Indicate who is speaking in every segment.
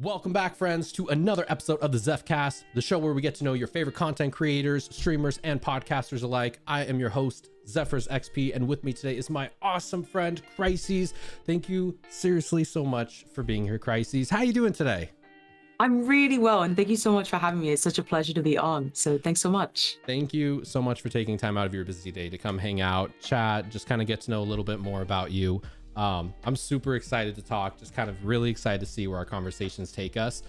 Speaker 1: Welcome back, friends, to another episode of the Zephcast, the show where we get to know your favorite content creators, streamers, and podcasters alike. I am your host, ZephyrsXP, and with me today is my awesome friend, Khryseis. Thank you seriously so much for being here, Khryseis. How are you doing today?
Speaker 2: I'm really well, and thank you so much for having me. It's such a pleasure to be on, so thanks so much.
Speaker 1: Thank you so much for taking time out of your busy day to come hang out, chat, just kind of get to know a little bit more about you. I'm super excited to talk, just kind of really excited to see where our conversations take us.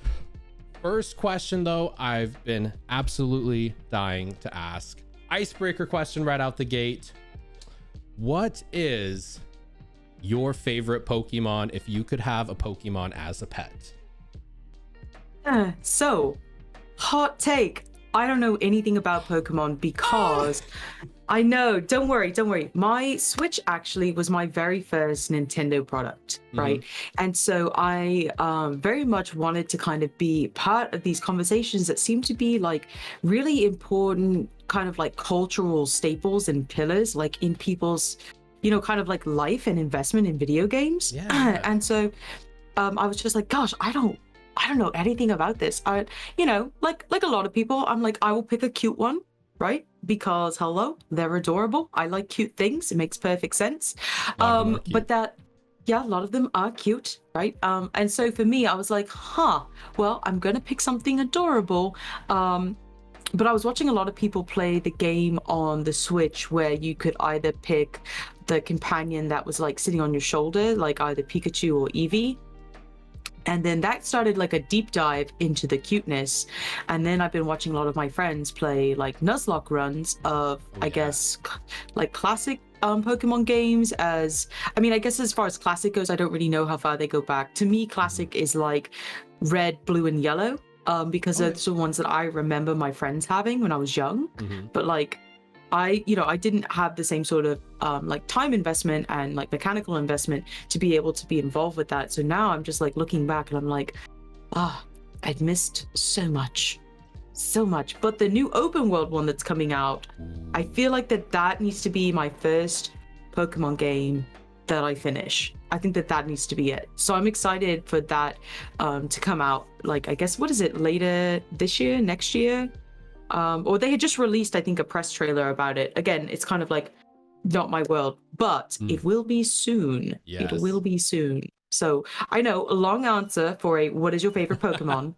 Speaker 1: First question though, I've been absolutely dying to ask. Icebreaker question right out the gate. What is your favorite Pokemon if you could have a Pokemon as a pet?
Speaker 2: So, hot take. I don't know anything about Pokemon because I know, don't worry. My Switch actually was my very first Nintendo product, right? And so I very much wanted to kind of be part of these conversations that seem to be like really important kind of like cultural staples and pillars like in people's, you know, kind of like life and investment in video games.
Speaker 1: Yeah.
Speaker 2: And so I was just like, gosh, I don't know anything about this. You know, like a lot of people, I'm like, I will pick a cute one, right? Because hello, they're adorable. I like cute things. It makes perfect sense. But that, yeah, a lot of them are cute, right? And so for me, I was like, well, I'm gonna pick something adorable. But I was watching a lot of people play the game on the Switch where you could either pick the companion that was like sitting on your shoulder, like either Pikachu or Eevee. And then that started like a deep dive into the cuteness. And then I've been watching a lot of my friends play like Nuzlocke runs of, I guess, like classic Pokemon games. I guess as far as classic goes, I don't really know how far they go back. To me, classic is like red, blue, and yellow, because those are the ones that I remember my friends having when I was young. But like, I didn't have the same sort of like time investment and like mechanical investment to be able to be involved with that. So now I'm just like looking back and I'm like, I'd missed so much. But the new open world one that's coming out, I feel like that needs to be my first Pokemon game that I finish. I think that needs to be it. So I'm excited for that to come out. Like, I guess, what is it, later this year, next year? Or they had just released, I think, a press trailer about it. Again, it's kind of like not my world, but it will be soon.
Speaker 1: Yes.
Speaker 2: It will be soon. So I know a long answer for a what is your favorite Pokemon,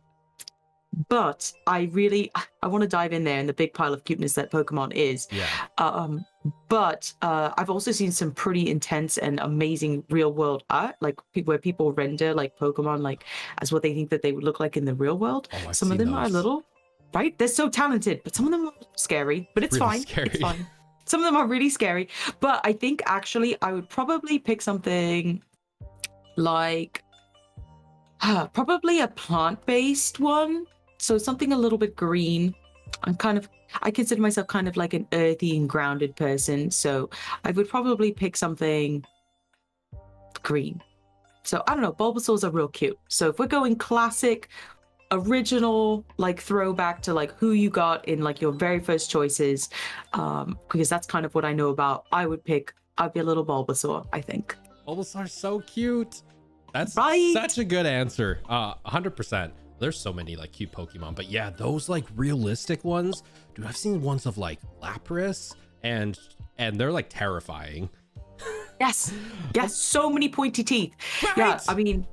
Speaker 2: but I want to dive in there in the big pile of cuteness that Pokemon is.
Speaker 1: Yeah.
Speaker 2: But I've also seen some pretty intense and amazing real world art, like where people render like Pokemon like as what they think that they would look like in the real world. Some of them are a little. Right? They're so talented, but some of them are scary, but it's
Speaker 1: really
Speaker 2: fine.
Speaker 1: Scary.
Speaker 2: It's fine. Some of them are really scary, but I think actually I would probably pick something like probably a plant-based one. So something a little bit green. I consider myself kind of like an earthy and grounded person. So I would probably pick something green. So I don't know, Bulbasaurs are real cute. So if we're going classic, original, like throwback to like who you got in like your very first choices, because that's kind of what I know about, I'd be a little Bulbasaur, I think.
Speaker 1: Bulbasaur's so cute. That's
Speaker 2: right?
Speaker 1: Such a good answer. 100%. There's so many like cute Pokemon, but yeah, those like realistic ones, dude, I've seen ones of like Lapras and they're like terrifying.
Speaker 2: Yes, so many pointy teeth.
Speaker 1: Right?
Speaker 2: Yeah, I mean,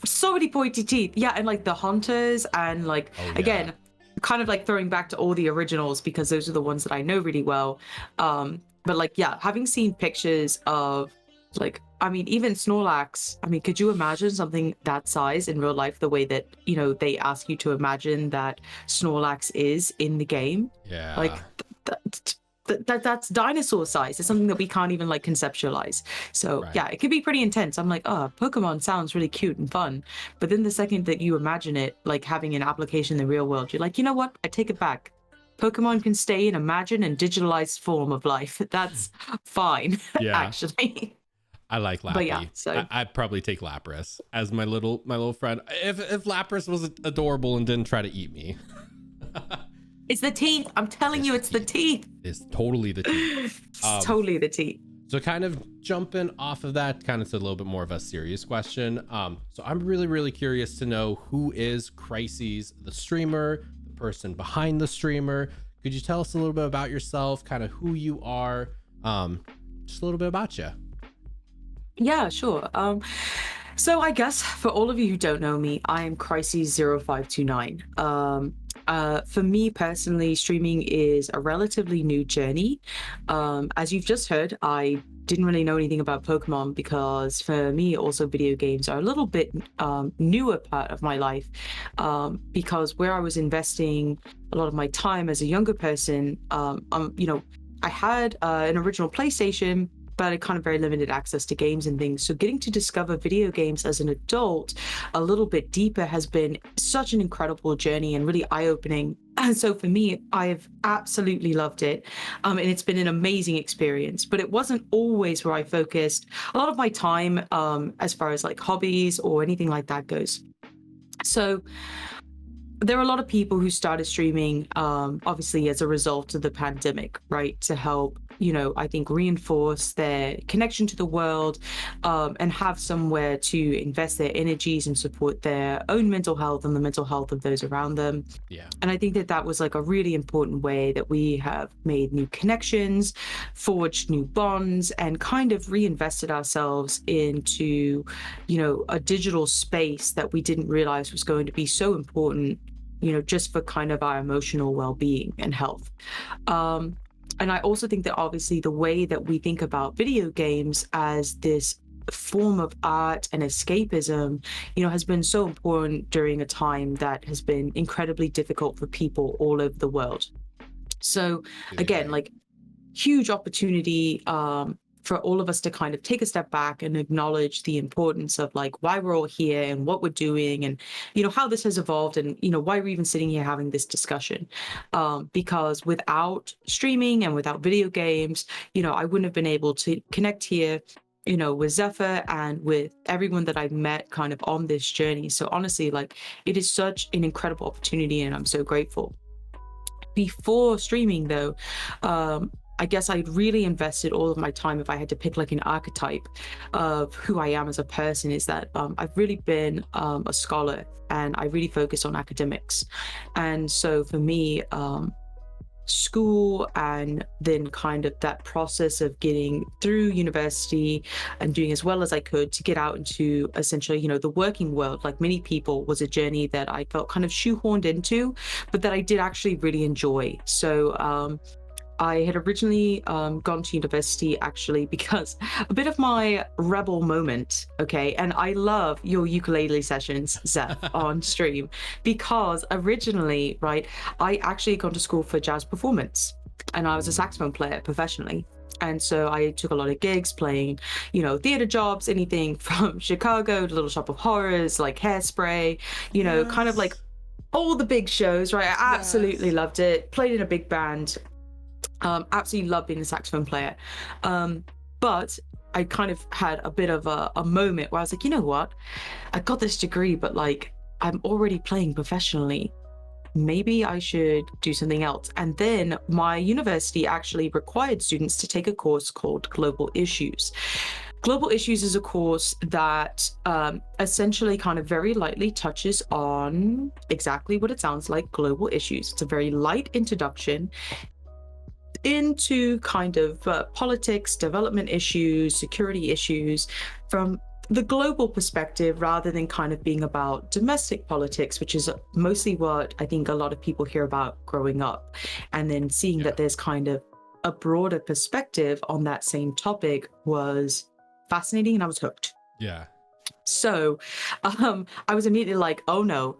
Speaker 2: so many pointy teeth. Yeah, and like the hunters and like, again, kind of like throwing back to all the originals because those are the ones that I know really well. But like, yeah, having seen pictures of like, I mean, even Snorlax, I mean, could you imagine something that size in real life, the way that, you know, they ask you to imagine that Snorlax is in the game?
Speaker 1: Yeah.
Speaker 2: Like that's dinosaur size. It's something that we can't even like conceptualize. So yeah, it could be pretty intense. I'm like, Pokemon sounds really cute and fun, but then the second that you imagine it like having an application in the real world, you're like, you know what, I take it back. Pokemon can stay in imagined and digitalized form of life. That's fine. Actually,
Speaker 1: I like Lappy.
Speaker 2: But yeah, so
Speaker 1: I'd probably take Lapras as my little friend if Lapras was adorable and didn't try to eat me.
Speaker 2: it's the teeth. I'm telling you, it's the teeth.
Speaker 1: It's totally the teeth.
Speaker 2: It's totally the teeth.
Speaker 1: So kind of jumping off of that, kind of to a little bit more of a serious question. So I'm really curious to know, who is Khryseis, the streamer, the person behind the streamer? Could you tell us a little bit about yourself, kind of who you are, just a little bit about you?
Speaker 2: Yeah, sure. So I guess for all of you who don't know me, I am Khryseis0529. For me personally, streaming is a relatively new journey. As you've just heard, I didn't really know anything about Pokemon because for me, also video games are a little bit newer part of my life, because where I was investing a lot of my time as a younger person, I had an original PlayStation, but I kind of very limited access to games and things. So getting to discover video games as an adult a little bit deeper has been such an incredible journey and really eye-opening. And so for me, I've absolutely loved it. And it's been an amazing experience, but it wasn't always where I focused a lot of my time, as far as like hobbies or anything like that goes. So there are a lot of people who started streaming, obviously as a result of the pandemic, right? To help, I think reinforce their connection to the world, and have somewhere to invest their energies and support their own mental health and the mental health of those around them.
Speaker 1: Yeah.
Speaker 2: And I think that that was like a really important way that we have made new connections, forged new bonds, and kind of reinvested ourselves into, a digital space that we didn't realize was going to be so important, just for kind of our emotional well-being and health. And I also think that obviously the way that we think about video games as this form of art and escapism, has been so important during a time that has been incredibly difficult for people all over the world. So again, like huge opportunity, for all of us to kind of take a step back and acknowledge the importance of like why we're all here and what we're doing and, how this has evolved and, why we're even sitting here having this discussion. Because without streaming and without video games, I wouldn't have been able to connect here, with Zephyr and with everyone that I've met kind of on this journey. So honestly, like it is such an incredible opportunity and I'm so grateful. Before streaming though, I guess I'd really invested all of my time, if I had to pick like an archetype of who I am as a person, is that I've really been a scholar and I really focus on academics. And so for me, school and then kind of that process of getting through university and doing as well as I could to get out into essentially, the working world, like many people, was a journey that I felt kind of shoehorned into, but that I did actually really enjoy. So I had originally gone to university actually because a bit of my rebel moment, okay? And I love your ukulele sessions, Zeph, on stream, because originally, right, I actually gone to school for jazz performance and I was a saxophone player professionally. And so I took a lot of gigs playing, theater jobs, anything from Chicago to Little Shop of Horrors, like Hairspray, kind of like all the big shows, right? I absolutely loved it. Played in a big band. Absolutely loved being a saxophone player. But I kind of had a bit of a moment where I was like, you know what? I got this degree, but like I'm already playing professionally. Maybe I should do something else. And then my university actually required students to take a course called Global Issues. Global Issues is a course that essentially kind of very lightly touches on exactly what it sounds like, global issues. It's a very light introduction into kind of politics, development issues, security issues from the global perspective, rather than kind of being about domestic politics, which is mostly what I think a lot of people hear about growing up. And then seeing that there's kind of a broader perspective on that same topic was fascinating, and I was hooked.
Speaker 1: Yeah.
Speaker 2: So I was immediately like, oh no,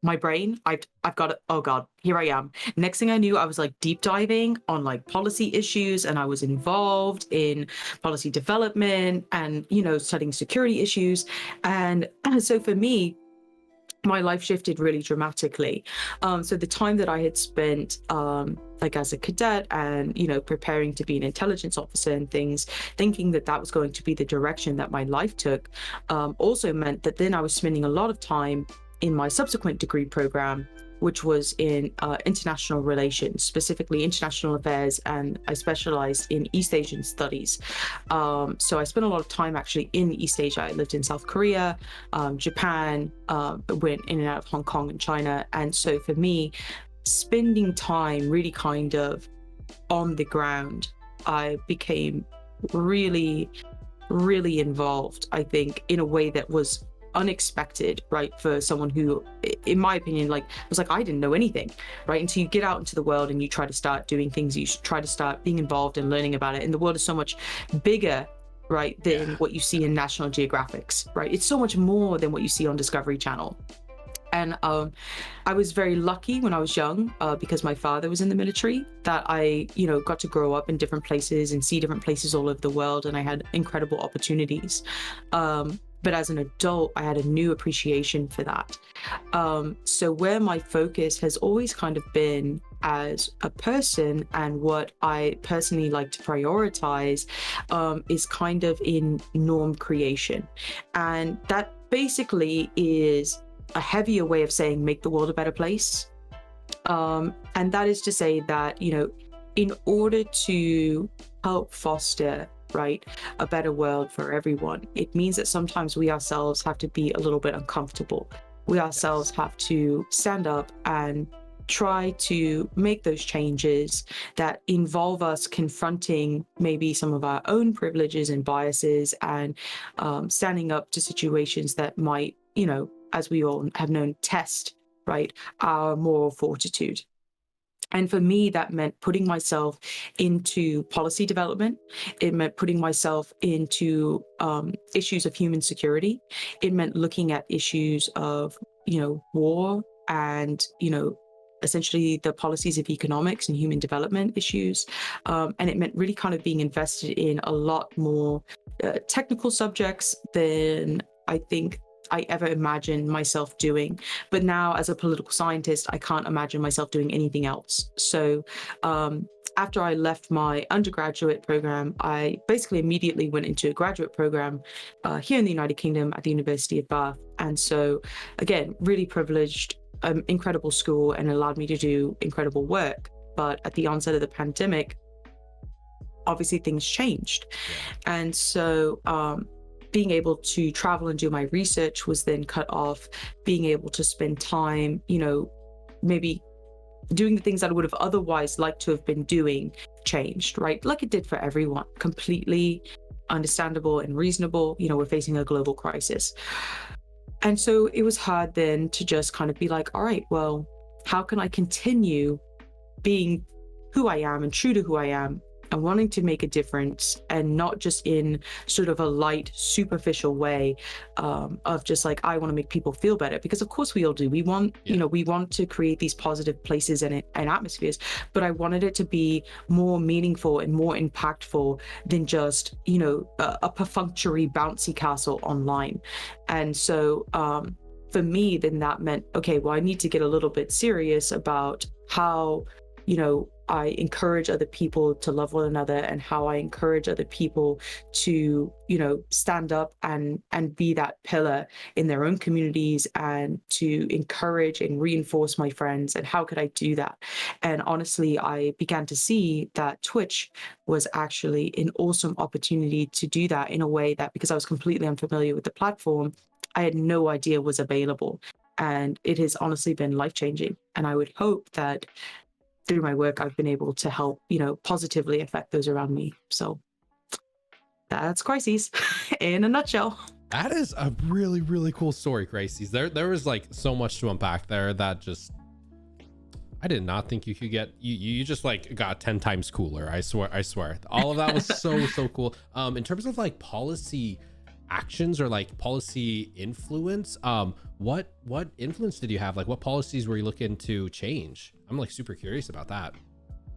Speaker 2: my brain, I've got it. Oh God, here I am. Next thing I knew, I was like deep diving on like policy issues, and I was involved in policy development and, studying security issues. And so for me, my life shifted really dramatically. So the time that I had spent like as a cadet and, preparing to be an intelligence officer and things, thinking that that was going to be the direction that my life took, also meant that then I was spending a lot of time in my subsequent degree program which was in international relations, specifically international affairs, and I specialized in East Asian studies. So I spent a lot of time actually in East Asia. I lived in South Korea, Japan, went in and out of Hong Kong and China. And so for me, spending time really kind of on the ground, I became really, really involved, I think, in a way that was unexpected, right, for someone who, in my opinion, like was like, I didn't know anything, right? Until you get out into the world and you try to start doing things, you try to start being involved and learning about it. And the world is so much bigger, right, than what you see in National Geographics, right? It's so much more than what you see on Discovery Channel. And I was very lucky when I was young, because my father was in the military, that I, got to grow up in different places and see different places all over the world, and I had incredible opportunities. But as an adult, I had a new appreciation for that. So where my focus has always kind of been as a person, and what I personally like to prioritize, is kind of in norm creation. And that basically is a heavier way of saying make the world a better place. And that is to say that, in order to help foster, right, a better world for everyone, it means that sometimes we ourselves have to be a little bit uncomfortable. We ourselves have to stand up and try to make those changes that involve us confronting maybe some of our own privileges and biases, and standing up to situations that might, as we all have known, test, right, our moral fortitude. And for me, that meant putting myself into policy development. It meant putting myself into issues of human security. It meant looking at issues of, war and, essentially the policies of economics and human development issues. And it meant really kind of being invested in a lot more technical subjects than I think I ever imagined myself doing. But now, as a political scientist, I can't imagine myself doing anything else. So after I left my undergraduate program, I basically immediately went into a graduate program here in the United Kingdom at the University of Bath. And so, again, really privileged, incredible school, and allowed me to do incredible work. But at the onset of the pandemic, obviously things changed. And so being able to travel and do my research was then cut off. Being able to spend time, maybe doing the things that I would have otherwise liked to have been doing changed, right? Like it did for everyone. Completely understandable and reasonable. We're facing a global crisis. And so it was hard then to just kind of be like, all right, well, how can I continue being who I am and true to who I am, and wanting to make a difference, and not just in sort of a light, superficial way of just like, I want to make people feel better, because of course we all do. We want, we want to create these positive places and atmospheres, but I wanted it to be more meaningful and more impactful than just, a perfunctory bouncy castle online. And so for me, then that meant, okay, well, I need to get a little bit serious about how, I encourage other people to love one another, and how I encourage other people to, stand up and be that pillar in their own communities, and to encourage and reinforce my friends. And how could I do that? And honestly, I began to see that Twitch was actually an awesome opportunity to do that in a way that, because I was completely unfamiliar with the platform, I had no idea was available. And it has honestly been life-changing. And I would hope that through my work, I've been able to help, positively affect those around me. So that's Khryseis in a nutshell.
Speaker 1: That is a really, really cool story, Khryseis. There was like so much to unpack there that just, I did not think you could get, you just like got 10 times cooler. I swear. All of that was so cool. In terms of like policy actions or like policy influence, what influence did you have? Like, what policies were you looking to change? I'm like super curious about that.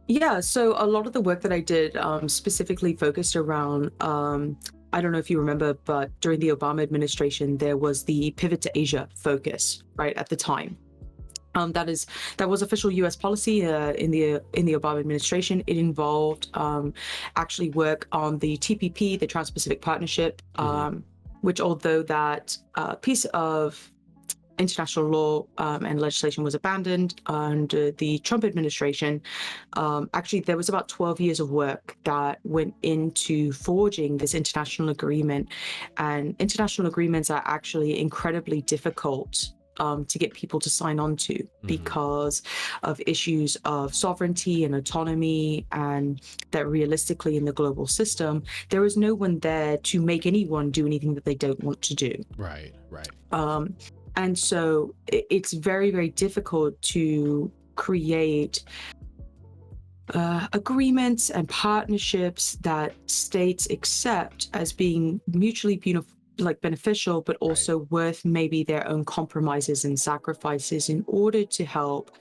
Speaker 2: Yeah, so a lot of the work that I did specifically focused around, I don't know if you remember, but during the Obama administration, there was the pivot to Asia focus, right, at the time. That was official U.S. policy in the Obama administration. It involved actually work on the TPP, the Trans-Pacific Partnership, which, although that piece of international law and legislation was abandoned under the Trump administration. Actually, there was about 12 years of work that went into forging this international agreement. And international agreements are actually incredibly difficult to get people to sign on to because of issues of sovereignty and autonomy, and that realistically in the global system, there is no one there to make anyone do anything that they don't want to do.
Speaker 1: Right.
Speaker 2: And so it's very, very difficult to create agreements and partnerships that states accept as being mutually beneficial, but also worth maybe their own compromises and sacrifices in order to help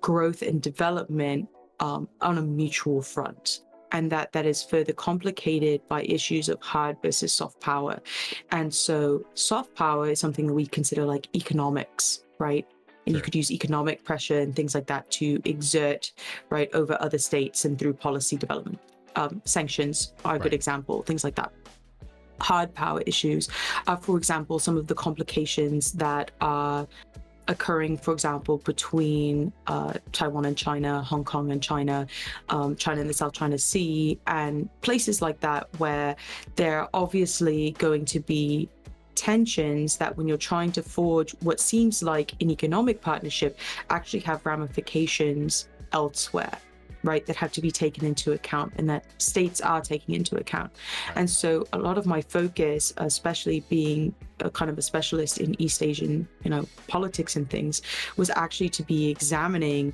Speaker 2: growth and development on a mutual front. And that is further complicated by issues of hard versus soft power. And so soft power is something that we consider like economics, right? And you could use economic pressure and things like that to exert, right, over other states and through policy development. Sanctions are a good example, things like that. Hard power issues are, for example, some of the complications that are occurring, for example, between Taiwan and China, Hong Kong and China, China and the South China Sea, and places like that, where there are obviously going to be tensions that when you're trying to forge what seems like an economic partnership actually have ramifications elsewhere, right, that have to be taken into account and that states are taking into account. And so a lot of my focus, especially being a kind of a specialist in East Asian, politics and things, was actually to be examining,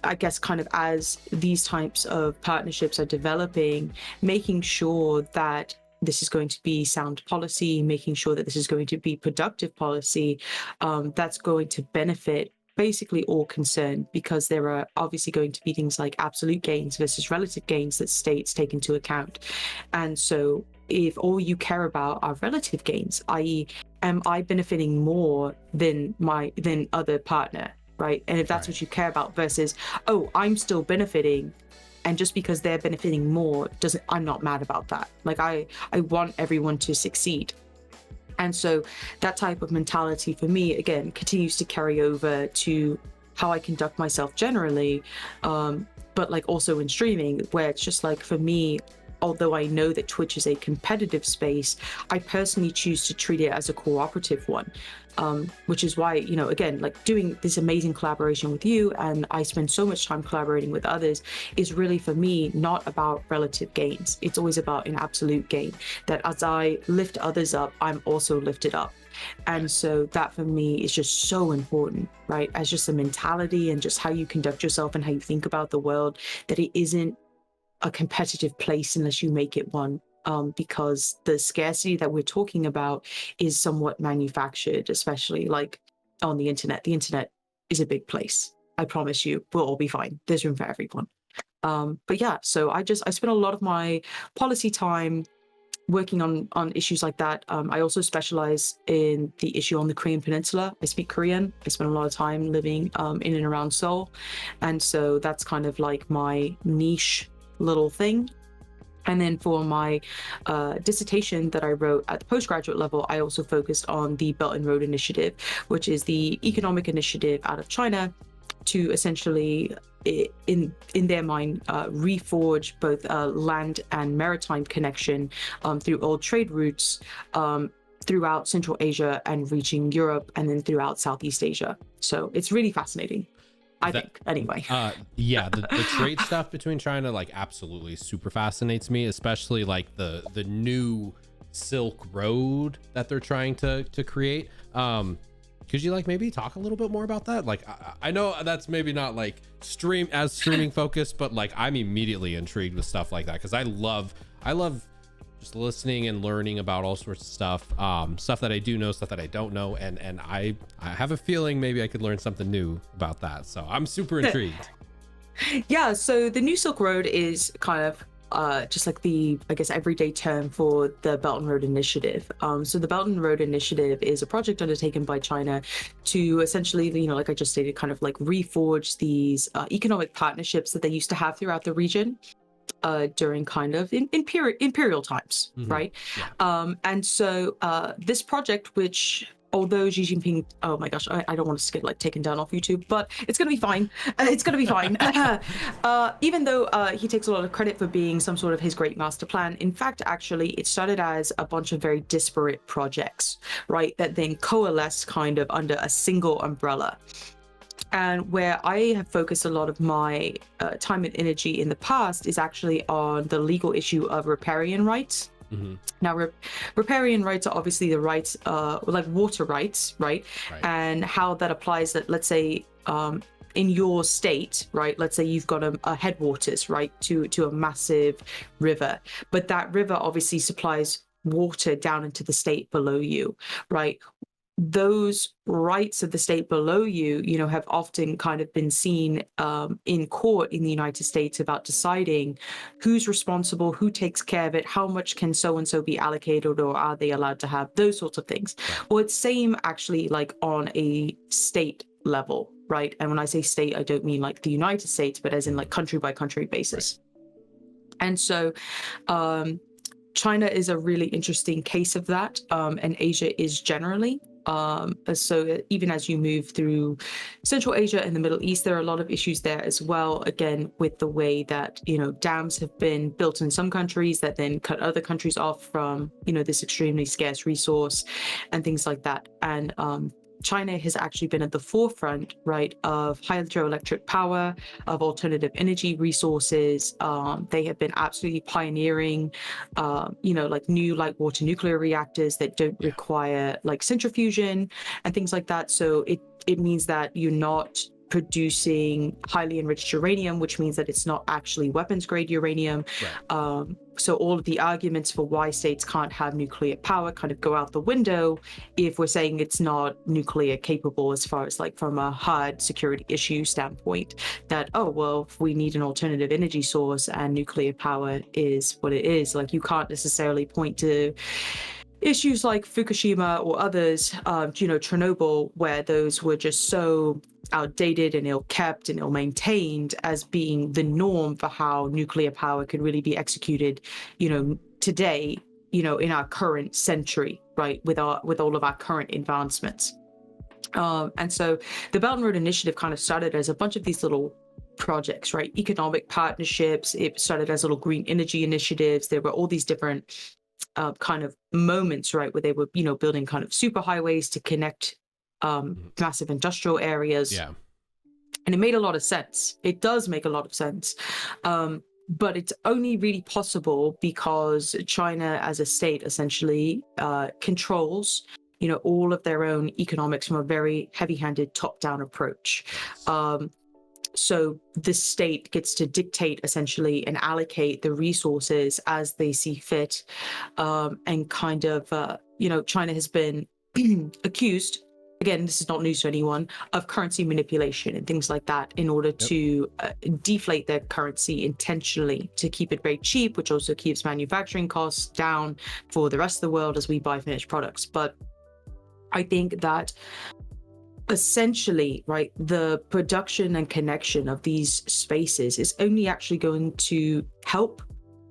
Speaker 2: I guess, kind of as these types of partnerships are developing, making sure that this is going to be sound policy, making sure that this is going to be productive policy that's going to benefit basically all concerned, because there are obviously going to be things like absolute gains versus relative gains that states take into account. And so if all you care about are relative gains, i.e., am I benefiting more than other partner, right? And if that's what you care about versus, oh, I'm still benefiting, and just because they're benefiting more I'm not mad about that. Like I want everyone to succeed. And so that type of mentality for me, again, continues to carry over to how I conduct myself generally, but like also in streaming, where it's just like, for me, although I know that Twitch is a competitive space, I personally choose to treat it as a cooperative one, which is why, again, like doing this amazing collaboration with you, and I spend so much time collaborating with others, is really for me not about relative gains. It's always about an absolute gain, that as I lift others up, I'm also lifted up. And so that for me is just so important, right? As just a mentality and just how you conduct yourself and how you think about the world, that it isn't a competitive place unless you make it one, because the scarcity that we're talking about is somewhat manufactured, especially like on the internet. The internet is a big place. I promise you, we'll all be fine. There's room for everyone. But yeah, so I spent a lot of my policy time working on issues like that. I also specialize in the issue on the Korean Peninsula. I speak Korean. I spent a lot of time living in and around Seoul. And so that's kind of like my niche little thing. And then for my dissertation that I wrote at the postgraduate level, I also focused on the Belt and Road Initiative, which is the economic initiative out of China to essentially, in their mind, reforge both land and maritime connection through old trade routes throughout Central Asia and reaching Europe, and then throughout Southeast Asia. So it's really fascinating. I think, anyway.
Speaker 1: Yeah, the trade stuff between China, like, absolutely super fascinates me, especially like the new Silk Road that they're trying to create. Could you like maybe talk a little bit more about that? Like, I know that's maybe not like streaming focused, but like I'm immediately intrigued with stuff like that, because I love just listening and learning about all sorts of stuff that I do know, stuff that I don't know, and I have a feeling maybe I could learn something new about that, so I'm super intrigued.
Speaker 2: Yeah, so the New Silk Road is kind of just like the, I guess, everyday term for the Belt and Road Initiative. So the Belt and Road Initiative is a project undertaken by China to essentially, like I just stated, kind of like reforge these economic partnerships that they used to have throughout the region during kind of imperial times, right? Yeah. And so this project, which although Xi Jinping, oh my gosh, I don't want us to get like taken down off YouTube, but it's gonna be fine. It's gonna be fine. Even though he takes a lot of credit for being some sort of his great master plan, in fact, actually, it started as a bunch of very disparate projects, right? That then coalesced kind of under a single umbrella. And where I have focused a lot of my time and energy in the past is actually on the legal issue of riparian rights. Now, riparian rights are obviously the rights, like water rights, right? And how that applies that, let's say, in your state, right? Let's say you've got a headwaters, right, to a massive river, but that river obviously supplies water down into the state below you, right? Those rights of the state below you, you know, have often kind of been seen in court in the United States about deciding who's responsible, who takes care of it, how much can so-and-so be allocated, or are they allowed to have those sorts of things. Well, it's same actually like on a state level, right? And when I say state, I don't mean like the United States, but as in like country by country basis. And so China is a really interesting case of that, and Asia is generally. So even as you move through Central Asia and the Middle East, there are a lot of issues there as well, again, with the way that, you know, dams have been built in some countries that then cut other countries off from, you know, this extremely scarce resource and things like that. And China has actually been at the forefront, right, of hydroelectric power, of alternative energy resources. They have been absolutely pioneering, you know, like new light water nuclear reactors that don't require like centrifusion and things like that. So it means that you're not producing highly enriched uranium, which means that it's not actually weapons grade uranium. So all of the arguments for why states can't have nuclear power kind of go out the window if we're saying it's not nuclear capable, as far as like from a hard security issue standpoint, that, oh, well, if we need an alternative energy source and nuclear power is what it is, like you can't necessarily point to issues like Fukushima or others, you know, Chernobyl, where those were just so outdated and ill-kept and ill-maintained as being the norm for how nuclear power could really be executed, you know, today, you know, in our current century, right, with all of our current advancements. And so the Belt and Road Initiative kind of started as a bunch of these little projects, right? Economic partnerships. It started as little green energy initiatives. There were all these different kind of moments, right, where they were, you know, building kind of superhighways to connect massive industrial areas. And it made a lot of sense. It does make a lot of sense. But it's only really possible because China as a state essentially controls, you know, all of their own economics from a very heavy-handed top-down approach. So the state gets to dictate essentially and allocate the resources as they see fit. And kind of, you know, China has been accused, again, this is not news to anyone, of currency manipulation and things like that in order to deflate their currency intentionally to keep it very cheap, which also keeps manufacturing costs down for the rest of the world as we buy finished products. But I think that essentially, right, the production and connection of these spaces is only actually going to help,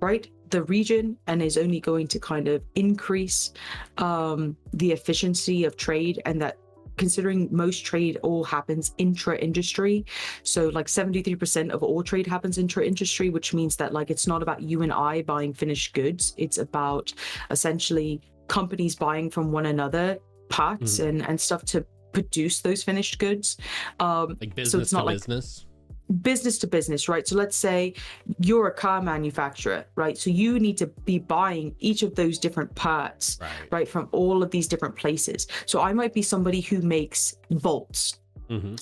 Speaker 2: right, the region, and is only going to kind of increase the efficiency of trade. And that, considering most trade all happens intra-industry, so like 73% of all trade happens intra-industry, which means that like it's not about you and I buying finished goods, it's about essentially companies buying from one another parts and stuff to produce those finished goods.
Speaker 1: Like business, so it's not like
Speaker 2: business to business, right? So let's say you're a car manufacturer, right? So you need to be buying each of those different parts, right, from all of these different places. So I might be somebody who makes bolts.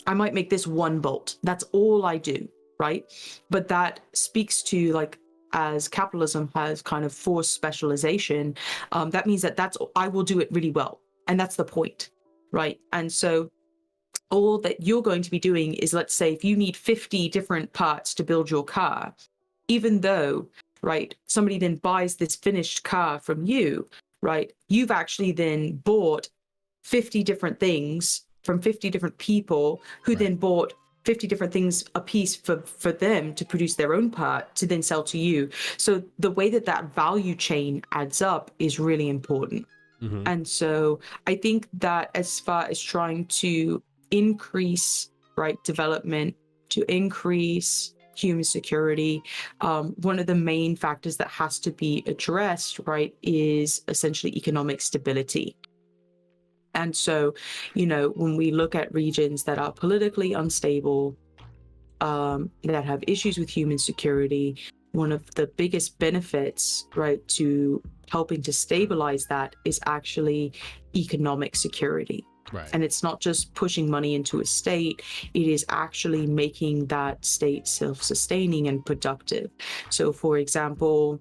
Speaker 2: I might make this one bolt. That's all I do, right? But that speaks to, like, as capitalism has kind of forced specialization, that means that I will do it really well. And that's the point, right? And so all that you're going to be doing is, let's say, if you need 50 different parts to build your car, even though, right, somebody then buys this finished car from you, right, you've actually then bought 50 different things from 50 different people who then bought 50 different things a piece for them to produce their own part to then sell to you. So the way that value chain adds up is really important. And so I think that as far as trying to increase, right, development, to increase human security, one of the main factors that has to be addressed, right, is essentially economic stability. And so, when we look at regions that are politically unstable, that have issues with human security, one of the biggest benefits, right, to helping to stabilize that is actually economic security.
Speaker 1: Right.
Speaker 2: And it's not just pushing money into a state, it is actually making that state self-sustaining and productive. So, for example,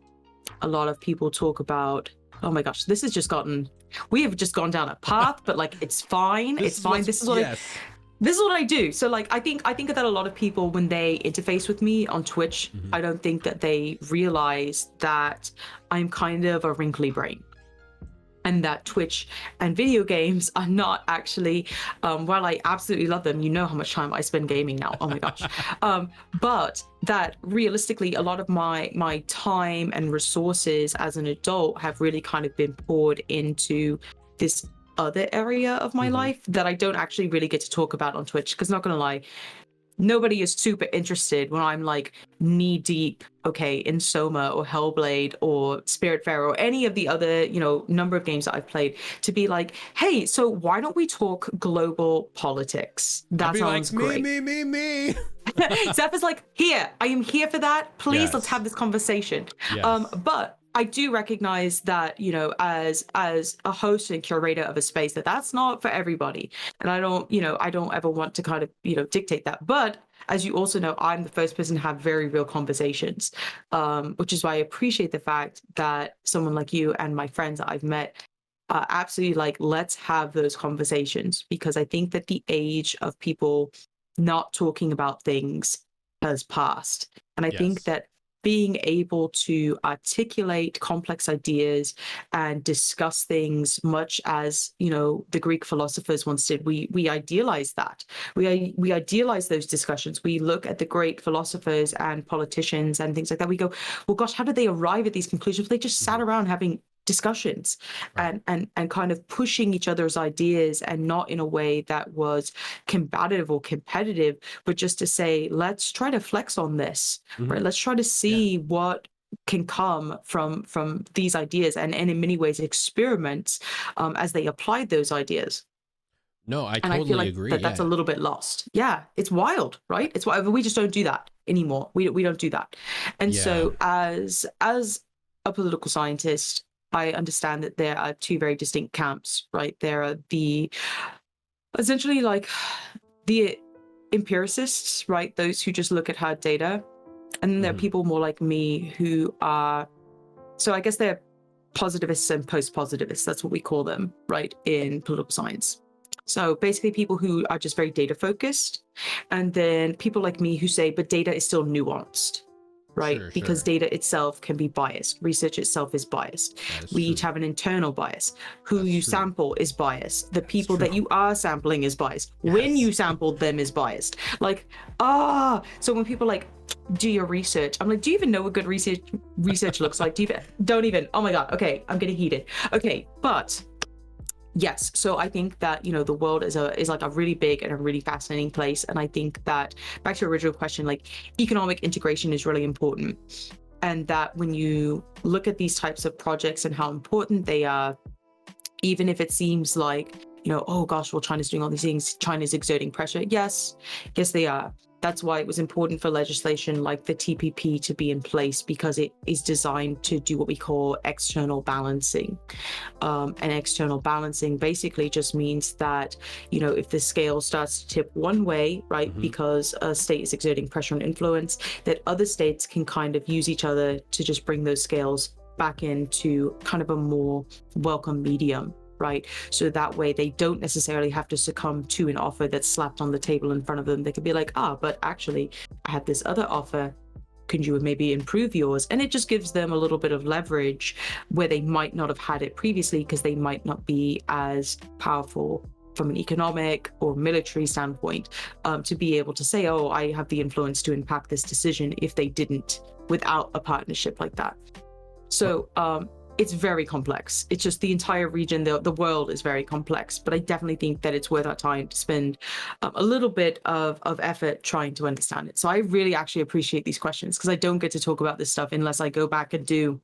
Speaker 2: a lot of people talk about, oh my gosh, we have just gone down a path, but like, it's fine. It's fine. This is what I do. So like, I think that a lot of people, when they interface with me on Twitch, I don't think that they realize that I'm kind of a wrinkly brain. And that Twitch and video games are not actually, while I absolutely love them, you know how much time I spend gaming now, oh my gosh. But that realistically, a lot of my time and resources as an adult have really kind of been poured into this other area of my life that I don't actually really get to talk about on Twitch, because not gonna lie, nobody is super interested when I'm like knee deep, in Soma or Hellblade or Spiritfarer or any of the other, number of games that I've played, to be like, hey, so why don't we talk global politics? That sounds great.
Speaker 1: Me.
Speaker 2: Zeph is like, here, I am here for that. Please,
Speaker 1: Yes.
Speaker 2: let's have this conversation.
Speaker 1: Yes.
Speaker 2: But I do recognize that, as a host and curator of a space, that's not for everybody. And I don't ever want to kind of, dictate that. But as you also know, I'm the first person to have very real conversations, which is why I appreciate the fact that someone like you and my friends that I've met absolutely like, let's have those conversations, because I think that the age of people not talking about things has passed. And I think that being able to articulate complex ideas and discuss things, much as the Greek philosophers once did, we idealize that. We idealize those discussions. We look at the great philosophers and politicians and things like that. We go, well, gosh, how did they arrive at these conclusions? They just sat around having discussions and kind of pushing each other's ideas, and not in a way that was combative or competitive, but just to say, let's try to flex on this, right? Let's try to see what can come from these ideas, and in many ways experiments as they applied those ideas.
Speaker 1: No, I
Speaker 2: and
Speaker 1: totally
Speaker 2: I feel like
Speaker 1: agree.
Speaker 2: that's a little bit lost. Yeah, it's wild, right? It's wild. We just don't do that anymore. We don't do that. And so as a political scientist, I understand that there are two very distinct camps, right? There are essentially like the empiricists, right? Those who just look at hard data. And then there are people more like me who are, so I guess they're positivists and post-positivists. That's what we call them, right, in political science. So basically people who are just very data focused. And then people like me who say, but data is still nuanced. Right? Because data itself can be biased. Research itself is biased. We each have an internal bias. Who you sample is biased. The people that you are sampling is biased. When you sampled them is biased. Like, so when people like, do your research, I'm like, do you even know what good research looks like? Don't even, oh my God, okay, I'm getting heated. Okay, but yes, so I think that the world is like a really big and a really fascinating place, and I think that, back to your original question, like economic integration is really important, and that when you look at these types of projects and how important they are, even if it seems like oh gosh, well, China's doing all these things, China's exerting pressure. Yes, they are. That's why it was important for legislation like the TPP to be in place, because it is designed to do what we call external balancing. And external balancing basically just means that, if the scale starts to tip one way, right, because a state is exerting pressure and influence, that other states can kind of use each other to just bring those scales back into kind of a more welcome medium. Right. So that way they don't necessarily have to succumb to an offer that's slapped on the table in front of them. They could be like, but actually I had this other offer. Could you maybe improve yours? And it just gives them a little bit of leverage where they might not have had it previously, because they might not be as powerful from an economic or military standpoint, to be able to say, I have the influence to impact this decision, if they didn't without a partnership like that. So, it's very complex. It's just the entire region, the world is very complex, but I definitely think that it's worth our time to spend a little bit of effort trying to understand it. So I really actually appreciate these questions, because I don't get to talk about this stuff unless I go back and do,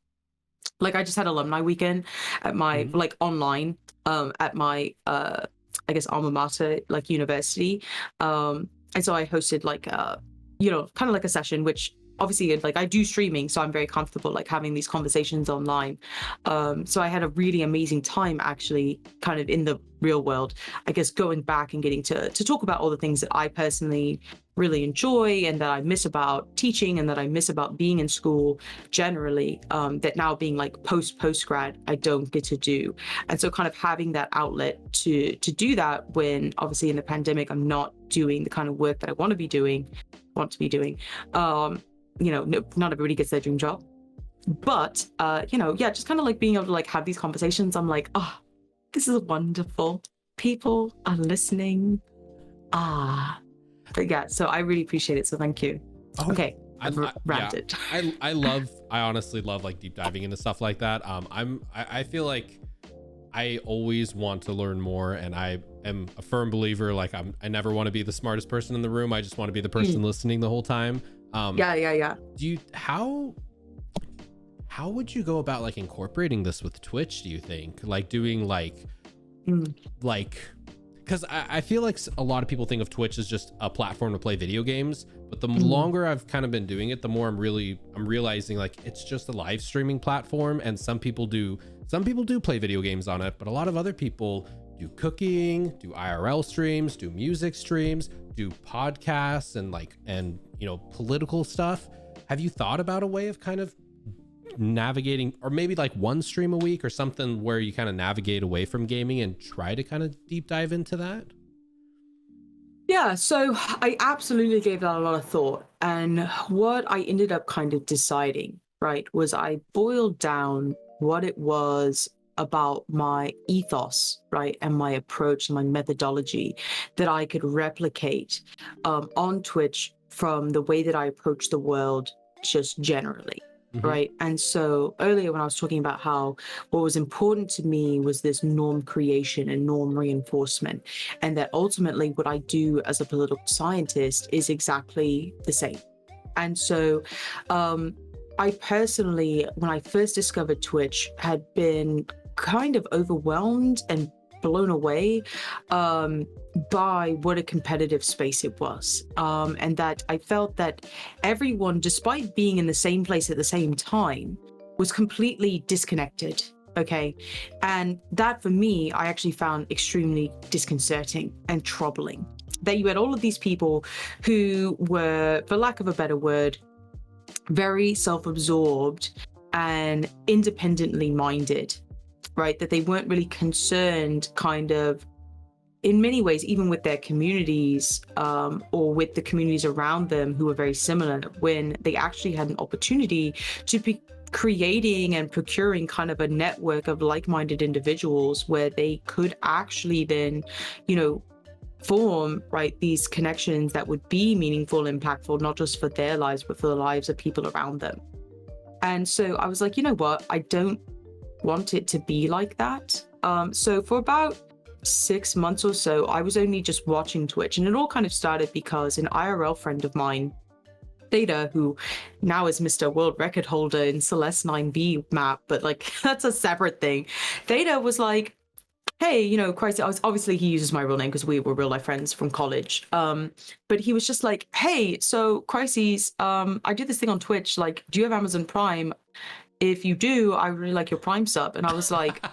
Speaker 2: like, I just had alumni weekend at my like online at my I guess alma mater, like university, and so I hosted like you know, kind of like a session, which obviously like I do streaming, so I'm very comfortable like having these conversations online. So I had a really amazing time actually kind of in the real world, I guess, going back and getting to talk about all the things that I personally really enjoy and that I miss about teaching and that I miss about being in school generally, that now being like post-grad I don't get to do. And so kind of having that outlet to do that when obviously in the pandemic I'm not doing the kind of work that I want to be doing. You know, not everybody gets their dream job, but you know, yeah, just kind of like being able to like have these conversations. I'm like, oh, this is wonderful. People are listening. But yeah, so I really appreciate it. So thank you. Okay, I've ranted.
Speaker 1: Yeah, I honestly love like deep diving into stuff like that. I feel like I always want to learn more, and I am a firm believer. Like I never want to be the smartest person in the room. I just want to be the person listening the whole time.
Speaker 2: Yeah.
Speaker 1: Do you, how would you go about like incorporating this with Twitch, do you think? Like doing like, because I feel like a lot of people think of Twitch as just a platform to play video games, but the longer I've kind of been doing it, the more I'm realizing like it's just a live streaming platform, and some people do play video games on it, but a lot of other people do cooking, do IRL streams, do music streams, do podcasts, and you know, political stuff. Have you thought about a way of kind of navigating, or maybe like one stream a week or something where you kind of navigate away from gaming and try to kind of deep dive into that?
Speaker 2: Yeah, so I absolutely gave that a lot of thought. And what I ended up kind of deciding, right, was I boiled down what it was about my ethos, right, and my approach and my methodology that I could replicate on Twitch from the way that I approach the world just generally. Right. And so earlier when I was talking about how what was important to me was this norm creation and norm reinforcement, and that ultimately what I do as a political scientist is exactly the same. And so I personally, when I first discovered Twitch, had been kind of overwhelmed and blown away by what a competitive space it was, and that I felt that everyone, despite being in the same place at the same time, was completely disconnected. Okay, and that for me, I actually found extremely disconcerting and troubling. That you had all of these people who were, for lack of a better word, very self-absorbed and independently minded, right? That they weren't really concerned kind of in many ways, even with their communities or with the communities around them who were very similar, when they actually had an opportunity to be creating and procuring kind of a network of like-minded individuals where they could actually then, you know, form, right, these connections that would be meaningful, impactful, not just for their lives, but for the lives of people around them. And so I was like, you know what, I don't want it to be like that. So for about 6 months or so, I was only just watching Twitch, and it all kind of started because an IRL friend of mine, Theta, who now is Mr. World Record holder in Celeste 9B map, but like that's a separate thing. Theta was like, hey, you know, Khryseis, obviously he uses my real name because we were real life friends from college. But he was just like, hey, so Khryseis, I do this thing on Twitch, like, do you have Amazon Prime? If you do, I really like your Prime sub. And I was like,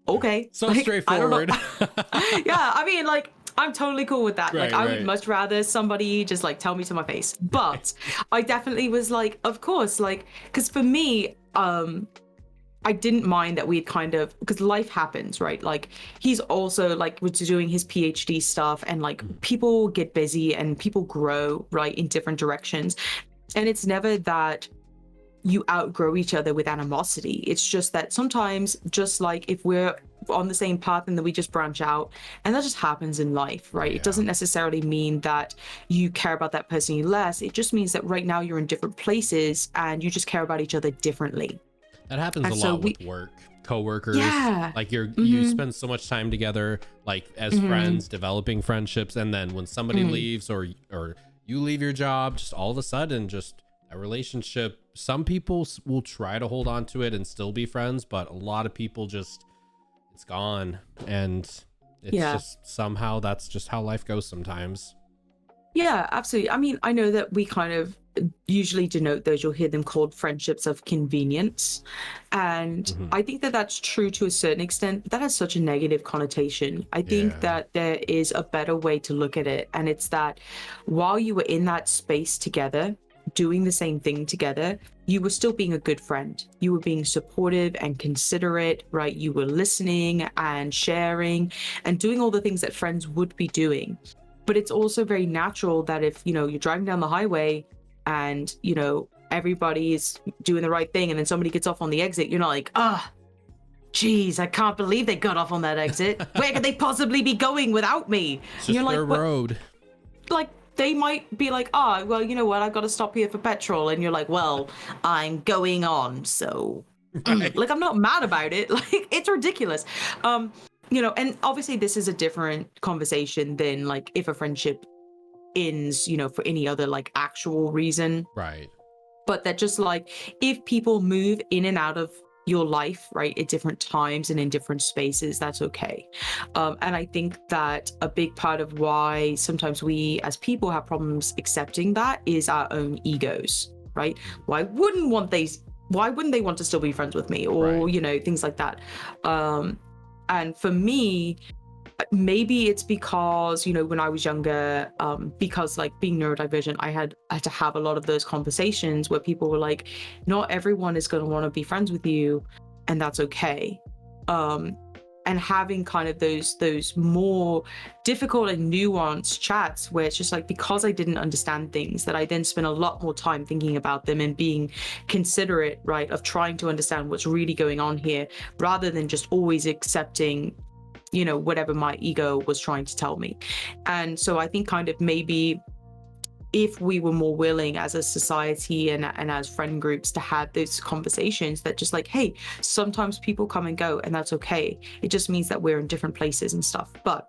Speaker 2: okay.
Speaker 1: So
Speaker 2: like,
Speaker 1: straightforward.
Speaker 2: Yeah, I mean, like, I'm totally cool with that.
Speaker 1: Right,
Speaker 2: like, I would much rather somebody just like tell me to my face. But I definitely was like, of course, like, because for me, I didn't mind that we'd kind of, because life happens, right? Like, he's also like was doing his PhD stuff, and like people get busy and people grow, right, in different directions. And it's never that you outgrow each other with animosity. It's just that sometimes, just like if we're on the same path and then we just branch out, and that just happens in life, right?
Speaker 1: Yeah.
Speaker 2: It doesn't necessarily mean that you care about that person less. It just means that right now you're in different places and you just care about each other differently.
Speaker 1: That happens
Speaker 2: And
Speaker 1: a
Speaker 2: so
Speaker 1: lot with work, coworkers.
Speaker 2: yeah.
Speaker 1: Like you
Speaker 2: Mhm.
Speaker 1: spend so much time together, like as
Speaker 2: Mhm.
Speaker 1: friends, developing friendships, and then when somebody
Speaker 2: Mhm.
Speaker 1: leaves or you leave your job, just all of a sudden, just a relationship. Some people will try to hold on to it and still be friends, but a lot of people just it's gone, and it's
Speaker 2: Yeah.
Speaker 1: just somehow that's just how life goes sometimes.
Speaker 2: Yeah, absolutely. I mean, I know that we kind of usually denote those, you'll hear them called friendships of convenience. And
Speaker 1: Mhm.
Speaker 2: I think that that's true to a certain extent, but that has such a negative connotation. I think
Speaker 1: Yeah.
Speaker 2: that there is a better way to look at it. And it's that while you were in that space together, doing the same thing together, you were still being a good friend. You were being supportive and considerate, right? You were listening and sharing and doing all the things that friends would be doing. But it's also very natural that if, you're driving down the highway and, everybody is doing the right thing and then somebody gets off on the exit, you're not like, geez, I can't believe they got off on that exit. Where could they possibly be going without me?
Speaker 1: It's
Speaker 2: And
Speaker 1: just
Speaker 2: you're
Speaker 1: their
Speaker 2: like,
Speaker 1: road.
Speaker 2: like they might be like, well, you know what, I've got to stop here for petrol. And you're like, well, I'm going on. So
Speaker 1: Right.
Speaker 2: like, I'm not mad about it. Like, it's ridiculous. And obviously this is a different conversation than like if a friendship ends, for any other like actual reason.
Speaker 1: Right.
Speaker 2: But that just like if people move in and out of your life, right, at different times and in different spaces, that's okay. And I think that a big part of why sometimes we as people have problems accepting that is our own egos, right? Why wouldn't they want to still be friends with me, or
Speaker 1: Right.
Speaker 2: things like that. And for me, maybe it's because when I was younger, because like being neurodivergent, I had to have a lot of those conversations where people were like, not everyone is going to want to be friends with you, and that's okay. And having kind of those more difficult and nuanced chats where it's just like, because I didn't understand things, that I then spent a lot more time thinking about them and being considerate, right, of trying to understand what's really going on here, rather than just always accepting whatever my ego was trying to tell me. And so I think kind of maybe if we were more willing as a society and as friend groups to have those conversations, that just like, hey, sometimes people come and go and that's okay. It just means that we're in different places and stuff. But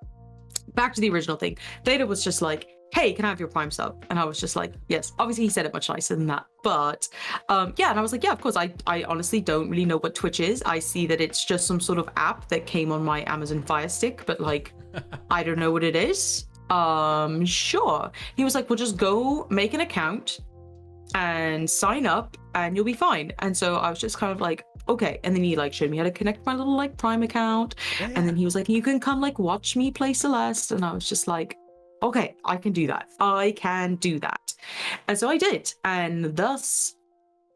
Speaker 2: back to the original thing, Data was just like, hey, can I have your Prime sub? And I was just like, yes. Obviously he said it much nicer than that, but yeah. And I was like, yeah, of course. I honestly don't really know what Twitch is. I see that it's just some sort of app that came on my Amazon Fire Stick, but like I don't know what it is. Sure. He was like, well, just go make an account and sign up and you'll be fine. And so I was just kind of like, okay. And then he like showed me how to connect my little like Prime account.
Speaker 1: Yeah.
Speaker 2: And then he was like, you can come like watch me play Celeste. And I was just like, okay, I can do that. I can do that. And so I did. And thus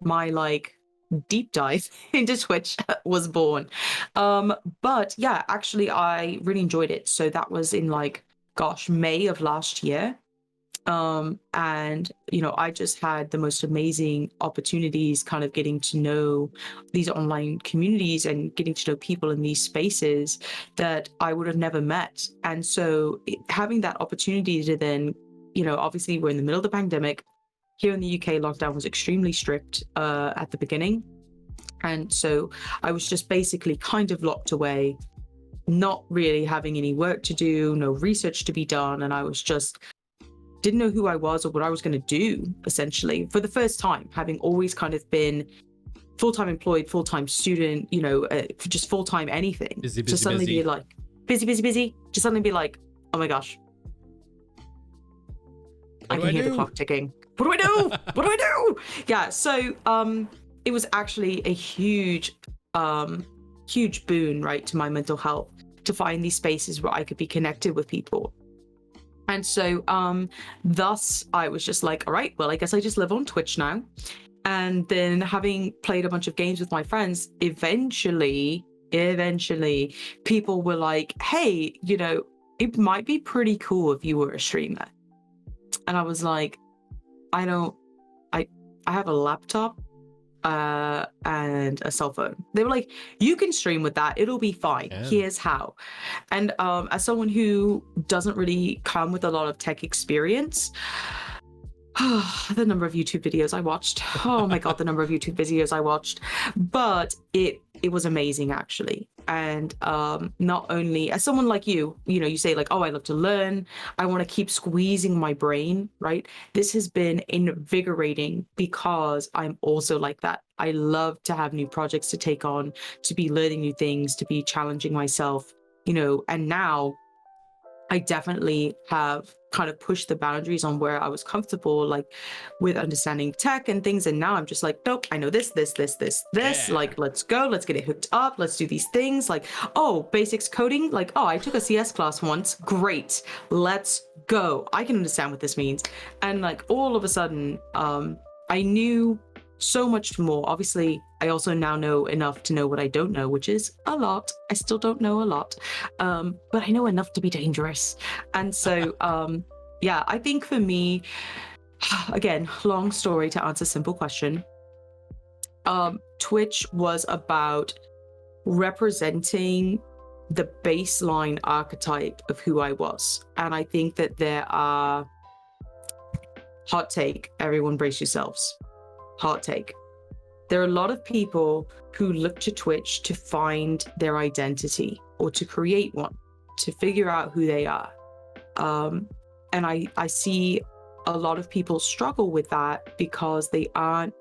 Speaker 2: my like deep dive into Twitch was born. But yeah, actually I really enjoyed it. So that was in like, gosh, May of last year. And I just had the most amazing opportunities kind of getting to know these online communities and getting to know people in these spaces that I would have never met. And so having that opportunity to then, obviously we're in the middle of the pandemic. Here in the UK, lockdown was extremely strict at the beginning. And so I was just basically kind of locked away, not really having any work to do, no research to be done. And I was just didn't know who I was or what I was going to do, essentially, for the first time, having always kind of been full-time employed, full-time student, just full-time anything.
Speaker 1: Busy,
Speaker 2: to suddenly
Speaker 1: busy.
Speaker 2: be like, busy, just suddenly be like, oh my gosh, I can hear the clock ticking. What do I do? What do I do? Yeah, so it was actually a huge boon, right, to my mental health to find these spaces where I could be connected with people. And so thus I was just like, all right, well, I guess I just live on Twitch now. And then having played a bunch of games with my friends, eventually people were like, hey, it might be pretty cool if you were a streamer. And I was like, I have a laptop and a cell phone. They were like, you can stream with that, it'll be fine.
Speaker 1: Yeah.
Speaker 2: Here's how. And as someone who doesn't really come with a lot of tech experience, The number of YouTube videos I watched. Oh my God, the number of YouTube videos I watched. But it was amazing, actually. And not only as someone like you know, you say like, oh, I love to learn. I want to keep squeezing my brain, right? This has been invigorating because I'm also like that. I love to have new projects to take on, to be learning new things, to be challenging myself, you know, and now I definitely have kind of pushed the boundaries on where I was comfortable, like with understanding tech and things. And now I'm just like, nope, I know this.
Speaker 1: Yeah.
Speaker 2: Like, let's go, let's get it hooked up. Let's do these things. Like, oh, basics coding. Like, oh, I took a CS class once. Great. Let's go. I can understand what this means. And like all of a sudden, I knew so much more. Obviously, I also now know enough to know what I don't know, which is a lot. I still don't know a lot, but I know enough to be dangerous. And so, yeah, I think for me, again, long story to answer simple question. Twitch was about representing the baseline archetype of who I was. And I think that there are, hot take, everyone brace yourselves. Hot take. There are a lot of people who look to Twitch to find their identity or to create one, to figure out who they are. And I see a lot of people struggle with that because they aren't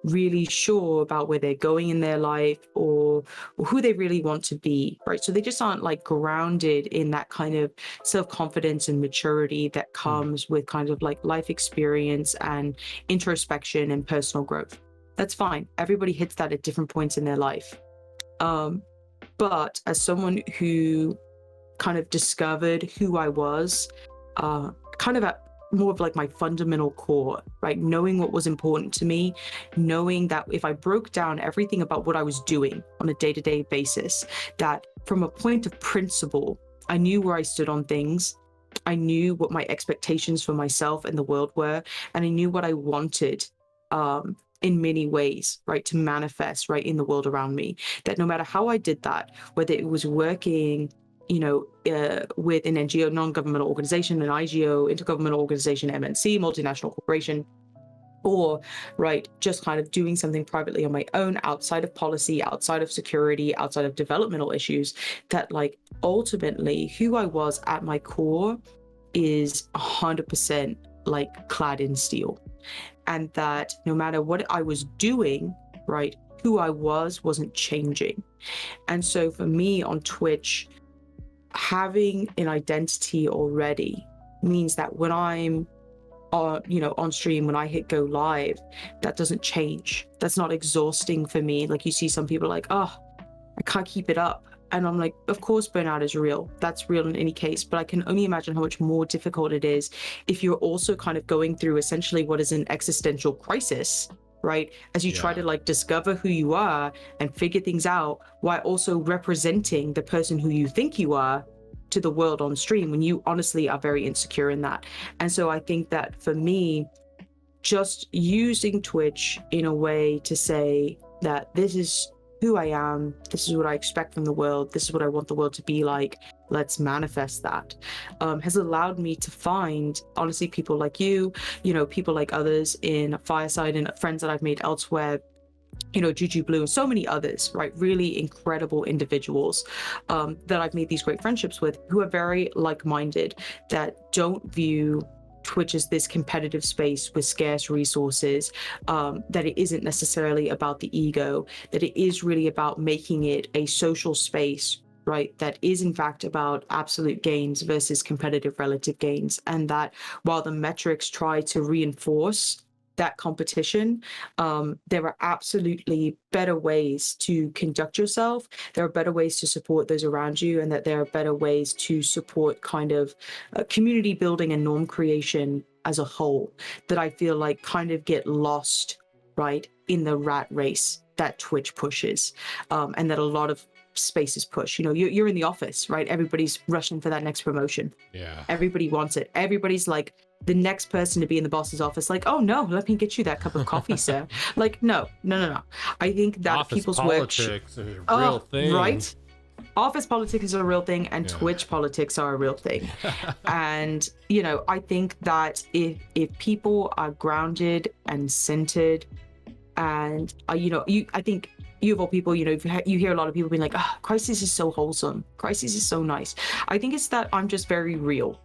Speaker 2: really sure about where they're going in their life or who they really want to be, right? So they just aren't like grounded in that kind of self-confidence and maturity that comes with kind of like life experience and introspection and personal growth. That's fine. Everybody hits that at different points in their life. But as someone who kind of discovered who I was, kind of at more of like my fundamental core, right? Knowing what was important to me, knowing that if I broke down everything about what I was doing on a day-to-day basis, that from a point of principle, I knew where I stood on things. I knew what my expectations for myself and the world were, and I knew what I wanted in many ways, right, to manifest right in the world around me. That no matter how I did that, whether it was working, you know, with an NGO, non-governmental organization, an IGO, intergovernmental organization, MNC, multinational corporation, or right, just kind of doing something privately on my own, outside of policy, outside of security, outside of developmental issues, that like ultimately who I was at my core is 100% like clad in steel. And that no matter what I was doing, right, who I wasn't changing. And so for me on Twitch, having an identity already means that when I'm on stream, when I hit go live, that doesn't change. That's not exhausting for me. Like you see some people like, oh, I can't keep it up. And I'm like, of course, burnout is real. That's real in any case. But I can only imagine how much more difficult it is if you're also kind of going through essentially what is an existential crisis, right? As you try to like discover who you are and figure things out while also representing the person who you think you are to the world on stream, when you honestly are very insecure in that. And so I think that for me, just using Twitch in a way to say that this is who I am, this is what I expect from the world, this is what I want the world to be like, let's manifest that, has allowed me to find, honestly, people like you know, people like others in Fireside and friends that I've made elsewhere, you know, Juju Blue and so many others, right? Really incredible individuals that I've made these great friendships with, who are very like-minded, that don't view Twitch as this competitive space with scarce resources, that it isn't necessarily about the ego, that it is really about making it a social space, right, that is in fact about absolute gains versus competitive relative gains. And that while the metrics try to reinforce that competition, there are absolutely better ways to conduct yourself. There are better ways to support those around you, and that there are better ways to support kind of community building and norm creation as a whole, that I feel like kind of get lost, right, in the rat race that Twitch pushes, and that a lot of spaces push. You know, you're in the office, right? Everybody's rushing for that next promotion.
Speaker 1: Yeah.
Speaker 2: Everybody wants it. Everybody's like the next person to be in the boss's office, like, oh no, let me get you that cup of coffee, sir. Like, no. I think that
Speaker 1: Office
Speaker 2: people's
Speaker 1: politics
Speaker 2: work
Speaker 1: is a real thing.
Speaker 2: right? office politics is a real thing, and Twitch politics are a real thing. And I think that if people are grounded and centered, and I think you of all people, you hear a lot of people being like, Khryseis is so wholesome, Khryseis is so nice. I think it's that I'm just very real,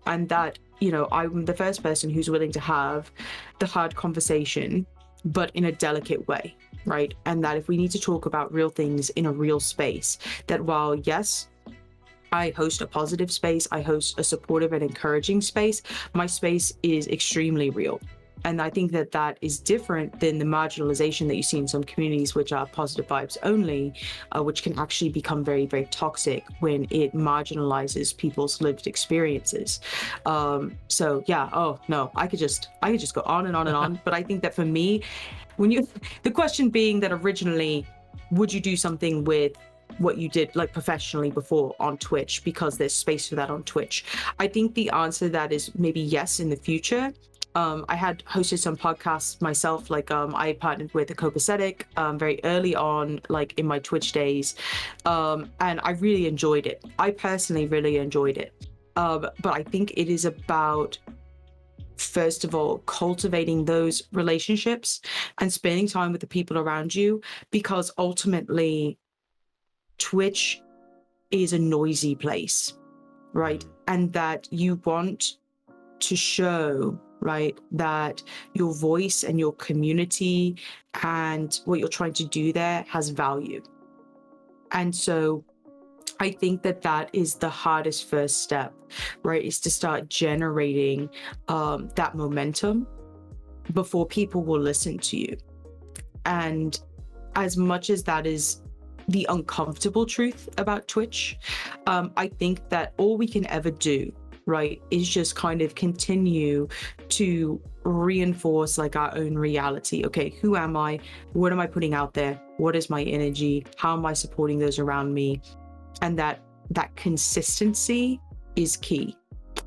Speaker 2: and that I'm the first person who's willing to have the hard conversation, but in a delicate way, right? And that if we need to talk about real things in a real space, that while yes, I host a positive space, I host a supportive and encouraging space, my space is extremely real. And I think that that is different than the marginalization that you see in some communities, which are positive vibes only, which can actually become very, very toxic when it marginalizes people's lived experiences. So yeah, oh no, I could just go on and on and on. But I think that for me, the question being that originally, would you do something with what you did like professionally before on Twitch, because there's space for that on Twitch? I think the answer to that is maybe yes in the future. I had hosted some podcasts myself, like I partnered with a copacetic very early on, like in my Twitch days, and I really enjoyed it. I personally really enjoyed it. But I think it is about, first of all, cultivating those relationships and spending time with the people around you, because ultimately Twitch is a noisy place, right? And that you want to show, right, that your voice and your community and what you're trying to do there has value. And so I think that that is the hardest first step, right, is to start generating that momentum before people will listen to you. And as much as that is the uncomfortable truth about Twitch, I think that all we can ever do, right, is just kind of continue to reinforce like our own reality. Okay, who am I? What am I putting out there? What is my energy? How am I supporting those around me? And that consistency is key.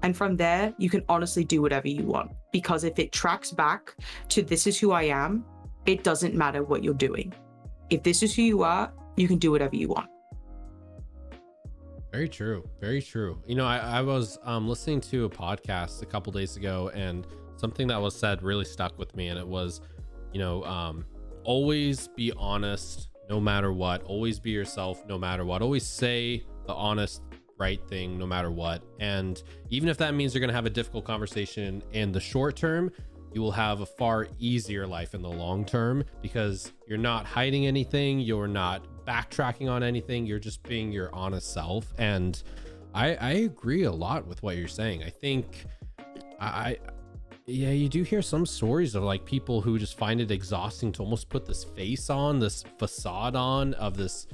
Speaker 2: And from there, you can honestly do whatever you want, because if it tracks back to this is who I am, it doesn't matter what you're doing. If this is who you are, you can do whatever you want.
Speaker 1: Very true. Very true. I was listening to a podcast a couple days ago, and something that was said really stuck with me. And it was, always be honest no matter what. Always be yourself no matter what. Always say the honest, right thing no matter what. And even if that means you're going to have a difficult conversation in the short term, you will have a far easier life in the long term, because you're not hiding anything. You're not backtracking on anything. You're just being your honest self. And I agree a lot with what you're saying. I think you do hear some stories of like people who just find it exhausting to almost put this face on, this facade on of this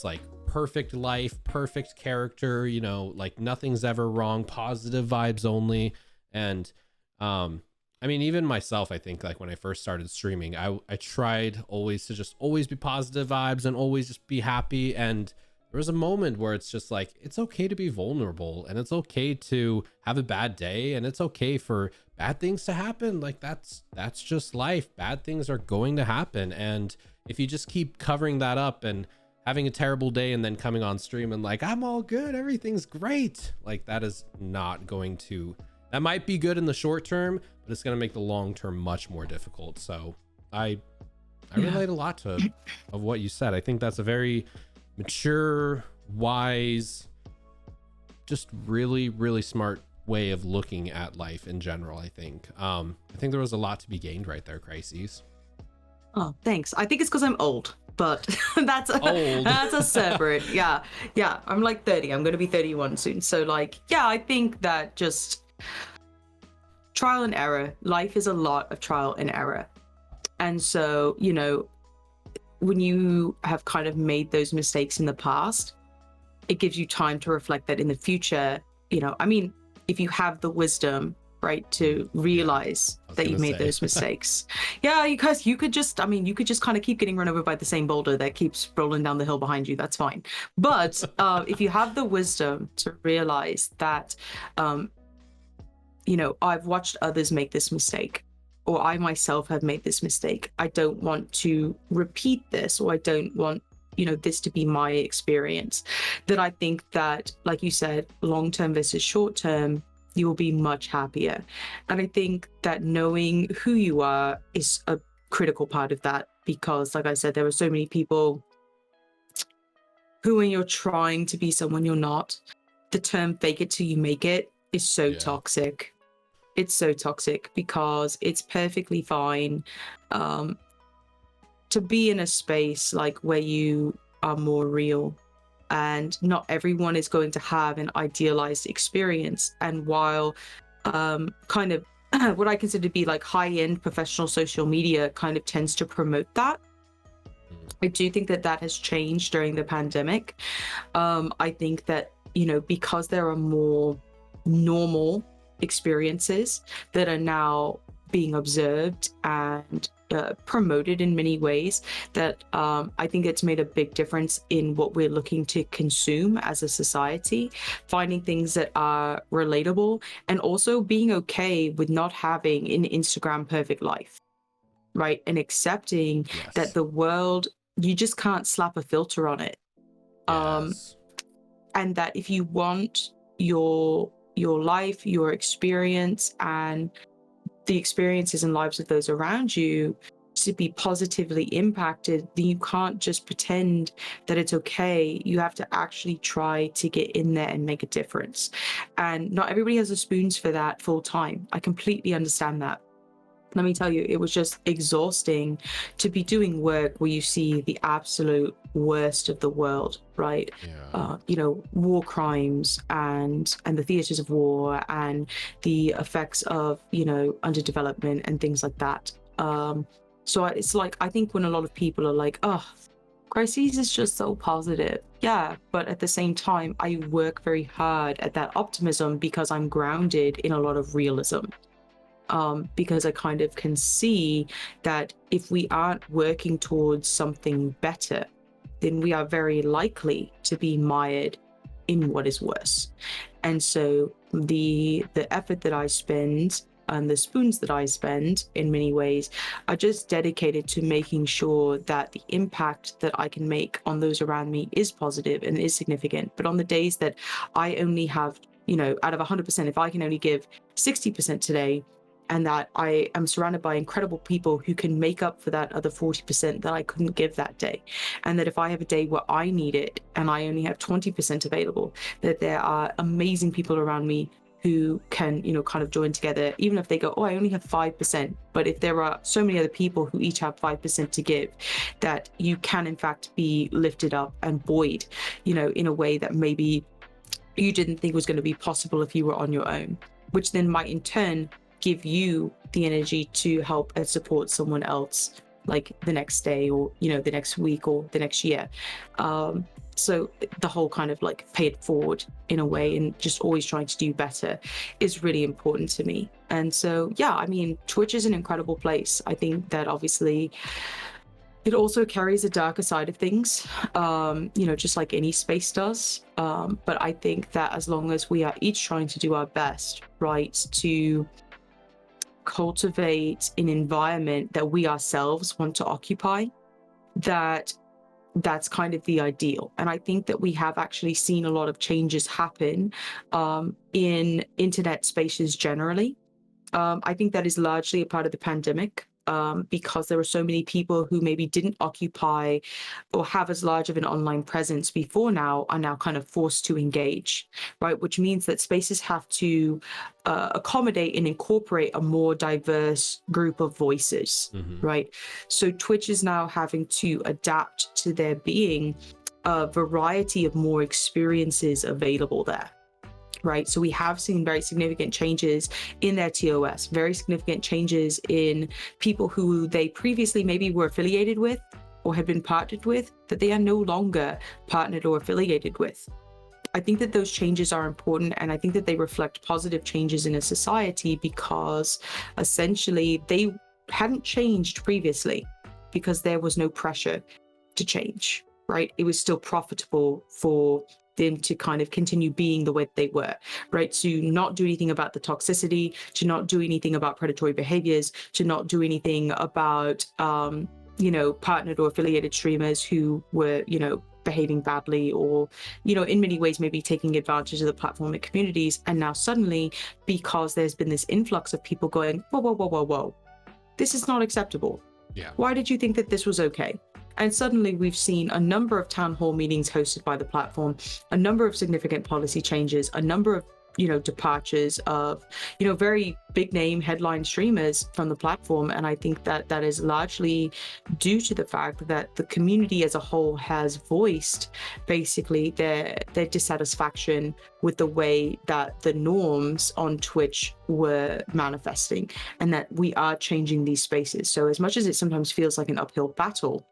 Speaker 1: like perfect life, perfect character, like nothing's ever wrong, positive vibes only. And I mean, even myself, I think like when I first started streaming, I tried always to just always be positive vibes and always just be happy. And there was a moment where it's just like, it's okay to be vulnerable, and it's okay to have a bad day, and it's okay for bad things to happen. Like that's just life. Bad things are going to happen. And if you just keep covering that up and having a terrible day and then coming on stream and like, I'm all good, everything's great, like that is not going to, that might be good in the short term, but it's going to make the long term much more difficult. So I relate a lot to of what you said. I think that's a very mature, wise, just really, really smart way of looking at life in general. I think there was a lot to be gained right there, Khryseis.
Speaker 2: Oh, thanks. I think it's because I'm old, but that's a separate. Yeah. I'm like 30. I'm going to be 31 soon. So like, yeah, I think that just trial and error. Life is a lot of trial and error. And so, when you have kind of made those mistakes in the past, it gives you time to reflect that in the future. I mean, if you have the wisdom, right, to realize that you've made those mistakes. Yeah, you could just kind of keep getting run over by the same boulder that keeps rolling down the hill behind you. That's fine. But if you have the wisdom to realize that, I've watched others make this mistake, or I myself have made this mistake. I don't want to repeat this, or I don't want this to be my experience, that I think that, like you said, long-term versus short-term, you will be much happier. And I think that knowing who you are is a critical part of that, because like I said, there are so many people who, when you're trying to be someone you're not, the term fake it till you make it is so toxic. It's so toxic, because it's perfectly fine to be in a space like where you are more real, and not everyone is going to have an idealized experience. And while kind of what I consider to be like high-end professional social media kind of tends to promote that, I do think that that has changed during the pandemic. I think that, because there are more normal experiences that are now being observed and promoted in many ways, that I think it's made a big difference in what we're looking to consume as a society, finding things that are relatable, and also being okay with not having an Instagram perfect life, right? And accepting that the world, you just can't slap a filter on it. And that if you want your life, your experience, and the experiences and lives of those around you to be positively impacted, then you can't just pretend that it's okay. You have to actually try to get in there and make a difference. And not everybody has the spoons for that full time. I completely understand that. Let me tell you, it was just exhausting to be doing work where you see the absolute worst of the world, right? War crimes and the theaters of war, and the effects of, underdevelopment and things like that. So it's like, I think when a lot of people are like, oh, Khryseis is just so positive. Yeah, but at the same time, I work very hard at that optimism because I'm grounded in a lot of realism. Because I kind of can see that if we aren't working towards something better, then we are very likely to be mired in what is worse. And so the effort that I spend and the spoons that I spend in many ways are just dedicated to making sure that the impact that I can make on those around me is positive and is significant. But on the days that I only have, out of 100%, if I can only give 60% today, and that I am surrounded by incredible people who can make up for that other 40% that I couldn't give that day. And that if I have a day where I need it and I only have 20% available, that there are amazing people around me who can, kind of join together, even if they go, oh, I only have 5%. But if there are so many other people who each have 5% to give, that you can in fact be lifted up and buoyed, in a way that maybe you didn't think was going to be possible if you were on your own, which then might in turn give you the energy to help and support someone else, like the next day or, the next week or the next year. So the whole kind of like pay it forward in a way, and just always trying to do better is really important to me. And so, Twitch is an incredible place. I think that obviously it also carries a darker side of things, just like any space does. But I think that as long as we are each trying to do our best, right, to cultivate an environment that we ourselves want to occupy, that's kind of the ideal. And I think that we have actually seen a lot of changes happen in internet spaces generally. I think that is largely a part of the pandemic, because there were so many people who maybe didn't occupy or have as large of an online presence before now are now kind of forced to engage, right? Which means that spaces have to accommodate and incorporate a more diverse group of voices, right? So Twitch is now having to adapt to there being a variety of more experiences available there. Right. So we have seen very significant changes in their TOS, very significant changes in people who they previously maybe were affiliated with or had been partnered with, that they are no longer partnered or affiliated with. I think that those changes are important, and I think that they reflect positive changes in a society, because essentially they hadn't changed previously because there was no pressure to change, right? It was still profitable for them to kind of continue being the way they were, right? To not do anything about the toxicity, to not do anything about predatory behaviors, to not do anything about partnered or affiliated streamers who were, behaving badly or, in many ways maybe taking advantage of the platform and communities. And now suddenly, because there's been this influx of people going, whoa, whoa, whoa, whoa, whoa, this is not acceptable.
Speaker 1: Yeah.
Speaker 2: Why did you think that this was okay? And suddenly we've seen a number of town hall meetings hosted by the platform, a number of significant policy changes, a number of departures of very big name headline streamers from the platform. And I think that that is largely due to the fact that the community as a whole has voiced basically their dissatisfaction with the way that the norms on Twitch were manifesting, and that we are changing these spaces. So as much as it sometimes feels like an uphill battle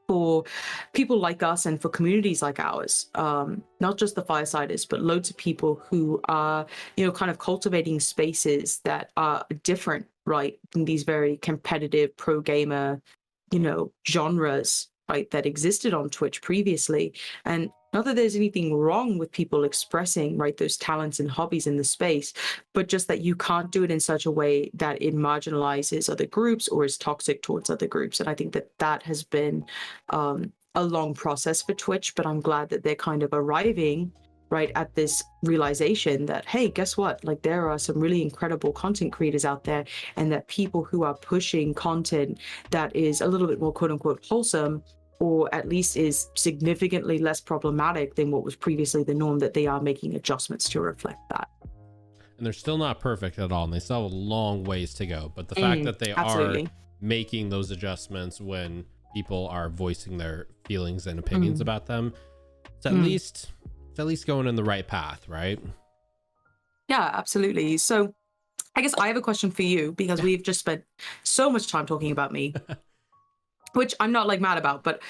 Speaker 2: for people like us and for communities like ours, not just the Firesiders, but loads of people who are, kind of cultivating spaces that are different, right, from these very competitive pro gamer, genres, right, that existed on Twitch previously. And not that there's anything wrong with people expressing, right, those talents and hobbies in the space, but just that you can't do it in such a way that it marginalizes other groups or is toxic towards other groups. And I think that that has been a long process for Twitch, but I'm glad that they're kind of arriving right at this realization that, hey, guess what? Like, there are some really incredible content creators out there, and that people who are pushing content that is a little bit more quote unquote wholesome, or at least is significantly less problematic than what was previously the norm, that they are making adjustments to reflect that.
Speaker 1: And they're still not perfect at all, and they still have a long ways to go. But the fact that they are making those adjustments when people are voicing their feelings and opinions about them, it's at least going in the right path, right?
Speaker 2: Yeah, absolutely. So I guess I have a question for you, because we've just spent so much time talking about me. Which I'm not like mad about, but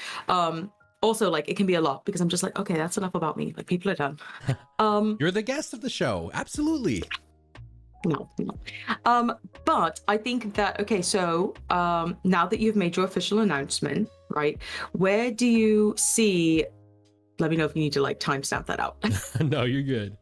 Speaker 2: also like it can be a lot, because I'm just like, okay, that's enough about me. Like, people are done.
Speaker 1: You're the guest of the show. Absolutely.
Speaker 2: No. But I think that, okay, so now that you've made your official announcement, right, where do you see, let me know if you need to like timestamp that out.
Speaker 1: No, you're good.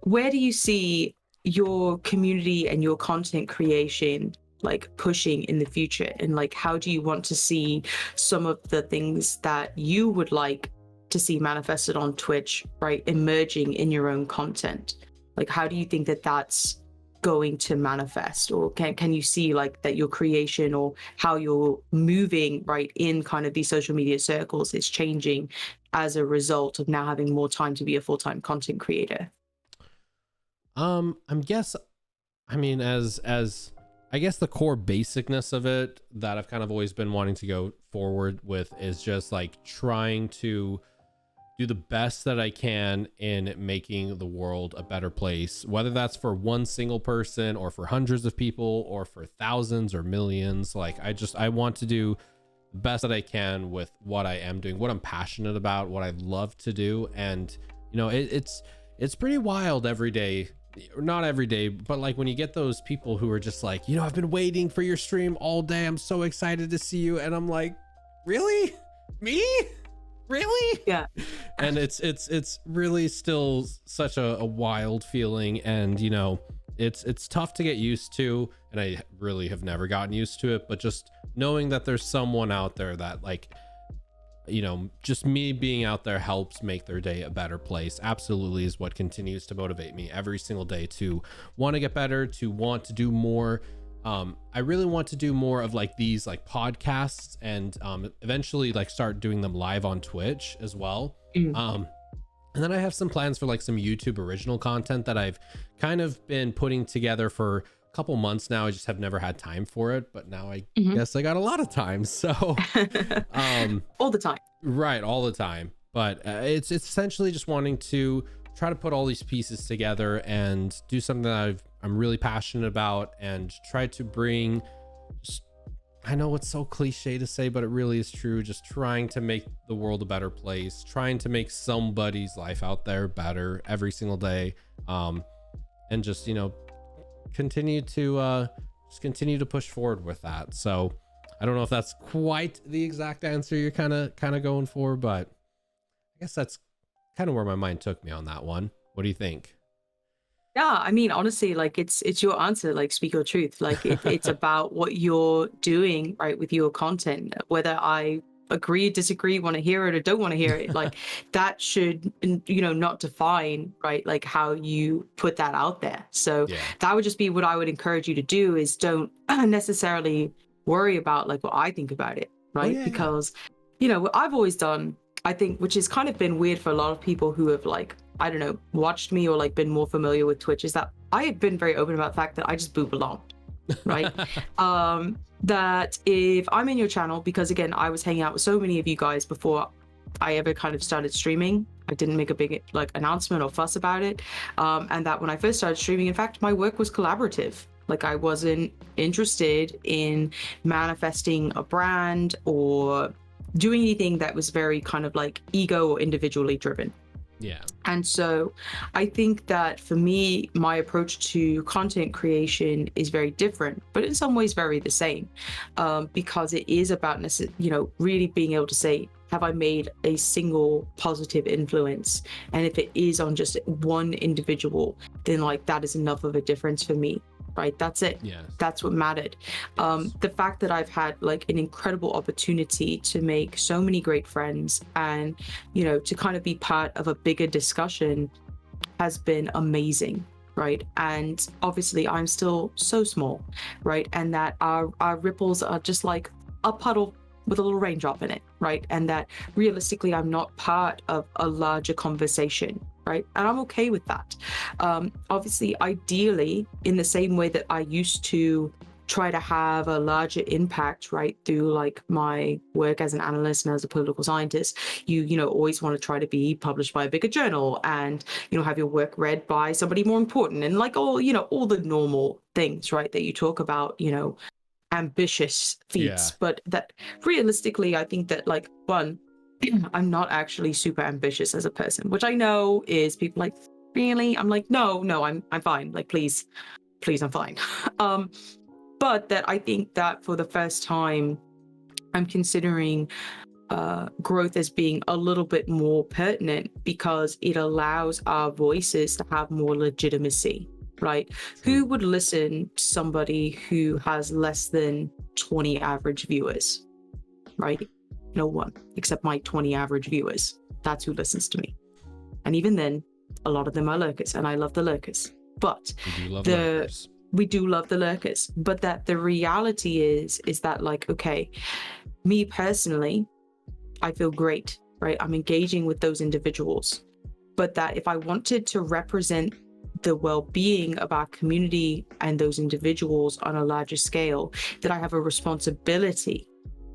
Speaker 2: Where do you see your community and your content creation like pushing in the future? And like, how do you want to see some of the things that you would like to see manifested on Twitch, right, emerging in your own content? Like, how do you think that that's going to manifest? Or can you see like that your creation or how you're moving right in kind of these social media circles is changing as a result of now having more time to be a full-time content creator?
Speaker 1: I guess the core basicness of it that I've kind of always been wanting to go forward with is just like trying to do the best that I can in making the world a better place, whether that's for one single person or for hundreds of people or for thousands or millions. Like, I want to do the best that I can with what I am doing, what I'm passionate about, what I love to do. And, it's pretty wild every day. Not every day, but like when you get those people who are just like, I've been waiting for your stream all day, I'm so excited to see you. And I'm like, really? Me? Really?
Speaker 2: Yeah.
Speaker 1: And it's really still such a wild feeling. And it's tough to get used to, and I really have never gotten used to it, but just knowing that there's someone out there that like, just me being out there helps make their day a better place, absolutely is what continues to motivate me every single day to want to get better, to want to do more. I really want to do more of like these like podcasts, and eventually like start doing them live on Twitch as well. And then I have some plans for like some YouTube original content that I've kind of been putting together for couple months now. I just have never had time for it, but now I guess I got a lot of time. So
Speaker 2: all the time.
Speaker 1: Right, all the time. But it's essentially just wanting to try to put all these pieces together and do something that I'm really passionate about, and try to bring, I know it's so cliche to say, but it really is true, just trying to make the world a better place, trying to make somebody's life out there better every single day, and just continue to push forward with that. So I don't know if that's quite the exact answer you're kind of going for, but I guess that's kind of where my mind took me on that one. What do you think?
Speaker 2: Yeah, I mean, honestly, like it's your answer, like speak your truth. Like it's about what you're doing, right, with your content. Whether I agree, disagree, want to hear it or don't want to hear it, like that should, not define, right, like how you put that out there. So
Speaker 1: Yeah.
Speaker 2: that would just be what I would encourage you to do is don't necessarily worry about like what I think about it, right?
Speaker 1: Yeah,
Speaker 2: Because, what I've always done, I think, which has kind of been weird for a lot of people who have like, I don't know, watched me or like been more familiar with Twitch, is that I have been very open about the fact that I just boob along, right? That if I'm in your channel, because again, I was hanging out with so many of you guys before I ever kind of started streaming. I didn't make a big like announcement or fuss about it. And that when I first started streaming, in fact, my work was collaborative. Like I wasn't interested in manifesting a brand or doing anything that was very kind of like ego or individually driven.
Speaker 1: Yeah.
Speaker 2: And so I think that for me, my approach to content creation is very different, but in some ways very the same, because it is about, really being able to say, have I made a single positive influence? And if it is on just one individual, then like that is enough of a difference for me. Right, that's it.
Speaker 1: Yes.
Speaker 2: That's what mattered. The fact that I've had like an incredible opportunity to make so many great friends and, to kind of be part of a bigger discussion has been amazing. Right. And obviously I'm still so small, right? And that our ripples are just like a puddle with a little raindrop in it, right? And that realistically I'm not part of a larger conversation, right? And I'm okay with that. Obviously, ideally, in the same way that I used to try to have a larger impact, right, through like my work as an analyst and as a political scientist, you always want to try to be published by a bigger journal and, have your work read by somebody more important and like all the normal things, right, that you talk about, ambitious feats.
Speaker 1: Yeah.
Speaker 2: But that realistically, I think that like one, I'm not actually super ambitious as a person, which I know is people like, really? I'm like, no, I'm fine. Like, please, I'm fine. But that I think that for the first time, I'm considering growth as being a little bit more pertinent because it allows our voices to have more legitimacy, right? Who would listen to somebody who has less than 20 average viewers, right? No one, except my 20 average viewers. That's who listens to me. And even then, a lot of them are lurkers, and I love the lurkers. But we do love the lurkers. But that the reality is that like, okay, me personally, I feel great, right? I'm engaging with those individuals. But that if I wanted to represent the well-being of our community and those individuals on a larger scale, that I have a responsibility,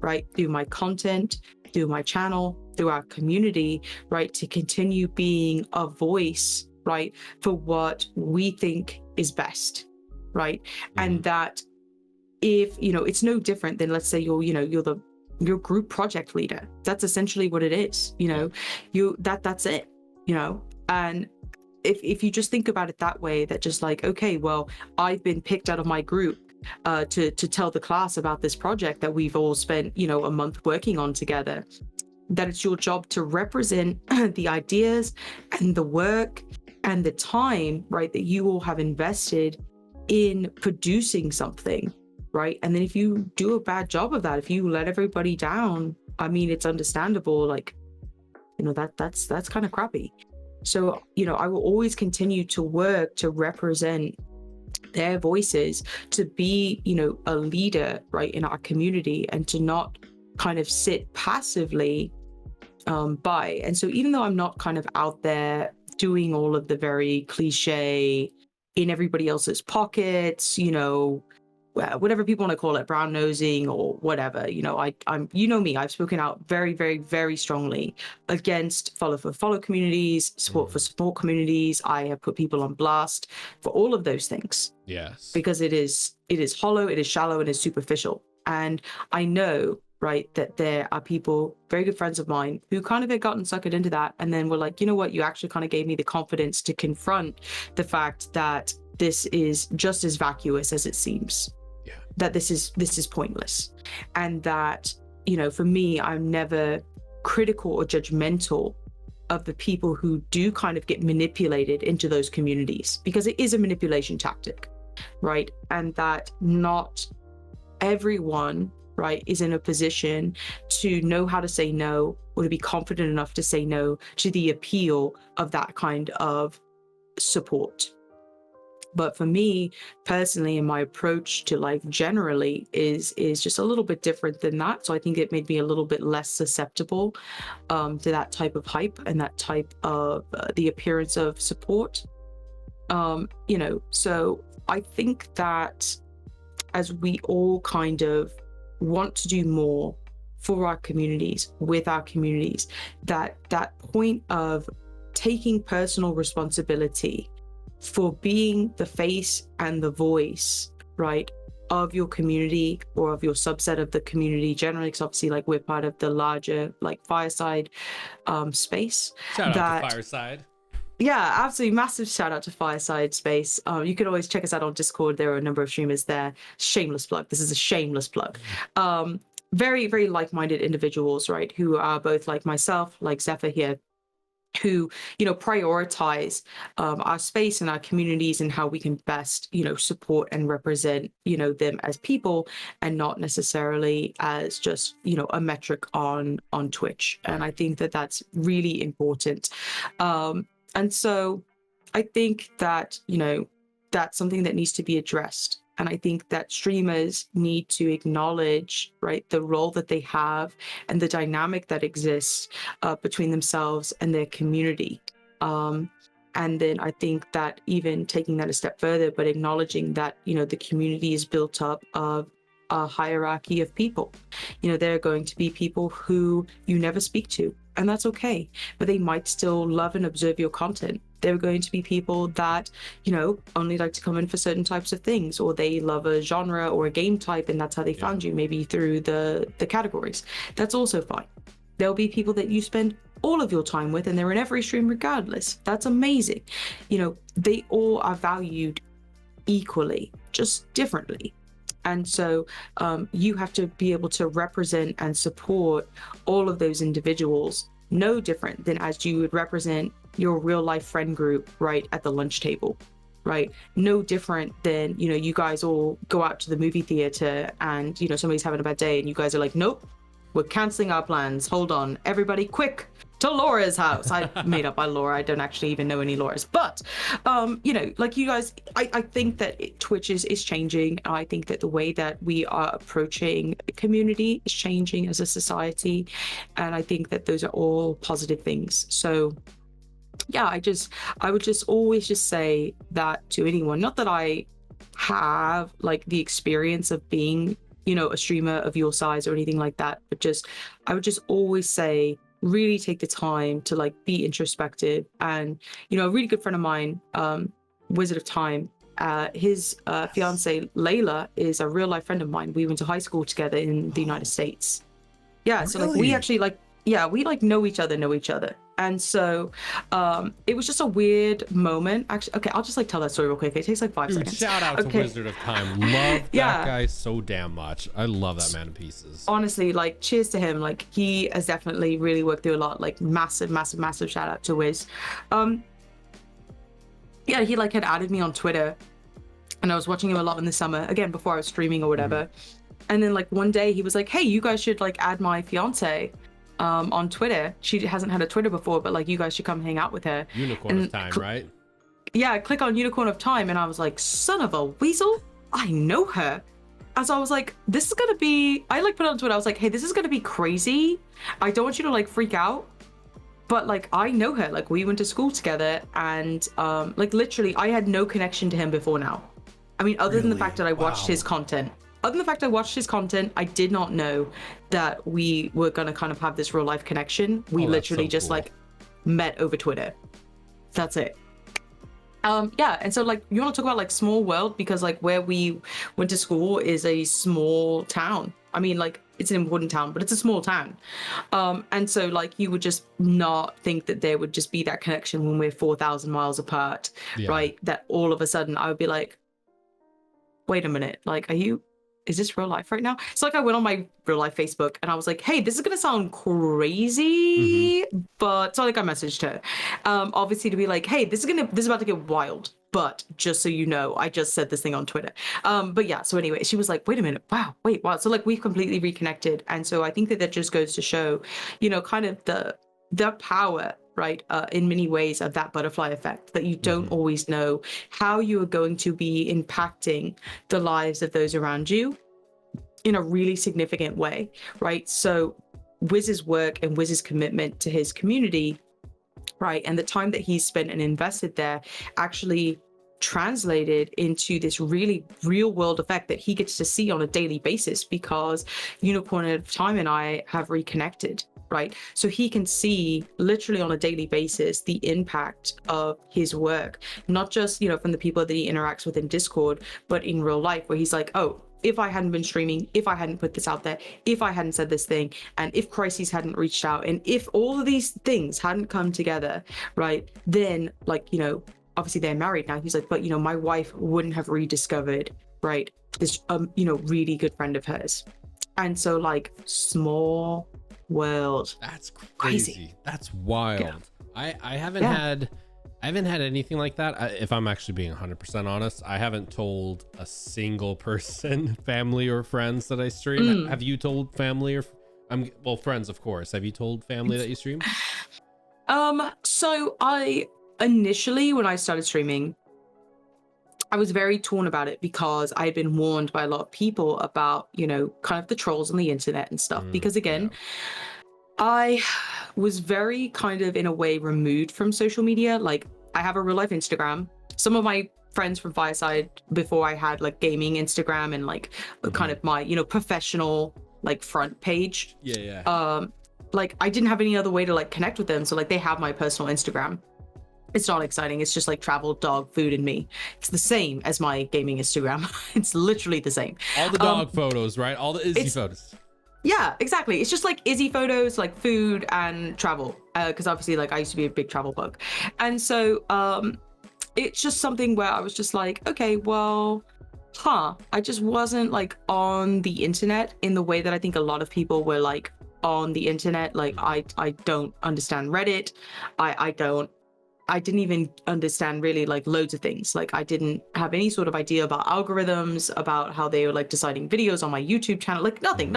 Speaker 2: right, through my content, through my channel, through our community, right, to continue being a voice, right, for what we think is best, right? Mm-hmm. And that if, it's no different than, let's say you're your group project leader. That's essentially what it is, that's it, and if you just think about it that way, that just like, okay, well, I've been picked out of my group to tell the class about this project that we've all spent, a month working on together, that it's your job to represent the ideas and the work and the time, right, that you all have invested in producing something, right? And then if you do a bad job of that, if you let everybody down, I mean, it's understandable, like, that's kind of crappy. So, I will always continue to work to represent their voices, to be, a leader, right, in our community, and to not kind of sit passively by. And so even though I'm not kind of out there doing all of the very cliche in everybody else's pockets, whatever people want to call it, brown nosing or whatever, I'm me, I've spoken out very, very, very strongly against follow communities, support for support communities. I have put people on blast for all of those things.
Speaker 1: Yes.
Speaker 2: Because it is hollow, it is shallow, and it is superficial. And I know, right, that there are people, very good friends of mine, who kind of had gotten suckered into that and then were like, you know what, you actually kind of gave me the confidence to confront the fact that this is just as vacuous as it seems. That this is pointless, and that, for me, I'm never critical or judgmental of the people who do kind of get manipulated into those communities, because it is a manipulation tactic, right? And that not everyone, right, is in a position to know how to say no, or to be confident enough to say no to the appeal of that kind of support. But for me personally, and my approach to life generally is just a little bit different than that. So I think it made me a little bit less susceptible to that type of hype and that type of the appearance of support. You know, so I think that as we all kind of want to do more for our communities, with our communities, that point of taking personal responsibility for being the face and the voice, right, of your community or of your subset of the community generally, because obviously like we're part of the larger like Fireside space.
Speaker 1: Shout out to Fireside.
Speaker 2: Yeah, absolutely. Massive shout out to Fireside Space. You can always check us out on Discord. There are a number of streamers there. Shameless plug. This is a shameless plug. Very, very like-minded individuals, right, who are both like myself, like Zephyr here, who, you know, prioritize our space and our communities and how we can best, you know, support and represent, you know, them as people and not necessarily as just, you know, a metric on Twitch. And I think that that's really important. And so I think that, you know, that's something that needs to be addressed. And I think that streamers need to acknowledge, right, the role that they have and the dynamic that exists between themselves and their community. And then I think that even taking that a step further, but acknowledging that, you know, the community is built up of a hierarchy of people. You know, there are going to be people who you never speak to, and that's okay, but they might still love and observe your content. There are going to be people that, you know, only like to come in for certain types of things, or they love a genre or a game type, and that's how they found you, maybe through the categories. That's also fine. There'll be people that you spend all of your time with, and they're in every stream regardless. That's amazing. You know, they all are valued equally, just differently. And so you have to be able to represent and support all of those individuals, no different than as you would represent your real life friend group, right, at the lunch table, right? No different than, you know, you guys all go out to the movie theater and, you know, somebody's having a bad day and you guys are like, nope, we're canceling our plans. Hold on, everybody, quick to Laura's house. I made up by Laura. I don't actually even know any Lauras, but you know, like you guys, I think that Twitch is changing. I think that the way that we are approaching the community is changing as a society, and I think that those are all positive things. So yeah, I would just always just say that to anyone, not that I have like the experience of being, you know, a streamer of your size or anything like that, but just I would just always say, really take the time to like be introspective. And, you know, a really good friend of mine, Wizard of Time, his fiance Layla is a real life friend of mine. We went to high school together in the United States. Yeah, so like we actually like, yeah, we like know each other. And so it was just a weird moment. Actually, okay, I'll just like tell that story real quick. It takes like 5 seconds.
Speaker 1: Shout out to Wizard of Time. Love that guy so damn much. I love that man to pieces.
Speaker 2: Honestly, like cheers to him. Like he has definitely really worked through a lot. Like massive shout out to Wiz. Yeah, he like had added me on Twitter, and I was watching him a lot in the summer, again before I was streaming or whatever. And then like one day he was like, hey, you guys should like add my fiance on Twitter. She hasn't had a Twitter before, but like you guys should come hang out with her.
Speaker 1: Unicorn of Time, right?
Speaker 2: Yeah, click on Unicorn of Time, and I was like, son of a weasel, I know her. And so I was like, this is gonna be, I like put it on Twitter, I was like, hey, this is gonna be crazy. I don't want you to like freak out, but like I know her, like we went to school together, and like literally I had no connection to him before now. I mean, other than the fact that I watched his content. Other than the fact I watched his content, I did not know that we were gonna kind of have this real life connection. We literally just cool. Like met over Twitter. That's it. Yeah, and so like you want to talk about like small world, because like where we went to school is a small town. I mean, like it's an important town, but it's a small town. And so like you would just not think that there would just be that connection when we're 4,000 miles apart, right? That all of a sudden I would be like, wait a minute, like are you is this real life right now? So like I went on my real life Facebook and I was like, hey, this is gonna sound crazy, but so like I messaged her, obviously to be like, hey, this is about to get wild. But just so you know, I just said this thing on Twitter. But yeah, so anyway, she was like, wait a minute, wow. So like we've completely reconnected. And so I think that just goes to show, kind of the power, right, in many ways of that butterfly effect, that you don't always know how you are going to be impacting the lives of those around you in a really significant way, right? So Wiz's work and Wiz's commitment to his community, right, and the time that he's spent and invested there actually translated into this really real world effect that he gets to see on a daily basis, because Unicorn of Time and I have reconnected, right? So he can see literally on a daily basis the impact of his work, not just, from the people that he interacts with in Discord, but in real life, where he's like, oh, if I hadn't been streaming, if I hadn't put this out there, if I hadn't said this thing, and if Khryseis hadn't reached out, and if all of these things hadn't come together, right, then like, obviously they're married now. He's like, but my wife wouldn't have rediscovered, right, this, really good friend of hers. And so like, small world.
Speaker 1: That's crazy. That's wild.
Speaker 2: Yeah.
Speaker 1: I haven't had anything like that. If I'm actually being 100% honest, I haven't told a single person, family or friends, that I stream. Have you told family or well, friends, of course. Have you told family that you stream?
Speaker 2: So I initially, when I started streaming, I was very torn about it, because I had been warned by a lot of people about, kind of the trolls on the internet and stuff. Because again, I was very kind of in a way removed from social media. Like I have a real life Instagram. Some of my friends from Fireside, before I had like gaming Instagram and like kind of my, professional like front page. Like I didn't have any other way to like connect with them. So like they have my personal Instagram. It's not exciting. It's just like travel, dog, food, and me. It's the same as my gaming Instagram. It's literally the same.
Speaker 1: All the dog photos, right? All the Izzy photos.
Speaker 2: Yeah, exactly. It's just like Izzy photos, like food and travel. Because obviously, like I used to be a big travel bug, and so it's just something where I was just like, okay, well, I just wasn't like on the internet in the way that I think a lot of people were like on the internet. Like I don't understand Reddit. I didn't even understand really like loads of things. Like I didn't have any sort of idea about algorithms, about how they were like deciding videos on my YouTube channel, like nothing.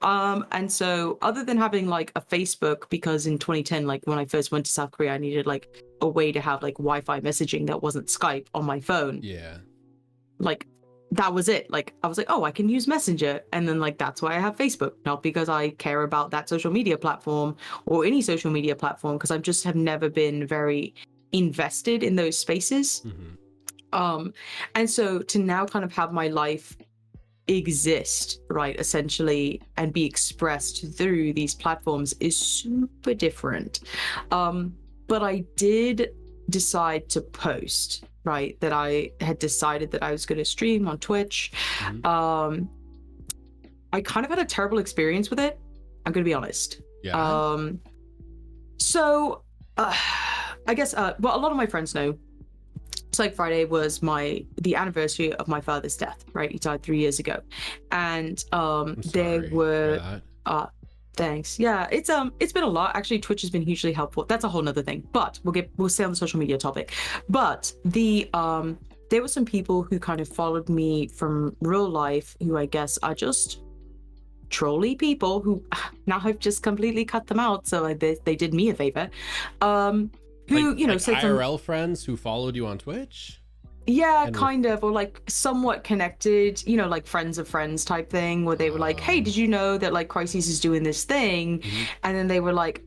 Speaker 2: And so other than having like a Facebook, because in 2010, like when I first went to South Korea, I needed like a way to have like Wi-Fi messaging that wasn't Skype on my phone.
Speaker 1: Yeah.
Speaker 2: Like that was it. Like I was like, oh, I can use Messenger, and then like that's why I have Facebook, not because I care about that social media platform or any social media platform, because I just have never been very invested in those spaces. And so to now kind of have my life exist, right, essentially, and be expressed through these platforms is super different. But I did decide to post, right, that I had decided that I was going to stream on Twitch. I kind of had a terrible experience with it, I'm going to be honest. So I guess well, a lot of my friends know, it's like Friday was the anniversary of my father's death, right? He died 3 years ago, and there were thanks. Yeah, it's been a lot. Actually, Twitch has been hugely helpful. That's a whole nother thing, but we'll stay on the social media topic. But there were some people who kind of followed me from real life, who I guess are just trolly people, who now I've just completely cut them out. So they did me a favor. Who,
Speaker 1: like
Speaker 2: said
Speaker 1: IRL friends who followed you on Twitch?
Speaker 2: Yeah, kind of, or like somewhat connected, like friends of friends type thing, where they were like, hey, did you know that like Khryseis is doing this thing? And then they were like,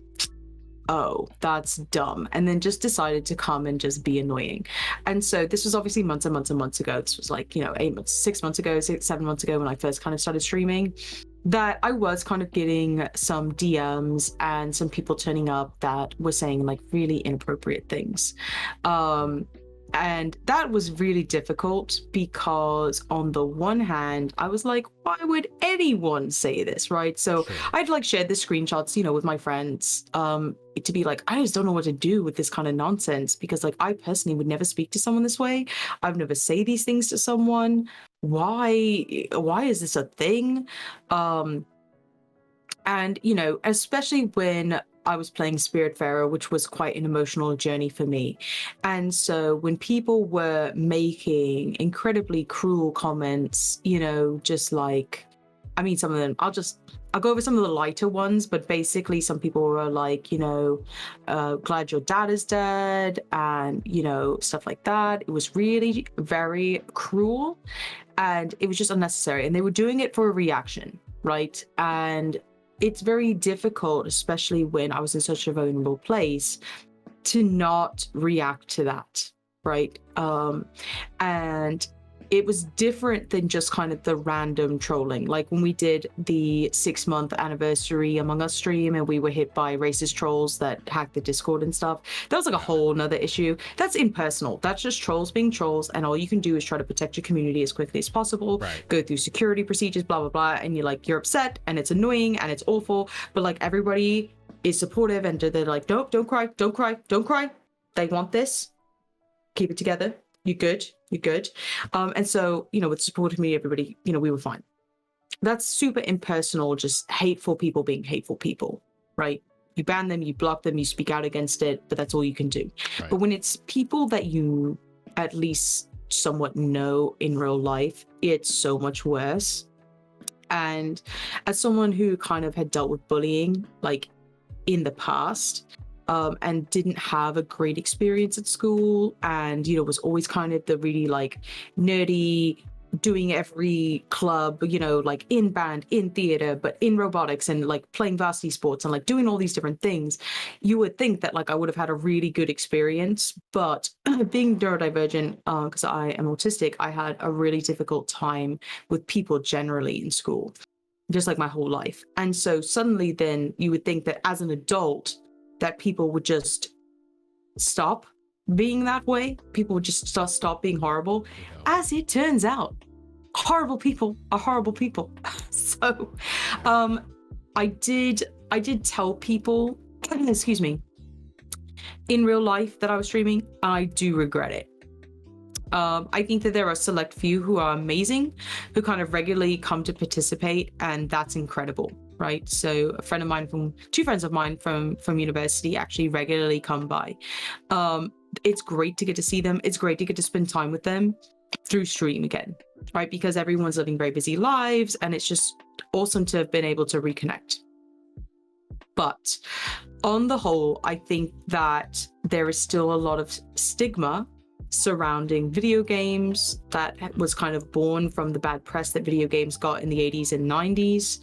Speaker 2: oh, that's dumb. And then just decided to come and just be annoying. And so this was obviously months and months and months ago. This was like, 8 months, 6 months ago, 7 months ago, when I first kind of started streaming, that I was kind of getting some DMs and some people turning up that were saying like really inappropriate things. And that was really difficult, because on the one hand, I was like, why would anyone say this, right? So I'd like shared the screenshots, with my friends, to be like, I just don't know what to do with this kind of nonsense, because like I personally would never speak to someone this way. I've never say these things to someone. why is this a thing? And, you know, especially when I was playing Spiritfarer, which was quite an emotional journey for me. And so when people were making incredibly cruel comments, you know, just like, I mean, some of them, I'll go over some of the lighter ones, but basically some people were like, you know, glad your dad is dead, and, you know, stuff like that. It was really very cruel, and it was just unnecessary. And they were doing it for a reaction, right? And it's very difficult, especially when I was in such a vulnerable place, to not react to that, right? And it was different than just kind of the random trolling. Like when we did the 6-month anniversary Among Us stream and we were hit by racist trolls that hacked the Discord and stuff, that was like a whole nother issue. That's impersonal. That's just trolls being trolls, and all you can do is try to protect your community as quickly as possible, go through security procedures, blah, blah, blah, and you're upset and it's annoying and it's awful, but like everybody is supportive and they're like, nope, don't cry, don't cry, don't cry. They want this. Keep it together. You're good. You're good. And so, you know, with support of me, everybody, you know, we were fine. That's super impersonal, just hateful people being hateful people, right? You ban them, you block them, you speak out against it, but that's all you can do. But when it's people that you at least somewhat know in real life, it's so much worse. And as someone who kind of had dealt with bullying, like in the past, and didn't have a great experience at school, and, you know, was always kind of the really like nerdy, doing every club, you know, like in band, in theater, but in robotics, and like playing varsity sports and like doing all these different things. You would think that like I would have had a really good experience, but being neurodivergent, because I am autistic, I had a really difficult time with people generally in school, just like my whole life. And so suddenly then you would think that as an adult, that people would just stop being that way. People would just stop being horrible. As it turns out, horrible people are horrible people. So I did tell people, excuse me, in real life that I was streaming. I do regret it. I think that there are a select few who are amazing, who kind of regularly come to participate, and that's incredible. Right. So two friends of mine from university actually regularly come by. It's great to get to see them. It's great to get to spend time with them through stream again, right? Because everyone's living very busy lives, and it's just awesome to have been able to reconnect. But on the whole, I think that there is still a lot of stigma surrounding video games that was kind of born from the bad press that video games got in the 80s and 90s,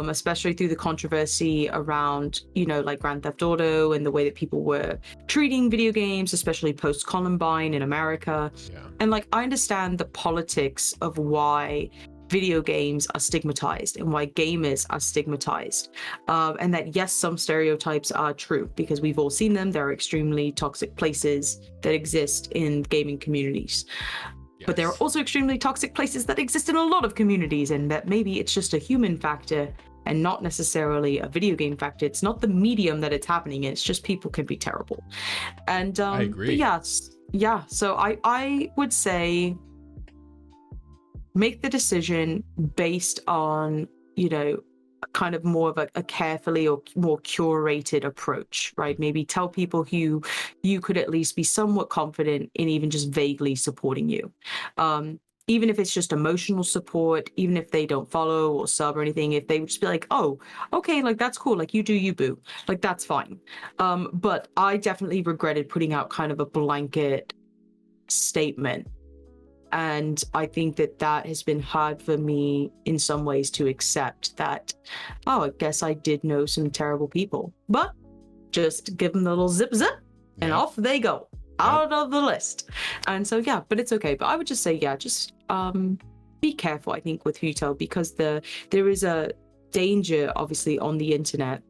Speaker 2: especially through the controversy around, you know, like Grand Theft Auto and the way that people were treating video games, especially post-Columbine in America. And like, I understand the politics of why video games are stigmatized and why gamers are stigmatized. And that, yes, some stereotypes are true because we've all seen them. There are extremely toxic places that exist in gaming communities. But there are also extremely toxic places that exist in a lot of communities, and that maybe it's just a human factor and not necessarily a video game factor. It's not the medium that it's happening in, it's just people can be terrible. And
Speaker 1: I agree.
Speaker 2: Yeah. So I would say make the decision based on, you know, kind of more of a carefully or more curated approach, right? Maybe tell people who you could at least be somewhat confident in even just vaguely supporting you. Even if it's just emotional support, even if they don't follow or sub or anything, if they would just be like, oh, okay, like that's cool, like you do you, boo, like that's fine. But I definitely regretted putting out kind of a blanket statement. And I think that has been hard for me in some ways to accept that, oh, I guess I did know some terrible people, but just give them the little zip, and off they go, out of the list. And so, yeah, but it's okay. But I would just say, yeah, just be careful, I think, with who you tell, because there is a danger, obviously, on the internet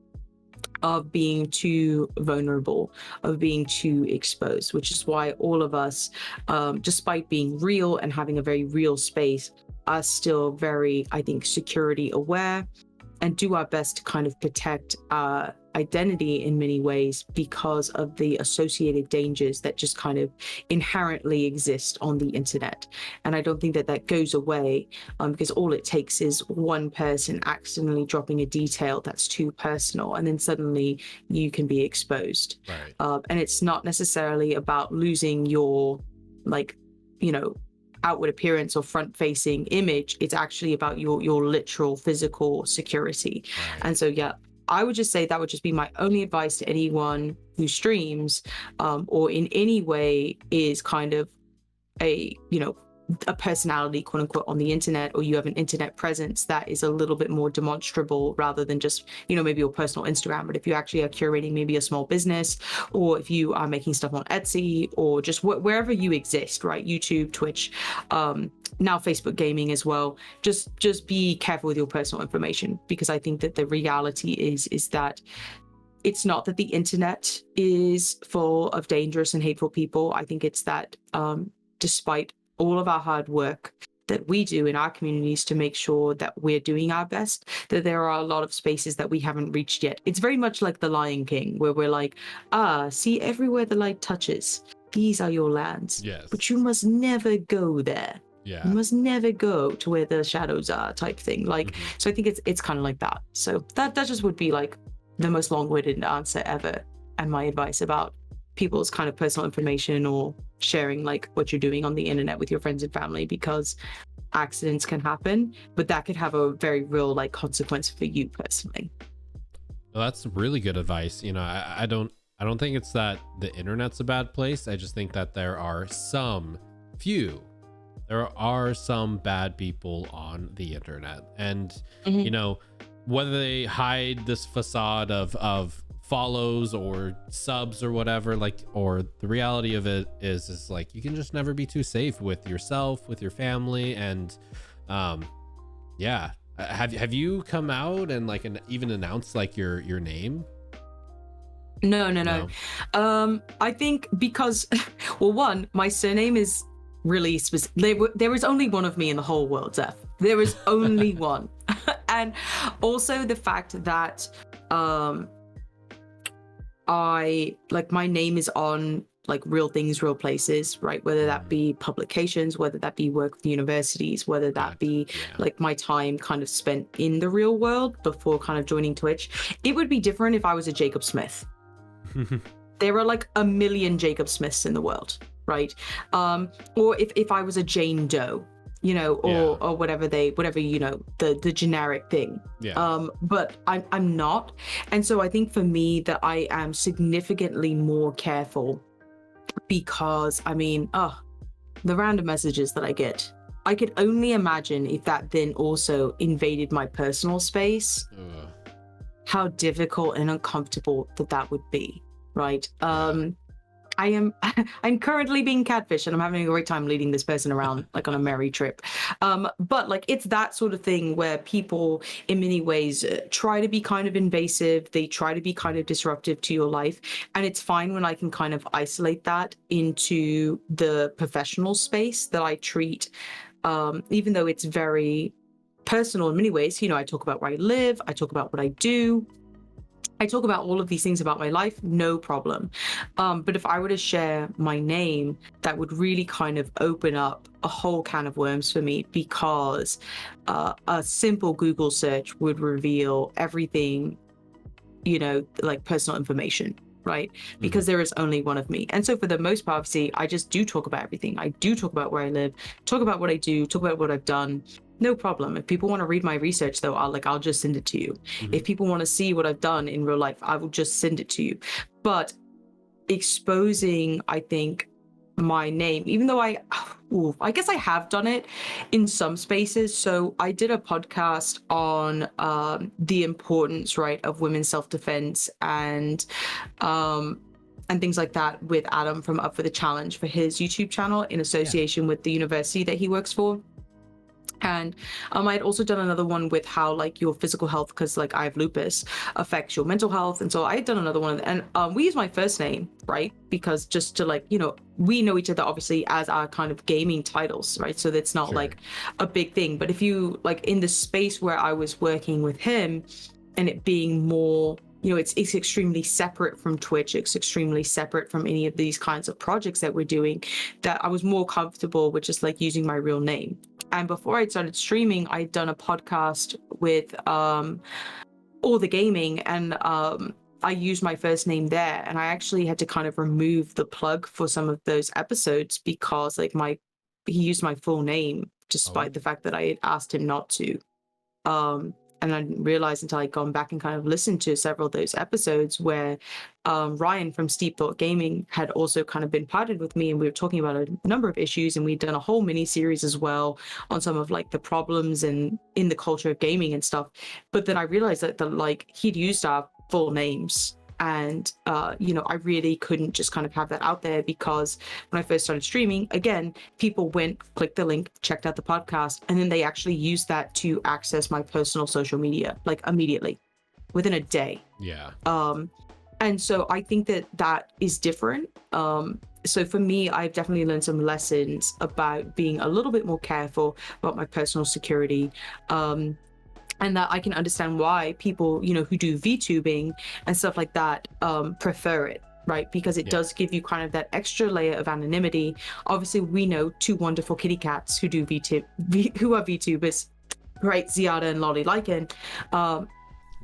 Speaker 2: of being too vulnerable, of being too exposed, which is why all of us, despite being real and having a very real space, are still very, I think, security aware and do our best to kind of protect our identity in many ways because of the associated dangers that just kind of inherently exist on the internet. And I don't think that that goes away, because all it takes is one person accidentally dropping a detail that's too personal, and then suddenly you can be exposed.
Speaker 1: Right.
Speaker 2: And it's not necessarily about losing your, like, you know, outward appearance or front-facing image. It's actually about your literal physical security.
Speaker 1: Right.
Speaker 2: And so, yeah, I would just say that would just be my only advice to anyone who streams, or in any way is kind of a, you know, a personality, quote unquote, on the internet, or you have an internet presence that is a little bit more demonstrable rather than just, you know, maybe your personal Instagram. But if you actually are curating maybe a small business, or if you are making stuff on Etsy, or just wherever you exist, right? YouTube, Twitch, now Facebook gaming as well. Just be careful with your personal information, because I think that the reality is that it's not that the internet is full of dangerous and hateful people. I think it's that despite all of our hard work that we do in our communities to make sure that we're doing our best, that there are a lot of spaces that we haven't reached yet. It's very much like the Lion King, where we're like, see, everywhere the light touches, these are your lands.
Speaker 1: Yes.
Speaker 2: But you must never go there.
Speaker 1: Yeah.
Speaker 2: You must never go to where the shadows are, type thing. Like, so I think it's kind of like that. So that just would be like the most long-winded answer ever, and my advice about people's kind of personal information or sharing like what you're doing on the internet with your friends and family, because accidents can happen, but that could have a very real like consequence for you personally.
Speaker 1: Well, that's really good advice. You know, I don't think it's that the internet's a bad place. I just think that there are some bad people on the internet, and you know, whether they hide this facade of follows or subs or whatever, like, or the reality of it is like you can just never be too safe with yourself, with your family. And yeah, have you come out and like even announced like your name?
Speaker 2: No. I think because, well, one, my surname is really specific. There is only one of me in the whole world, Zeph. There is only one. And also the fact that I like my name is on like real things, real places, right? Whether that be publications, whether that be work with universities, whether that be like my time kind of spent in the real world before kind of joining Twitch. It would be different if I was a Jacob Smith. There are like a million Jacob Smiths in the world, right? Or if I was a Jane Doe, you know, or whatever you know, the generic thing. But I'm not. And so I think for me that I am significantly more careful, because I mean, the random messages that I get, I could only imagine if that then also invaded my personal space, how difficult and uncomfortable that would be, right? I'm currently being catfished, and I'm having a great time leading this person around like on a merry trip. But like it's that sort of thing where people in many ways try to be kind of invasive. They try to be kind of disruptive to your life. And it's fine when I can kind of isolate that into the professional space that I treat, even though it's very personal in many ways. You know, I talk about where I live, I talk about what I do, I talk about all of these things about my life, no problem. But if I were to share my name, that would really kind of open up a whole can of worms for me, because a simple Google search would reveal everything, you know, like personal information, right? Because there is only one of me. And so for the most part, obviously, I just do talk about everything. I do talk about where I live, talk about what I do, talk about what I've done. No problem. If people want to read my research though, I'll just send it to you. If people want to see what I've done in real life, I will just send it to you. But exposing, I think, my name, even though I guess I have done it in some spaces. So I did a podcast on the importance, right, of women's self-defense and things like that with Adam from Up for the Challenge for his YouTube channel in association with the university that he works for. And I'd also done another one with how like your physical health, because like I have lupus, affects your mental health. And so I had done another one, and we use my first name, right? Because just to like, you know, we know each other obviously as our kind of gaming titles, right? So that's not like a big thing. But if you like in the space where I was working with him, and it being more, you know, it's extremely separate from Twitch, it's extremely separate from any of these kinds of projects that we're doing, that I was more comfortable with just like using my real name. And before I started streaming, I'd done a podcast with All the Gaming, and I used my first name there, and I actually had to kind of remove the plug for some of those episodes because like he used my full name despite the fact that I had asked him not to. And I didn't realize until I'd gone back and kind of listened to several of those episodes where Ryan from Steep Thought Gaming had also kind of been partnered with me, and we were talking about a number of issues, and we'd done a whole mini series as well on some of like the problems and in the culture of gaming and stuff. But then I realized that like he'd used our full names, and you know, I really couldn't just kind of have that out there, because when I first started streaming, again, people went, clicked the link, checked out the podcast, and then they actually used that to access my personal social media like immediately within a day.
Speaker 1: Yeah.
Speaker 2: And so I think that is different. So for me, I've definitely learned some lessons about being a little bit more careful about my personal security. And that I can understand why people, you know, who do VTubing and stuff like that, prefer it, right? Because it does give you kind of that extra layer of anonymity. Obviously, we know two wonderful kitty cats who do who are VTubers, right? Ziada and Lolly Lycan. And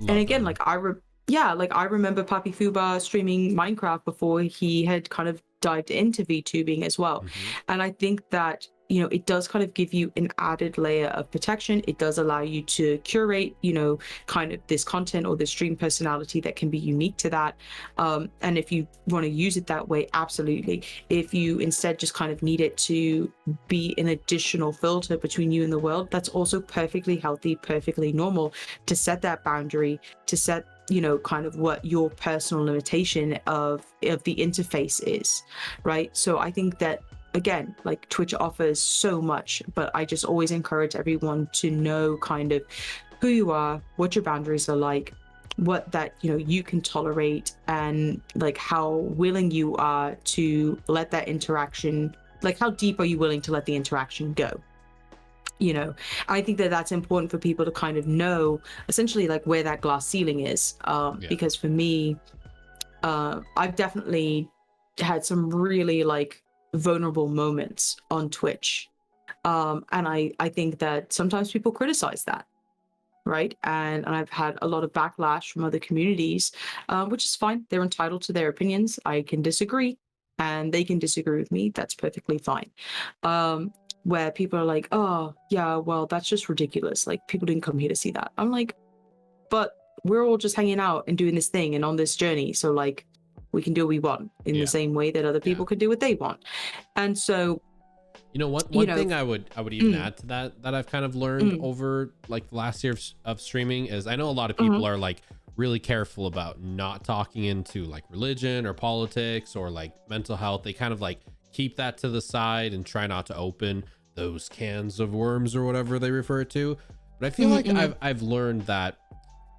Speaker 2: again, like I remember Papi Fuba streaming Minecraft before he had kind of dived into VTubing as well. And I think that, you know, it does kind of give you an added layer of protection. It does allow you to curate, you know, kind of this content or this stream personality that can be unique to that. And if you want to use it that way, absolutely. If you instead just kind of need it to be an additional filter between you and the world, that's also perfectly healthy, perfectly normal to set that boundary, to set, you know, kind of what your personal limitation of the interface is, right? So I think that, again, like Twitch offers so much, but I just always encourage everyone to know kind of who you are, what your boundaries are like, what that, you know, you can tolerate, and like how willing you are to let that interaction, like how deep are you willing to let the interaction go? You know, I think that that's important for people to kind of know essentially like where that glass ceiling is. Because for me, I've definitely had some really like vulnerable moments on Twitch. And I think that sometimes people criticize that, right? And I've had a lot of backlash from other communities, which is fine. They're entitled to their opinions. I can disagree, and they can disagree with me. That's perfectly fine. Where people are like, oh, yeah, well, that's just ridiculous. Like, people didn't come here to see that. I'm like, but we're all just hanging out and doing this thing and on this journey. So, like, we can do what we want in the same way that other people could do what they want. And so,
Speaker 1: you know, one thing I would even add to that I've kind of learned over like the last year of streaming is I know a lot of people are like really careful about not talking into like religion or politics or like mental health. They kind of like keep that to the side and try not to open those cans of worms or whatever they refer to. But I feel like I've learned that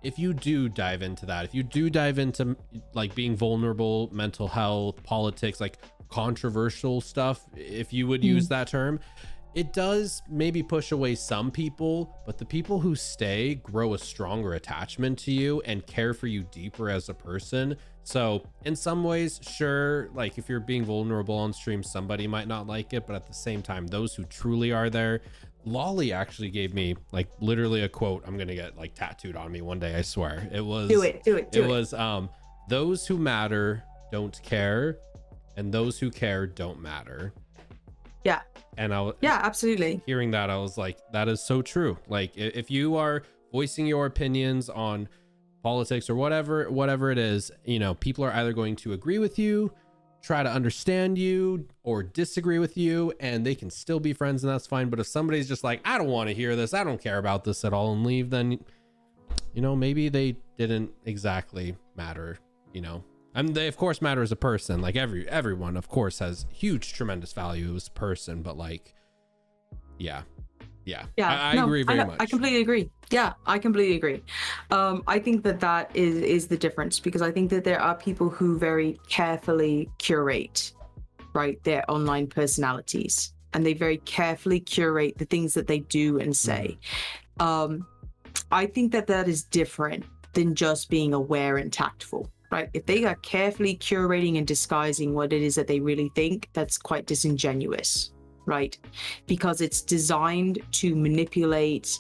Speaker 1: if you do dive into that, if you do dive into like being vulnerable, mental health, politics, like controversial stuff, if you would use that term, it does maybe push away some people, but the people who stay grow a stronger attachment to you and care for you deeper as a person. So in some ways, sure, like if you're being vulnerable on stream, somebody might not like it, but at the same time, those who truly are there. Lolly actually gave me like literally a quote I'm gonna get like tattooed on me one day, I swear. It was do it. Those who matter don't care, and those who care don't matter. Yeah. And absolutely. Hearing that, I was like, that is so true. Like if you are voicing your opinions on politics or whatever it is, you know, people are either going to agree with you, try to understand you, or disagree with you, and they can still be friends, and that's fine. But if somebody's just like, I don't want to hear this, I don't care about this at all, and leave, then, you know, maybe they didn't exactly matter, you know. I mean, they of course matter as a person. Like everyone of course has huge tremendous value as a person, but like, yeah, Yeah,
Speaker 2: Yeah,
Speaker 1: I
Speaker 2: no,
Speaker 1: agree very much.
Speaker 2: I completely agree. Yeah, I completely agree. I think that is the difference, because I think that there are people who very carefully curate, right, their online personalities, and they very carefully curate the things that they do and say. I think that is different than just being aware and tactful, right? If they are carefully curating and disguising what it is that they really think, that's quite disingenuous, right? Because it's designed to manipulate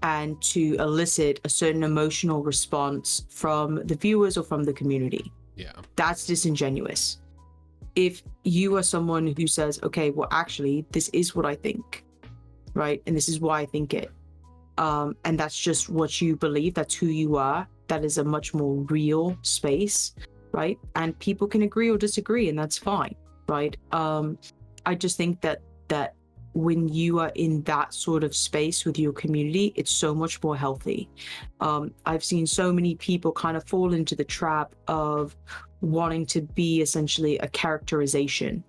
Speaker 2: and to elicit a certain emotional response from the viewers or from the community.
Speaker 1: Yeah.
Speaker 2: That's disingenuous. If you are someone who says, okay, well, actually, this is what I think, right? And this is why I think it. And that's just what you believe, that's who you are, that is a much more real space, right? And people can agree or disagree, and that's fine, right? I just think that when you are in that sort of space with your community, it's so much more healthy. I've seen so many people kind of fall into the trap of wanting to be essentially a characterization,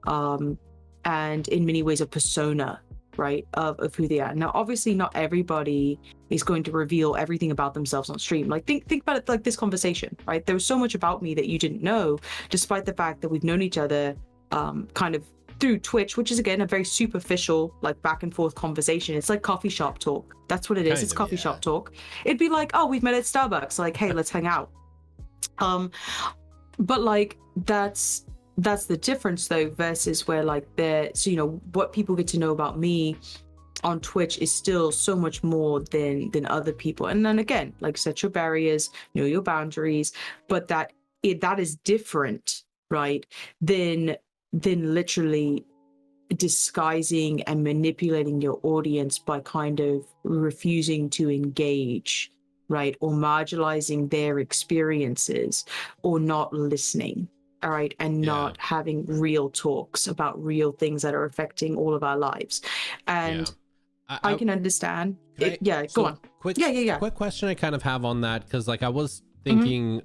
Speaker 2: and in many ways a persona, right, of who they are. Now, obviously, not everybody is going to reveal everything about themselves on stream. Like, think about it like this conversation, right? There was so much about me that you didn't know, despite the fact that we've known each other kind of through Twitch, which is, again, a very superficial, like, back and forth conversation. It's like coffee shop talk. That's what it is. It's coffee shop talk. It'd be like, oh, we've met at Starbucks. Like, hey, let's hang out. But, like, that's the difference, though, versus where, like, so, you know, what people get to know about me on Twitch is still so much more than other people. And then again, like, set your barriers, know your boundaries, but that is different, right, than literally disguising and manipulating your audience by kind of refusing to engage, right, or marginalizing their experiences, or not listening. All right, and not having real talks about real things that are affecting all of our lives. And I can understand. Go on.
Speaker 1: Quick question I kind of have on that, because, like, I was thinking,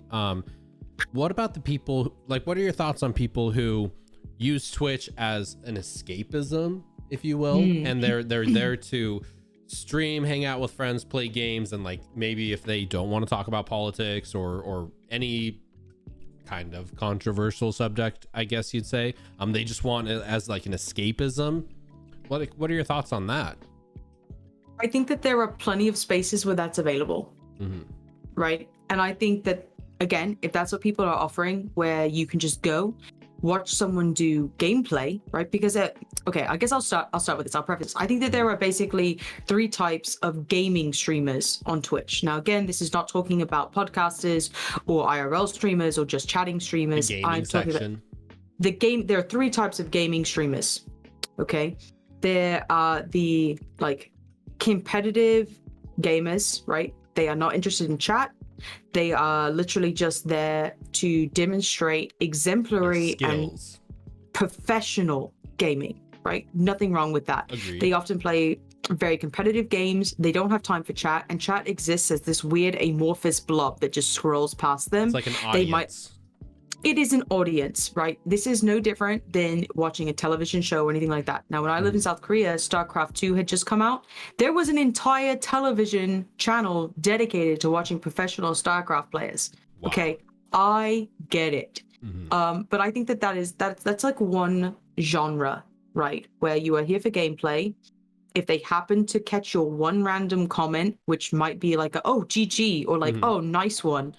Speaker 1: what about the people, like, what are your thoughts on people who use Twitch as an escapism, if you will, and they're there to stream, hang out with friends, play games, and, like, maybe if they don't want to talk about politics or any kind of controversial subject, I guess you'd say, they just want it as, like, an escapism. What are your thoughts on that?
Speaker 2: I think that there are plenty of spaces where that's available, right? And I think that, again, if that's what people are offering, where you can just go watch someone do gameplay, right? Because okay, I guess I'll start with this. I'll preface. I think that there are basically 3 types of gaming streamers on Twitch. Now, again, this is not talking about podcasters or IRL streamers or just chatting streamers. I'm talking about there are 3 types of gaming streamers. Okay, there are the, like, competitive gamers, right? They are not interested in chat. They are literally just there to demonstrate exemplary and professional gaming, right? Nothing wrong with that.
Speaker 1: Agreed.
Speaker 2: They often play very competitive games. They don't have time for chat, and chat exists as this weird amorphous blob that just scrolls past them.
Speaker 1: It's like an audience.
Speaker 2: It is an audience, right? This is no different than watching a television show or anything like that. Now, when I lived in South Korea, StarCraft 2 had just come out. There was an entire television channel dedicated to watching professional StarCraft players. Wow. Okay, I get it. But I think that's like one genre, right? Where you are here for gameplay. If they happen to catch your one random comment, which might be like, oh, GG, or like, oh, nice one.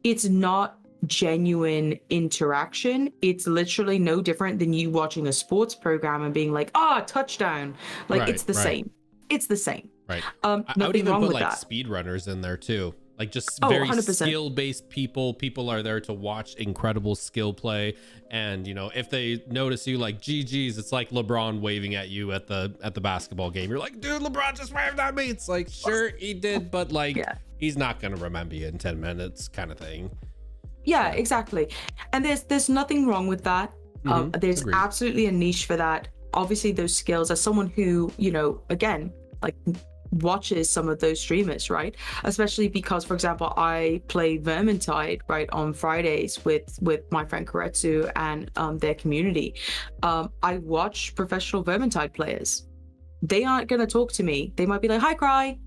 Speaker 2: It's not genuine interaction. It's literally no different than you watching a sports program and being like, touchdown. Like, it's the same. It's the same.
Speaker 1: Right. I would even put, like, speedrunners in there too. Like, just very
Speaker 2: 100%.
Speaker 1: skill-based people are there to watch incredible skill play. And, you know, if they notice you, like, GG's, it's like LeBron waving at you at the basketball game. You're like, dude, LeBron just waved at me. It's like, sure, he did, but, like, he's not gonna remember you in 10 minutes kind of thing.
Speaker 2: Yeah, exactly. And there's nothing wrong with that. There's absolutely a niche for that. Obviously, those skills, as someone who, you know, again, like, watches some of those streamers, right? Especially because, for example, I play Vermintide, right, on Fridays with my friend Khryseis0529 and their community. I watch professional Vermintide players they aren't going to talk to me. They might be like, hi, Cry.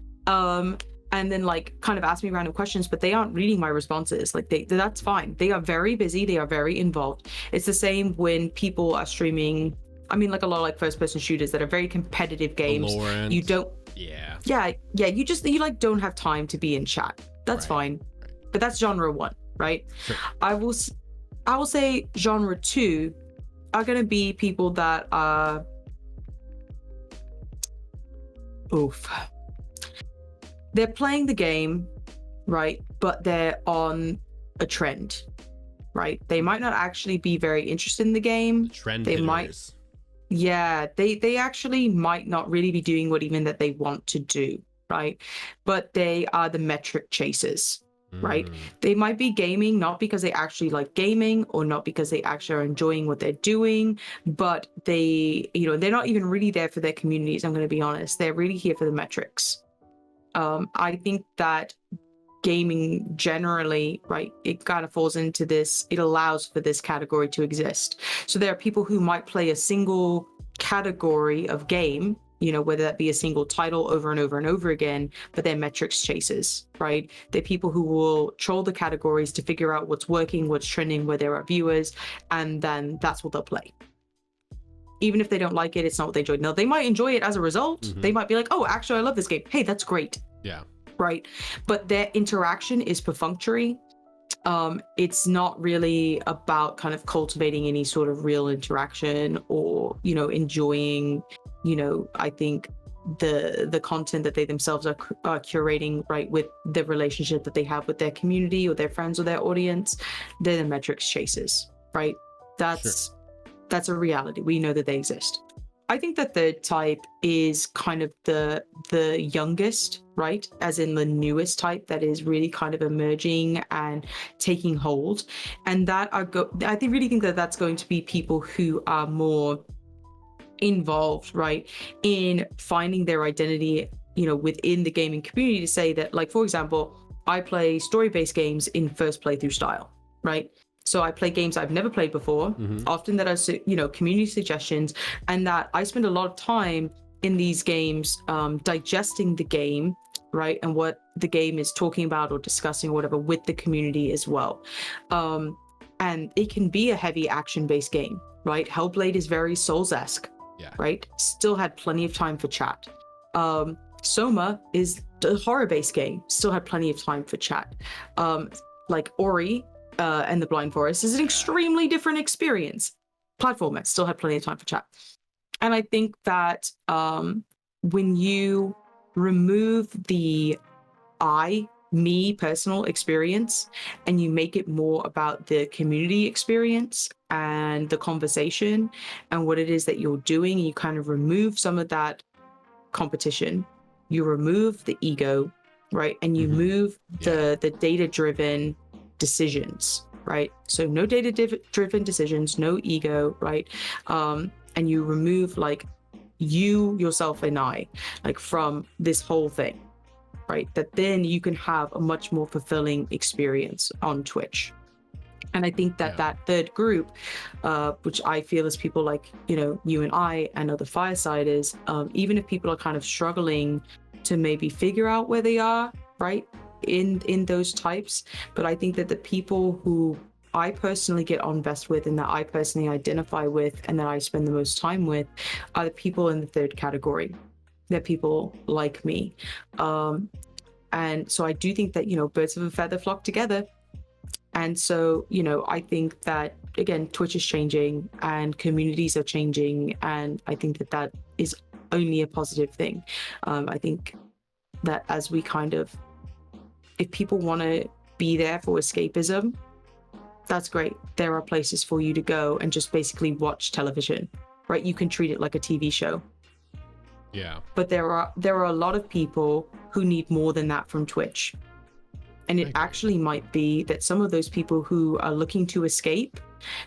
Speaker 2: And then like kind of ask me random questions, but they aren't reading my responses. Like that's fine. They are very busy. They are very involved. It's the same when people are streaming. I mean, like a lot of like first person shooters that are very competitive games.
Speaker 1: Valorant.
Speaker 2: You don't. Yeah. You like don't have time to be in chat. That's fine. But that's genre 1, right?
Speaker 1: Sure.
Speaker 2: I will say genre 2 are going to be people that are they're playing the game, right? But they're on a trend, right? They might not actually be very interested in the game.
Speaker 1: They
Speaker 2: might, they actually might not really be doing what even that they want to do, right? But they are the metric chasers, right? They might be gaming not because they actually like gaming or not because they actually are enjoying what they're doing, but they, they're not even really there for their communities. I'm going to be honest. They're really here for the metrics. I think that gaming generally, right, it kind of falls into this, it allows for this category to exist. So there are people who might play a single category of game, whether that be a single title over and over and over again, but they're metrics chasers, right? They're people who will troll the categories to figure out what's working, what's trending, where there are viewers, and then that's what they'll play. Even if they don't like it, it's not what they enjoy. Now, they might enjoy it as a result. They might be like, oh, actually, I love this game. Hey, that's great.
Speaker 1: Yeah.
Speaker 2: Right. But their interaction is perfunctory. It's not really about kind of cultivating any sort of real interaction or, enjoying, I think the content that they themselves are curating, right, with the relationship that they have with their community or their friends or their audience. They're the metrics chasers, right? That's a reality. We know that they exist. I think the third type is kind of the youngest, right? As in the newest type that is really kind of emerging and taking hold. And that I really think that that's going to be people who are more involved, right, in finding their identity, within the gaming community, to say that, like, for example, I play story-based games in first playthrough style, right? So I play games I've never played before, often that are, community suggestions, and that I spend a lot of time in these games digesting the game, right? And what the game is talking about or discussing or whatever with the community as well. And it can be a heavy action-based game, right? Hellblade is very Souls-esque, right? Still had plenty of time for chat. Soma is a horror-based game, still had plenty of time for chat. Like Ori, and the Blind Forest is an extremely different experience. Platformer still had plenty of time for chat. And I think that when you remove the me personal experience and you make it more about the community experience and the conversation and what it is that you're doing, you kind of remove some of that competition, you remove the ego, right? And you move the data-driven decisions, right? So no data-driven decisions, no ego, right? And you remove like you, yourself, and I, like from this whole thing, right? That then you can have a much more fulfilling experience on Twitch. And I think that that third group, which I feel is people like, you and I and other Firesiders, even if people are kind of struggling to maybe figure out where they are, right? In those types, but I think that the people who I personally get on best with and that I personally identify with and that I spend the most time with are the people in the third category. They're people like me. And so I do think that, birds of a feather flock together. And so, I think that, again, Twitch is changing and communities are changing. And I think that that is only a positive thing. I think that as we kind of, if people want to be there for escapism, that's great. There are places for you to go and just basically watch television, right? You can treat it like a TV show.
Speaker 1: Yeah.
Speaker 2: But there are a lot of people who need more than that from Twitch. And it actually might be that some of those people who are looking to escape,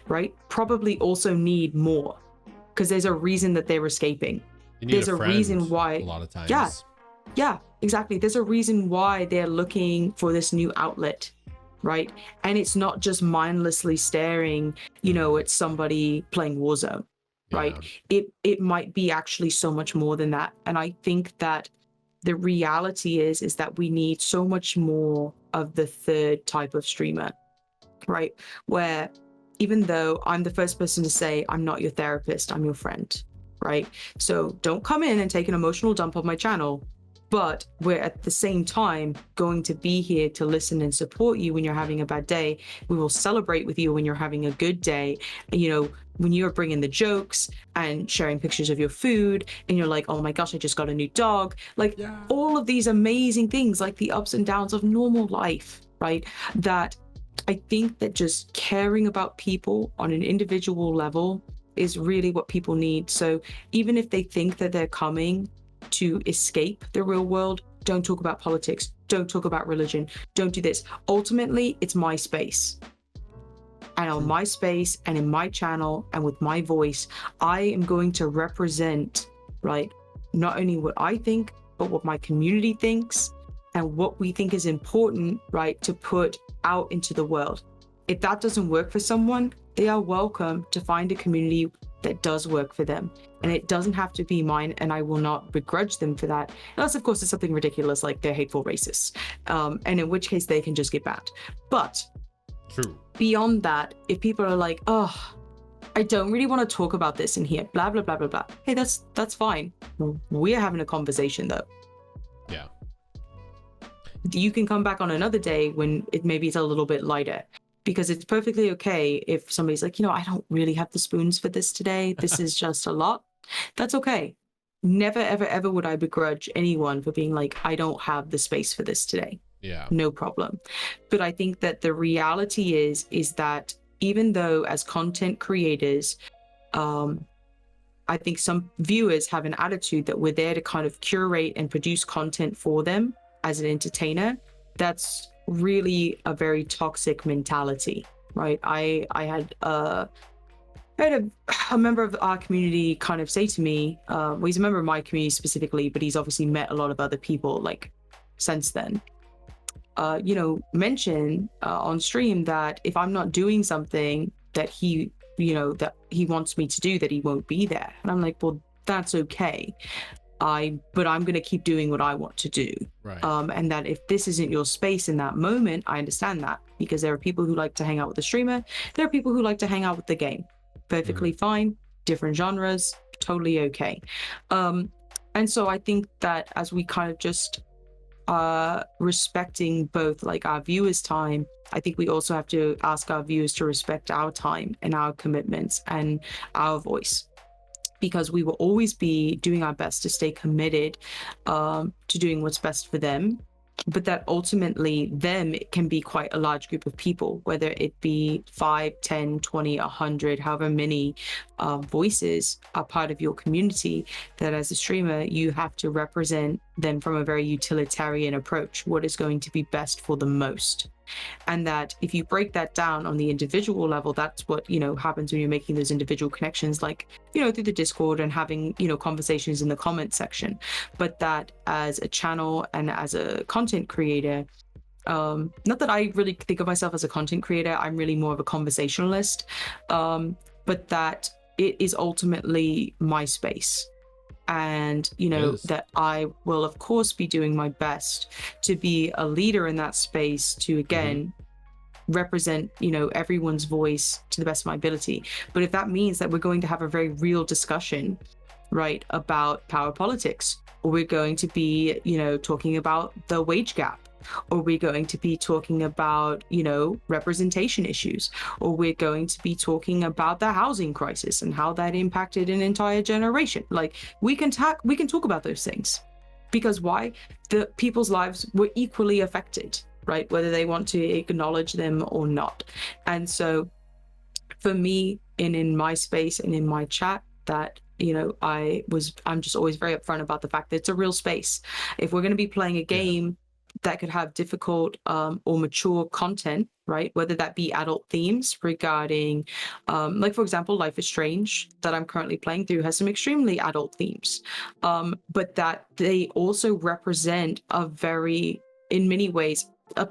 Speaker 2: right, probably also need more because there's a reason that they're escaping. There's a reason why. A lot of times. Yeah, exactly. There's a reason why they're looking for this new outlet, right? And it's not just mindlessly staring, at somebody playing Warzone, right?
Speaker 1: Yeah.
Speaker 2: It might be actually so much more than that. And I think that the reality is that we need so much more of the third type of streamer, right? Where even though I'm the first person to say, I'm not your therapist, I'm your friend, right? So don't come in and take an emotional dump on my channel, but we're at the same time going to be here to listen and support you when you're having a bad day. We will celebrate with you when you're having a good day. You know, when you're bringing the jokes and sharing pictures of your food and you're like, oh my gosh, I just got a new dog. Like all of these amazing things, like the ups and downs of normal life, right? That I think that just caring about people on an individual level is really what people need. So even if they think that they're coming to escape the real world, don't talk about politics, don't talk about religion, don't do this. Ultimately, it's my space. And on my space and in my channel and with my voice, I am going to represent, right, not only what I think, but what my community thinks and what we think is important, right, to put out into the world. If that doesn't work for someone, they are welcome to find a community that does work for them. And it doesn't have to be mine, and I will not begrudge them for that. Unless, of course, it's something ridiculous like they're hateful racists. And in which case they can just get banned. But
Speaker 1: True.
Speaker 2: Beyond that, if people are like, oh, I don't really want to talk about this in here, blah, blah, blah, blah, blah. Hey, that's fine. We're having a conversation though.
Speaker 1: Yeah.
Speaker 2: You can come back on another day when maybe it's a little bit lighter, because it's perfectly okay if somebody's like, you know, I don't really have the spoons for this today. This is just a lot. That's okay. Never, ever, ever would I begrudge anyone for being like, I don't have the space for this today.
Speaker 1: Yeah.
Speaker 2: No problem. But I think that the reality is that even though as content creators, I think some viewers have an attitude that we're there to kind of curate and produce content for them as an entertainer. That's really a very toxic mentality, right? I had a member of our community kind of say to me, well, he's a member of my community specifically, but he's obviously met a lot of other people like since then. You know, mention on stream that if I'm not doing something that he, you know, that he wants me to do, that he won't be there. And I'm like, well, that's okay. But I'm going to keep doing what I want to do.
Speaker 1: Right.
Speaker 2: And that if this isn't your space in that moment, I understand that, because there are people who like to hang out with the streamer. There are people who like to hang out with the game. Perfectly fine. Different genres, totally okay. And so I think that as we kind of just respecting both like our viewers' time, I think we also have to ask our viewers to respect our time and our commitments and our voice, because we will always be doing our best to stay committed to doing what's best for them. But that ultimately them can be quite a large group of people, whether it be 5, 10, 20, 100, however many voices are part of your community, that as a streamer, you have to represent them from a very utilitarian approach, what is going to be best for the most. And that if you break that down on the individual level, that's what, you know, happens when you're making those individual connections, like, you know, through the Discord and having, you know, conversations in the comment section. But that as a channel and as a content creator, not that I really think of myself as a content creator, I'm really more of a conversationalist, but that it is ultimately my space. And, you know, that I will, of course, be doing my best to be a leader in that space to, again, represent, you know, everyone's voice to the best of my ability. But if that means that we're going to have a very real discussion, right, about power politics, or we're going to be, you know, talking about the wage gap, or we're going to be talking about, you know, representation issues, or we're going to be talking about the housing crisis and how that impacted an entire generation. Like, we can talk about those things, because why? The people's lives were equally affected, right? Whether they want to acknowledge them or not. And so for me, in my space and in my chat, that, you know, I'm just always very upfront about the fact that it's a real space. If we're going to be playing a game that could have difficult or mature content, right? Whether that be adult themes regarding, like, for example, Life is Strange that I'm currently playing through has some extremely adult themes, but that they also represent a very, in many ways,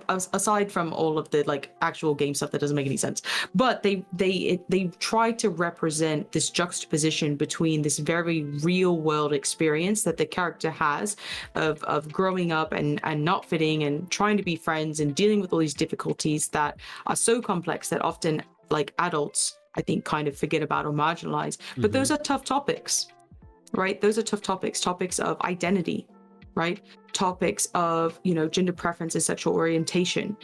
Speaker 2: aside from all of the like actual game stuff that doesn't make any sense, but they try to represent this juxtaposition between this very real world experience that the character has of growing up and not fitting and trying to be friends and dealing with all these difficulties that are so complex that often like adults I think kind of forget about or marginalize. But those are tough topics, right? Those are tough topics of identity, right? Topics of, you know, gender preference and sexual orientation,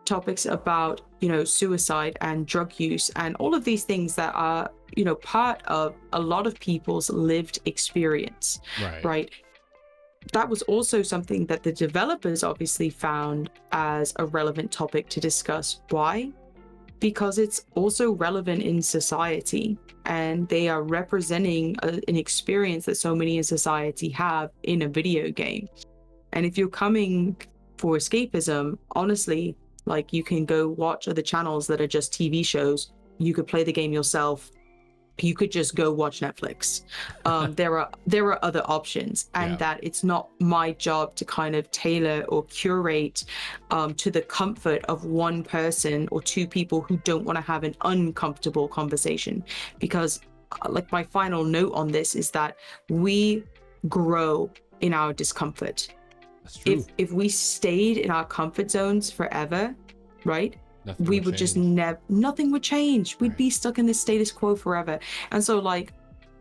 Speaker 2: topics about, you know, suicide and drug use and all of these things that are, you know, part of a lot of people's lived experience, right? That was also something that the developers obviously found as a relevant topic to discuss. Why? Because it's also relevant in society, and they are representing an experience that so many in society have in a video game. And if you're coming for escapism, honestly, like you can go watch other channels that are just TV shows. You could play the game yourself. You could just go watch Netflix. There are other options, and that it's not my job to kind of tailor or curate to the comfort of one person or two people who don't want to have an uncomfortable conversation. Because like my final note on this is that we grow in our discomfort.
Speaker 1: That's true.
Speaker 2: If we stayed in our comfort zones forever, right?
Speaker 1: We
Speaker 2: would just nothing would change. We'd be stuck in this status quo forever. And so like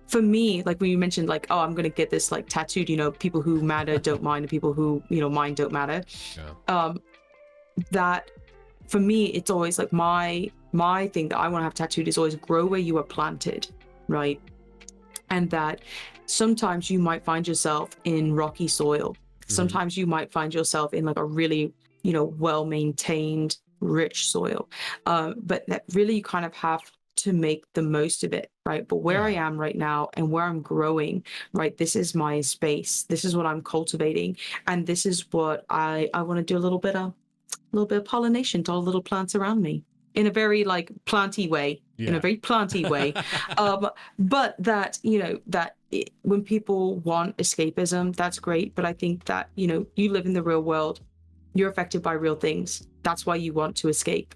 Speaker 2: for me, like when you mentioned like, oh, I'm gonna get this like tattooed, you know, people who matter don't mind, and people who, you know, mind don't matter. That for me, it's always like my thing that I want to have tattooed is always grow where you are planted, right? And that sometimes you might find yourself in rocky soil. Sometimes you might find yourself in like a really, you know, well-maintained, rich soil. But that really you kind of have to make the most of it, right? But where I am right now and where I'm growing, right, this is my space. This is what I'm cultivating. And this is what I want to do a little bit of pollination to all the little plants around me in a very like planty way, in a very planty way. But that, you know, that when people want escapism, that's great. But I think that, you know, you live in the real world, you're affected by real things. That's why you want to escape.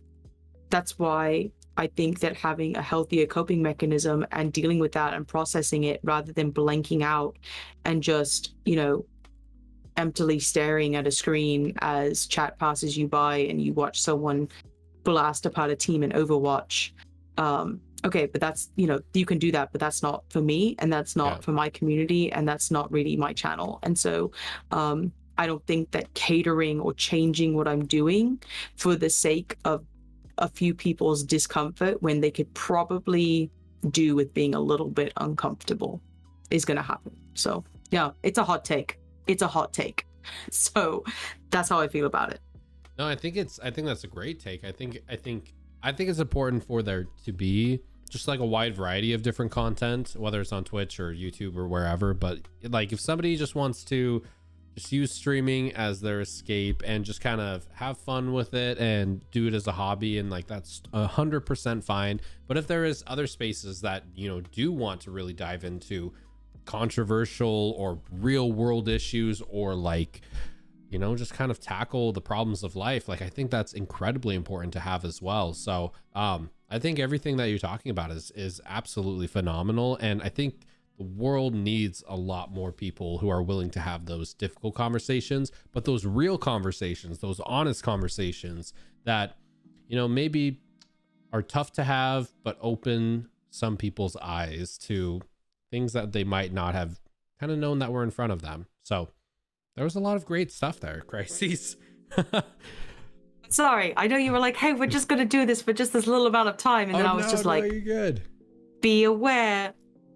Speaker 2: That's why I think that having a healthier coping mechanism and dealing with that and processing it rather than blanking out and just, you know, emptily staring at a screen as chat passes you by and you watch someone blast apart a team in Overwatch. Okay, but that's, you know, you can do that, but that's not for me, and that's not for my community, and that's not really my channel. And so I don't think that catering or changing what I'm doing for the sake of a few people's discomfort when they could probably do with being a little bit uncomfortable is going to happen. So yeah, it's a hot take. It's a hot take. So that's how I feel about it.
Speaker 1: No, I think that's a great take. I think it's important for there to be just like a wide variety of different content, whether it's on Twitch or YouTube or wherever. But like if somebody just wants to just use streaming as their escape and just kind of have fun with it and do it as a hobby, and like that's 100% fine. But if there is other spaces that, you know, do want to really dive into controversial or real world issues, or like, you know, just kind of tackle the problems of life, like I think that's incredibly important to have as well. So I think everything that you're talking about is absolutely phenomenal, and I think the world needs a lot more people who are willing to have those difficult conversations, but those real conversations, those honest conversations that, you know, maybe are tough to have, but open some people's eyes to things that they might not have kind of known that were in front of them. So there was a lot of great stuff there, Khryseis.
Speaker 2: Sorry, I know you were like, hey, we're just going to do this for just this little amount of time. And then I was just like,
Speaker 1: you're good.
Speaker 2: Be aware,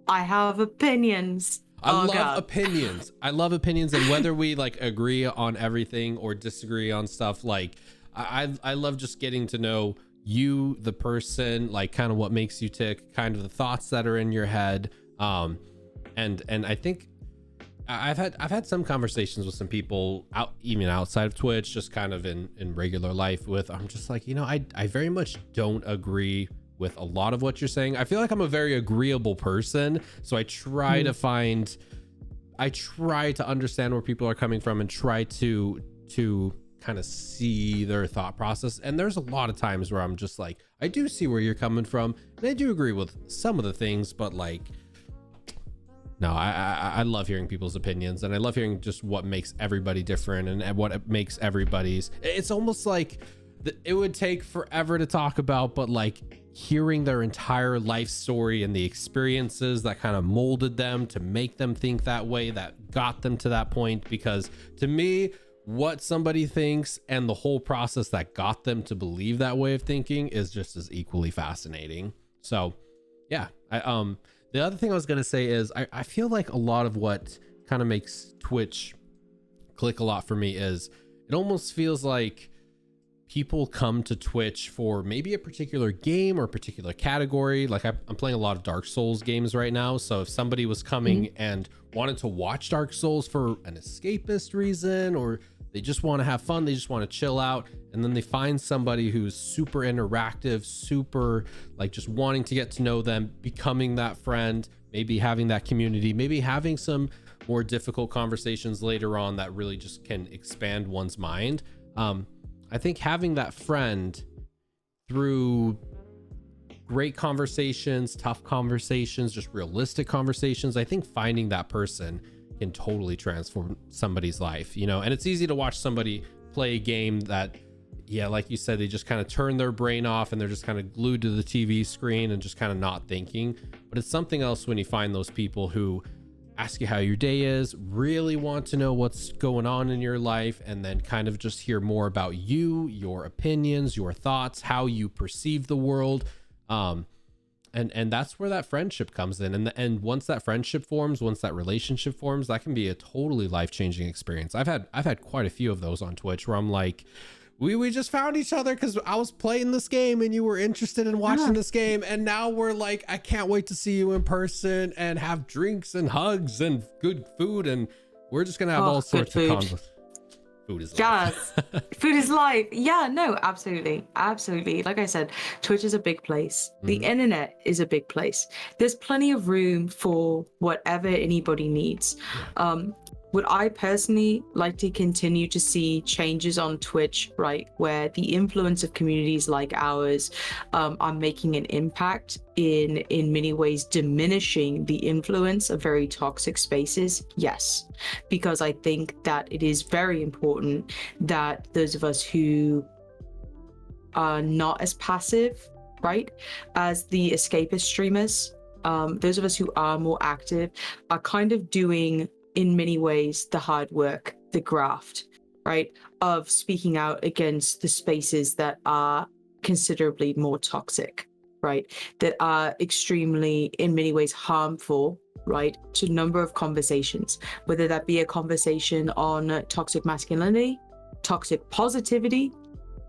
Speaker 2: I have opinions.
Speaker 1: I love opinions. I love opinions. And whether we like agree on everything or disagree on stuff, like I love just getting to know you, the person, like kind of what makes you tick, kind of the thoughts that are in your head. And I think I've had some conversations with some people even outside of Twitch, just kind of in regular life with, I'm just like, you know, I very much don't agree with a lot of what you're saying. I feel like I'm a very agreeable person. So I try to understand where people are coming from and try to kind of see their thought process. And there's a lot of times where I'm just like, I do see where you're coming from, and I do agree with some of the things, but like, no, I love hearing people's opinions, and I love hearing just what makes everybody different and what makes everybody's. It's almost like it would take forever to talk about, but like hearing their entire life story and the experiences that kind of molded them to make them think that way, that got them to that point. Because to me, what somebody thinks and the whole process that got them to believe that way of thinking is just as equally fascinating. So yeah, the other thing I was going to say is I feel like a lot of what kind of makes Twitch click a lot for me is it almost feels like people come to Twitch for maybe a particular game or a particular category. Like I'm playing a lot of Dark Souls games right now. So if somebody was coming and wanted to watch Dark Souls for an escapist reason, or they just want to have fun, they just want to chill out, and then they find somebody who's super interactive, super like just wanting to get to know them, becoming that friend, maybe having that community, maybe having some more difficult conversations later on that really just can expand one's mind. I think having that friend through great conversations, tough conversations, just realistic conversations, I think finding that person can totally transform somebody's life, you know. And it's easy to watch somebody play a game that, yeah, like you said, they just kind of turn their brain off and they're just kind of glued to the TV screen and just kind of not thinking. But it's something else when you find those people who ask you how your day is, really want to know what's going on in your life, and then kind of just hear more about you, your opinions, your thoughts, how you perceive the world. And that's where that friendship comes in. And once that friendship forms, once that relationship forms, that can be a totally life-changing experience. I've had quite a few of those on Twitch where I'm like, we just found each other because I was playing this game and you were interested in watching this game, and now we're like, I can't wait to see you in person and have drinks and hugs and good food, and we're just gonna have all sorts of conversations. Food is life.
Speaker 2: Yes. Food is life. Yeah, no, absolutely. Absolutely. Like I said, Twitch is a big place. The internet is a big place. There's plenty of room for whatever anybody needs. Would I personally like to continue to see changes on Twitch, right, where the influence of communities like ours are making an impact in many ways, diminishing the influence of very toxic spaces? Yes, because I think that it is very important that those of us who are not as passive, right, as the escapist streamers, those of us who are more active are kind of doing, in many ways, the hard work, the graft, right, of speaking out against the spaces that are considerably more toxic, right, that are extremely, in many ways, harmful, right, to a number of conversations, whether that be a conversation on toxic masculinity, toxic positivity,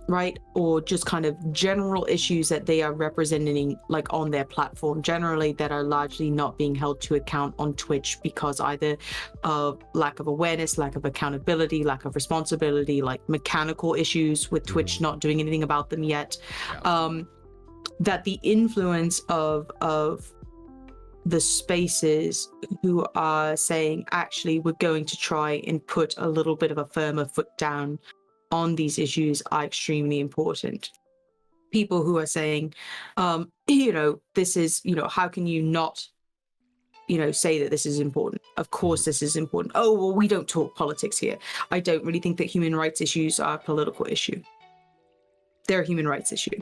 Speaker 2: right, or just kind of general issues that they are representing, like on their platform generally, that are largely not being held to account on Twitch because either of lack of awareness, lack of accountability, lack of responsibility, like mechanical issues with Twitch not doing anything about them yet. That the influence of the spaces who are saying, actually, we're going to try and put a little bit of a firmer foot down on these issues, are extremely important. People who are saying, you know, this is, you know, how can you not, you know, say that this is important? Of course this is important. Oh, well, we don't talk politics here. I don't really think that human rights issues are a political issue. They're a human rights issue.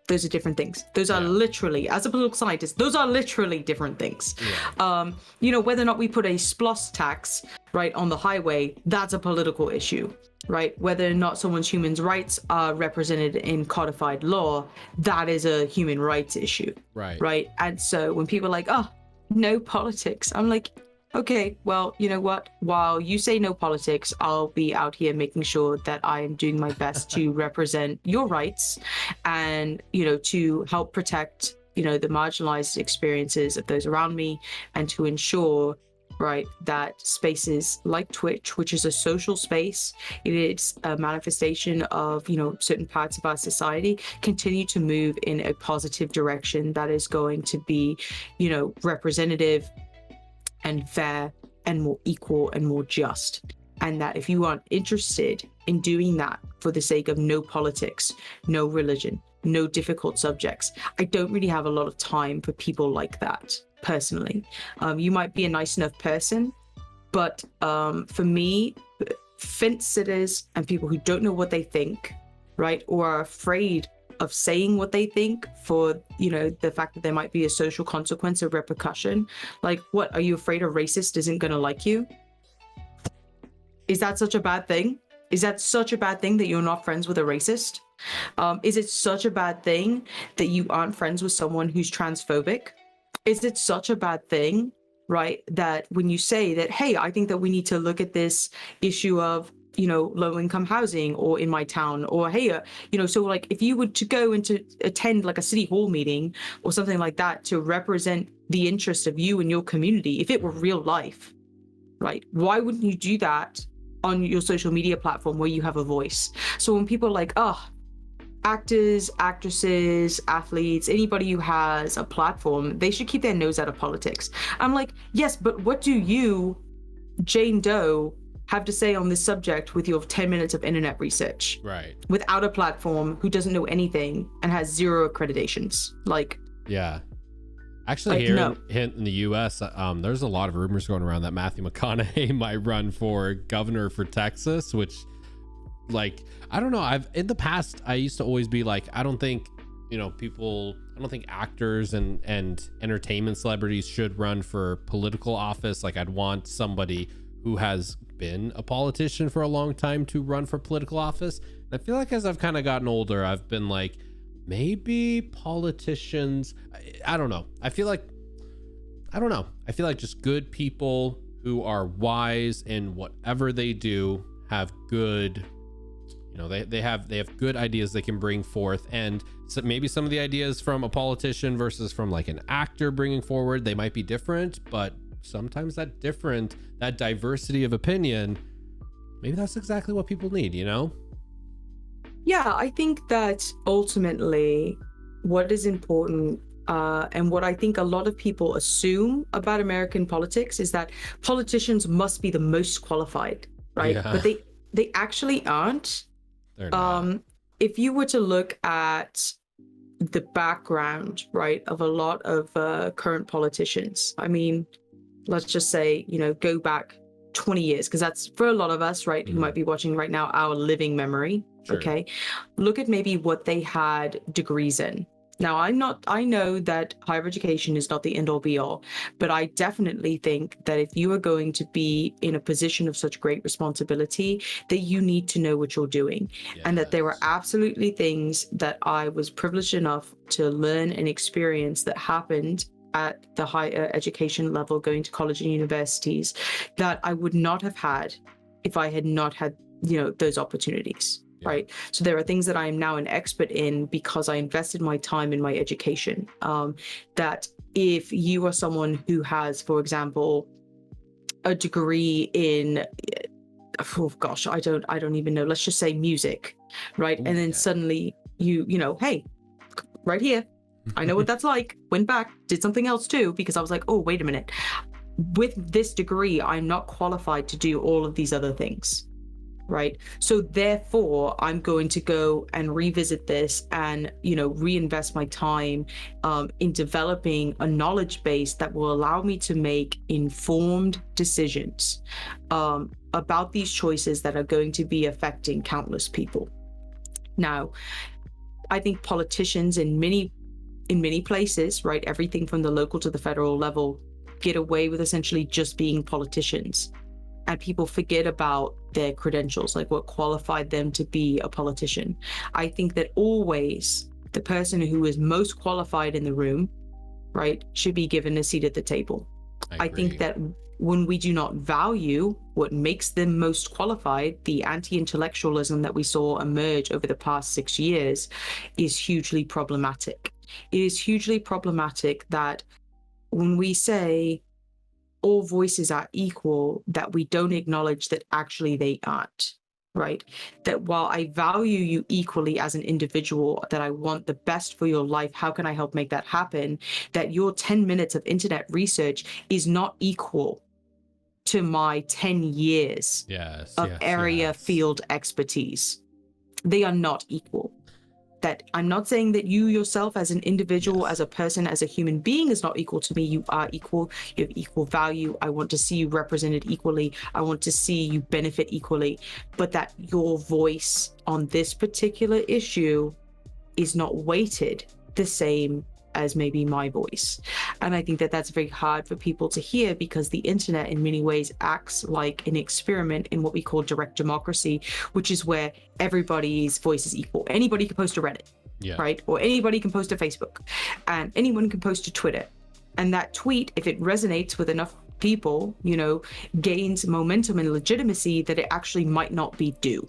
Speaker 2: Those are different things. Those are literally, as a political scientist, those are literally different things. You know, whether or not we put a sploss tax, right, on the highway, that's a political issue, right? Whether or not someone's human rights are represented in codified law, that is a human rights issue, right? And so when people are like, oh, no politics, I'm like, okay, well, you know what? While you say no politics, I'll be out here making sure that I am doing my best to represent your rights and, you know, to help protect, you know, the marginalized experiences of those around me, and to ensure, right, that spaces like Twitch, which is a social space, it is a manifestation of, you know, certain parts of our society, continue to move in a positive direction that is going to be, you know, representative and fair and more equal and more just. And that if you aren't interested in doing that for the sake of no politics, no religion, no difficult subjects, I don't really have a lot of time for people like that, personally. You might be a nice enough person, but for me, fence sitters and people who don't know what they think, right, or are afraid of saying what they think for, you know, the fact that there might be a social consequence or repercussion. Like, what, are you afraid a racist isn't going to like you? Is that such a bad thing? Is that such a bad thing that you're not friends with a racist? Is it such a bad thing that you aren't friends with someone who's transphobic? Is it such a bad thing, right, that when you say that, hey, I think that we need to look at this issue of, you know, low income housing or in my town, or hey, you know, so like if you were to go and to attend like a city hall meeting or something like that to represent the interest of you and your community, if it were real life, right, why wouldn't you do that on your social media platform where you have a voice? So when people are like, oh, actors, actresses, athletes, anybody who has a platform, they should keep their nose out of politics. I'm like, yes, but what do you, Jane Doe, have to say on this subject with your 10 minutes of internet research?
Speaker 1: Right.
Speaker 2: Without a platform, who doesn't know anything and has 0 accreditations. Like,
Speaker 1: yeah. Actually,
Speaker 2: like,
Speaker 1: here
Speaker 2: no.
Speaker 1: in the U.S., there's a lot of rumors going around that Matthew McConaughey might run for governor for Texas, which, like, I don't know. In the past, I used to always be like, I don't think actors and entertainment celebrities should run for political office. Like, I'd want somebody who has been a politician for a long time to run for political office. And I feel like as I've kind of gotten older, I've been like, maybe politicians, I don't know. I feel like just good people who are wise in whatever they do have good, you know, they have good ideas they can bring forth. And so maybe some of the ideas from a politician versus from like an actor bringing forward, they might be different, but sometimes that diversity of opinion, maybe that's exactly what people need, you know?
Speaker 2: Yeah, I think that ultimately what is important, and what I think a lot of people assume about American politics, is that politicians must be the most qualified, right?
Speaker 1: Yeah.
Speaker 2: But they actually aren't.
Speaker 1: They're not.
Speaker 2: If you were to look at the background, right, of a lot of current politicians, I mean, let's just say, you know, go back 20 years, because that's, for a lot of us, right, who might be watching right now, our living memory. Sure. Okay, look at maybe what they had degrees in. Now, I know that higher education is not the end all be all, but I definitely think that if you are going to be in a position of such great responsibility, that you need to know what you're doing. Yes. And that there were absolutely things that I was privileged enough to learn and experience that happened at the higher education level, going to college and universities, that I would not have had if I had not had, you know, those opportunities. Yeah. Right. So there are things that I am now an expert in because I invested my time in my education. That if you are someone who has, for example, a degree in, oh gosh, I don't even know, let's just say music, right? Ooh, and then suddenly you know, hey, right here, I know what that's like. Went back, did something else too, because I was like, oh, wait a minute. With this degree, I'm not qualified to do all of these other things, right? So therefore, I'm going to go and revisit this and, you know, reinvest my time in developing a knowledge base that will allow me to make informed decisions about these choices that are going to be affecting countless people. Now, I think politicians in many places, right, everything from the local to the federal level, get away with essentially just being politicians. And people forget about their credentials, like what qualified them to be a politician. I think that always the person who is most qualified in the room, right, should be given a seat at the table. I think that when we do not value what makes them most qualified, the anti-intellectualism that we saw emerge over the past 6 years is hugely problematic. It is hugely problematic that when we say all voices are equal, that we don't acknowledge that actually they aren't, right? That while I value you equally as an individual, that I want the best for your life, how can I help make that happen? That your 10 minutes of internet research is not equal to my 10 years of area field expertise. They are not equal. That I'm not saying that you yourself as an individual, as a person, as a human being is not equal to me. You are equal. You have equal value. I want to see you represented equally. I want to see you benefit equally. But that your voice on this particular issue is not weighted the same as maybe my voice. And I think that that's very hard for people to hear, because the internet in many ways acts like an experiment in what we call direct democracy, which is where everybody's voice is equal. Anybody can post to Reddit, right? Or anybody can post to Facebook, and anyone can post to Twitter. And that tweet, if it resonates with enough people, you know, gains momentum and legitimacy that it actually might not be due.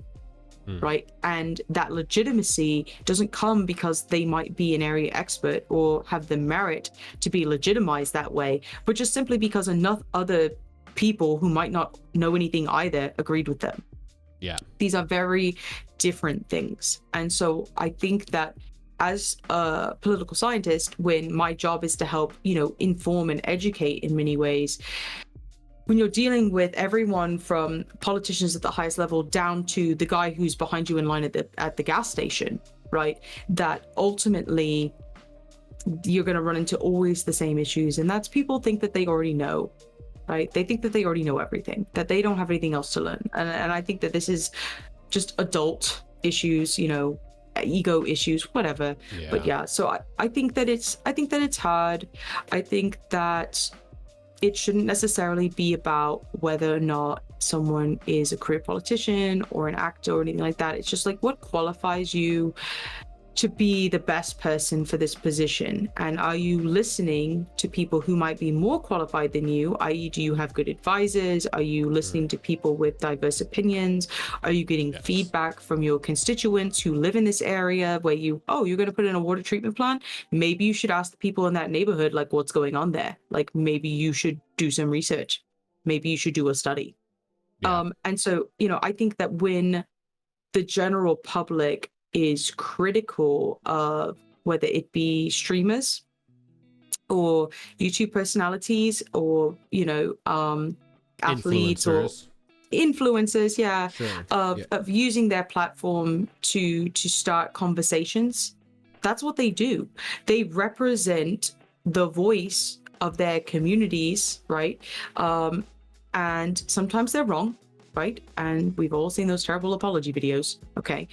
Speaker 2: Right. And that legitimacy doesn't come because they might be an area expert or have the merit to be legitimized that way, but just simply because enough other people who might not know anything either agreed with them. Yeah. These are very different things. And so I think that as a political scientist, when my job is to help, you know, inform and educate in many ways, when you're dealing with everyone from politicians at the highest level down to the guy who's behind you in line at the gas station, right? That ultimately you're going to run into always the same issues. And that's people think that they already know, right? They think that they already know everything, that they don't have anything else to learn. And I think that this is just adult issues, you know, ego issues, whatever. But yeah, so I think that it's hard. I think that it shouldn't necessarily be about whether or not someone is a career politician or an actor or anything like that. It's just like, what qualifies you to be the best person for this position? And are you listening to people who might be more qualified than you? I.e., do you have good advisors? Are you listening to people with diverse opinions? Are you getting feedback from your constituents who live in this area where you're going to put in a water treatment plant? Maybe you should ask the people in that neighborhood, like, what's going on there? Like, maybe you should do some research. Maybe you should do a study. And so, you know, I think that when the general public is critical of whether it be streamers or YouTube personalities or, you know, athletes or influencers, of using their platform to start conversations, that's what they do. They represent the voice of their communities, right? And sometimes they're wrong, right? And we've all seen those terrible apology videos, okay?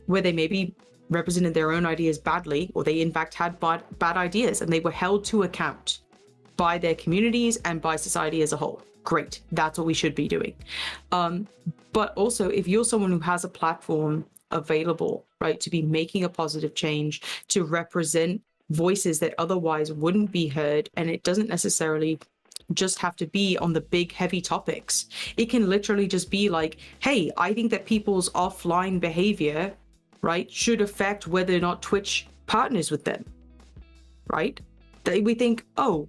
Speaker 2: Where they maybe represented their own ideas badly, or they in fact had bad ideas, and they were held to account by their communities and by society as a whole. Great, that's what we should be doing. But also, if you're someone who has a platform available, right, to be making a positive change, to represent voices that otherwise wouldn't be heard, and it doesn't necessarily just have to be on the big heavy topics. It can literally just be like, hey, I think that people's offline behavior, right, should affect whether or not Twitch partners with them, right? We think, oh,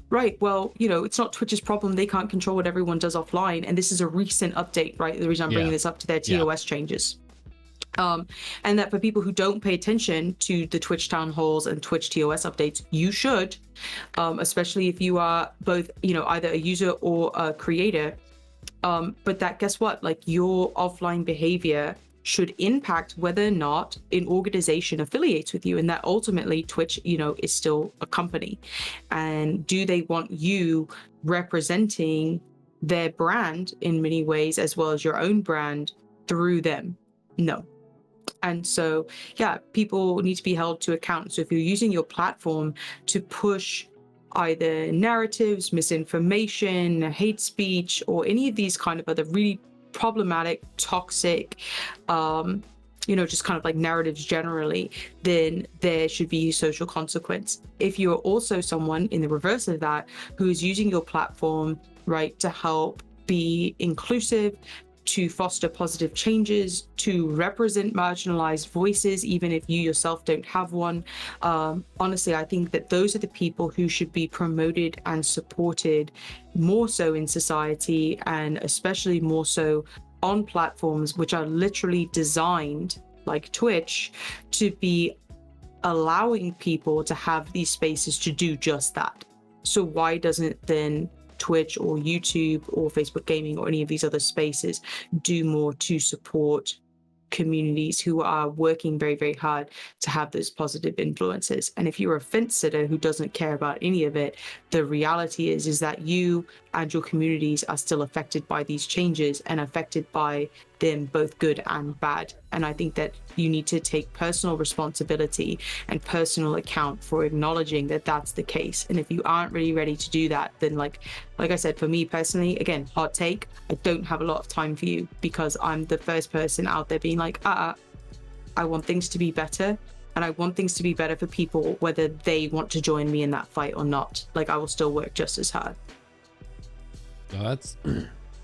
Speaker 2: right, well, you know, it's not Twitch's problem. They can't control what everyone does offline. And this is a recent update, right? The reason I'm bringing this up to their TOS changes. And that for people who don't pay attention to the Twitch town halls and Twitch TOS updates, you should, especially if you are both, you know, either a user or a creator. But that, guess what? Like, your offline behavior should impact whether or not an organization affiliates with you, and that ultimately Twitch, you know, is still a company. And do they want you representing their brand in many ways, as well as your own brand through them? No. And so, yeah, people need to be held to account. So if you're using your platform to push either narratives, misinformation, hate speech, or any of these kind of other really problematic, toxic, you know, just kind of like narratives generally, then there should be social consequence. If you're also someone in the reverse of that, who is using your platform, right, to help be inclusive, to foster positive changes, to represent marginalized voices, even if you yourself don't have one. Honestly, I think that those are the people who should be promoted and supported more so in society, and especially more so on platforms which are literally designed, like Twitch, to be allowing people to have these spaces to do just that. So why doesn't then Twitch or YouTube or Facebook Gaming or any of these other spaces do more to support communities who are working very, very hard to have those positive influences. And if you're a fence sitter who doesn't care about any of it, the reality is that you and your communities are still affected by these changes and affected by them both good and bad. And I think that you need to take personal responsibility and personal account for acknowledging that that's the case. And if you aren't really ready to do that, then like I said, for me personally, again, hot take, I don't have a lot of time for you, because I'm the first person out there being like, I want things to be better. And I want things to be better for people, whether they want to join me in that fight or not. Like, I will still work just as hard.
Speaker 1: No,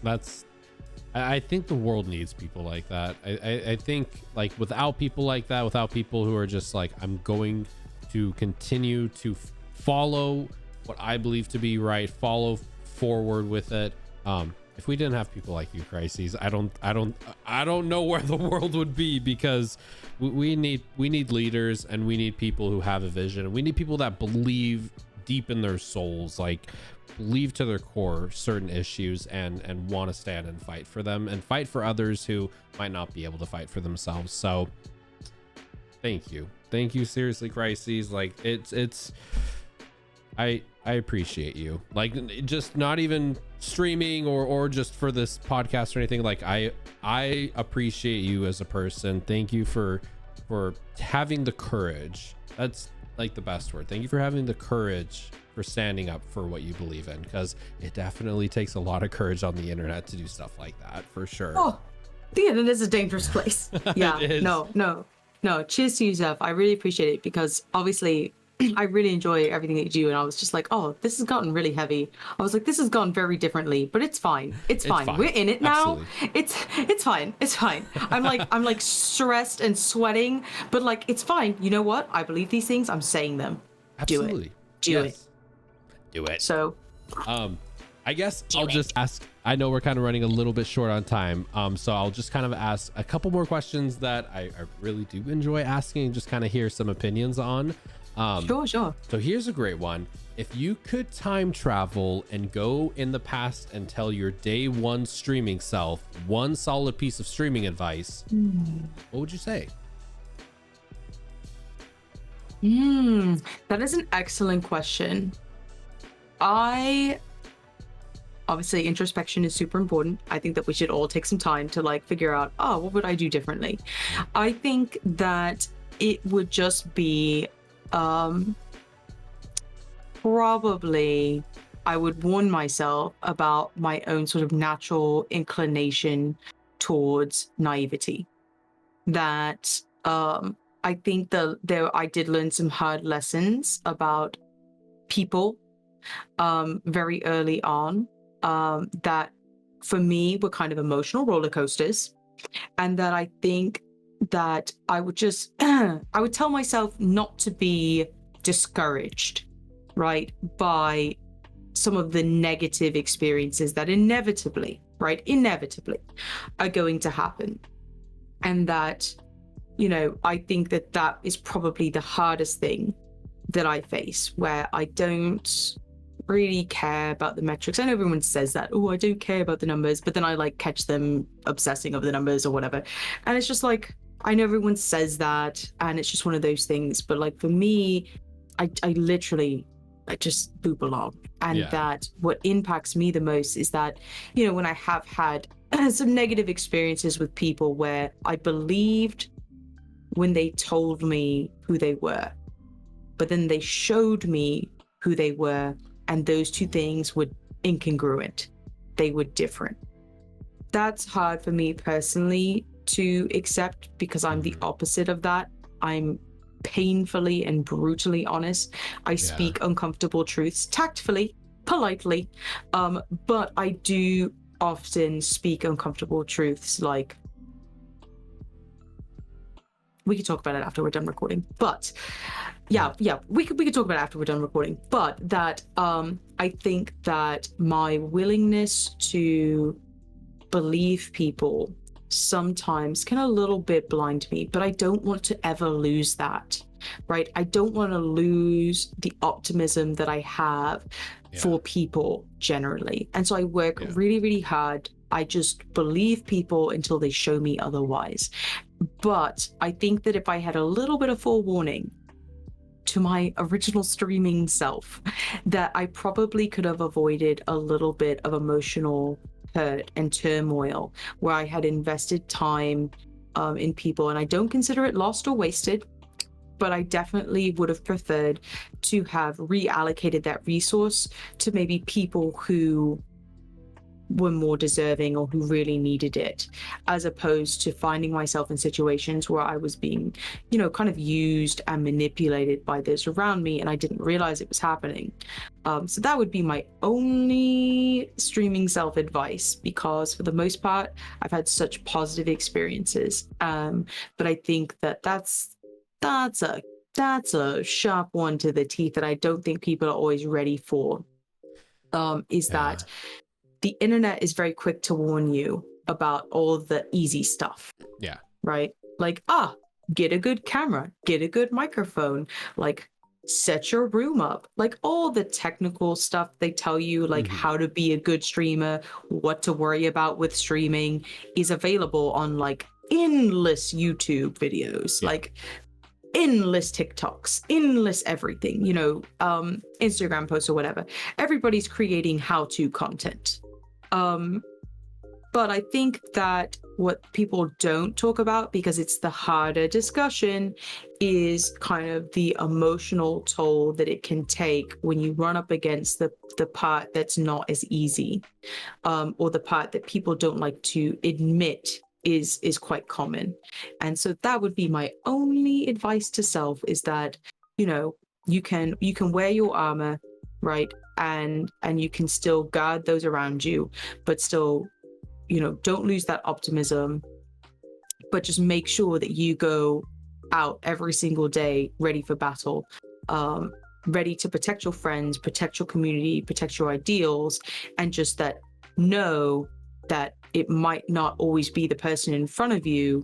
Speaker 1: that's I think the world needs people like that. I think, like, without people like that, without people who are just like, I'm going to continue to follow what I believe to be right, follow forward with it. If we didn't have people like you, Khryseis, I don't know where the world would be, because we need leaders, and we need people who have a vision, and we need people that believe deep in their souls, like believe to their core certain issues, and want to stand and fight for them, and fight for others who might not be able to fight for themselves. So thank you seriously, Khryseis. Like, I appreciate you, like, just not even streaming or just for this podcast or anything. Like, I appreciate you as a person. Thank you for having the courage. That's like the best word. Thank you for having the courage, for standing up for what you believe in, because it definitely takes a lot of courage on the internet to do stuff like that, for sure.
Speaker 2: Oh, the internet is a dangerous place. Yeah. No. Cheers to you, Zeph. I really appreciate it, because obviously I really enjoy everything that you do, and I was just like, oh, this has gotten really heavy. I was like, this has gone very differently, but it's fine. It's fine. We're in it now. Absolutely. It's fine. I'm like stressed and sweating, but like, it's fine. You know what? I believe these things. I'm saying them.
Speaker 1: Absolutely.
Speaker 2: Do it. So,
Speaker 1: I guess I'll just ask. I know we're kind of running a little bit short on time, so I'll just kind of ask a couple more questions that I really do enjoy asking, and just kind of hear some opinions on.
Speaker 2: Sure.
Speaker 1: So here's a great one. If you could time travel and go in the past and tell your day one streaming self one solid piece of streaming advice, what would you say?
Speaker 2: That is an excellent question. Obviously, introspection is super important. I think that we should all take some time to like figure out, what would I do differently? I think that it would just be probably I would warn myself about my own sort of natural inclination towards naivety. That I think I did learn some hard lessons about people very early on, that for me were kind of emotional roller coasters, and that I think that I would just I would tell myself not to be discouraged, right, by some of the negative experiences that inevitably are going to happen. And that, I think that is probably the hardest thing that I face, where I don't really care about the metrics. I know everyone says that, I don't care about the numbers, but then I like catch them obsessing over the numbers or whatever. And it's just like, I know everyone says that, and it's just one of those things, but like for me, I just boop along. And that what impacts me the most is that, when I have had some negative experiences with people where I believed when they told me who they were, but then they showed me who they were, and those two things were incongruent. They were different. That's hard for me personally to accept, because I'm the opposite of that. I'm painfully and brutally honest. I speak uncomfortable truths tactfully, politely, but I do often speak uncomfortable truths. Like, we could talk about it after we're done recording, but we could talk about it after we're done recording. But that I think that my willingness to believe people sometimes can a little bit blind me, but I don't want to ever lose that, right? I don't want to lose the optimism that I have for people generally. And so I work really, really hard. I just believe people until they show me otherwise. But I think that if I had a little bit of forewarning to my original streaming self, that I probably could have avoided a little bit of emotional hurt and turmoil where I had invested time in people. And I don't consider it lost or wasted, but I definitely would have preferred to have reallocated that resource to maybe people who were more deserving or who really needed it, as opposed to finding myself in situations where I was being, kind of used and manipulated by those around me, and I didn't realize it was happening. So that would be my only streaming self advice, because for the most part, I've had such positive experiences. But I think that's a sharp one to the teeth that I don't think people are always ready for. That the internet is very quick to warn you about all the easy stuff.
Speaker 1: Yeah.
Speaker 2: Right? Like, get a good camera, get a good microphone, like set your room up, like all the technical stuff they tell you, like how to be a good streamer, what to worry about with streaming, is available on like endless YouTube videos, like endless TikToks, endless everything, Instagram posts or whatever. Everybody's creating how-to content. But I think that what people don't talk about, because it's the harder discussion, is kind of the emotional toll that it can take when you run up against the part that's not as easy, or the part that people don't like to admit is quite common. And so that would be my only advice to self, is that, you can wear your armor, right? And you can still guard those around you, but still, don't lose that optimism, but just make sure that you go out every single day ready for battle, ready to protect your friends, protect your community, protect your ideals, and just know that it might not always be the person in front of you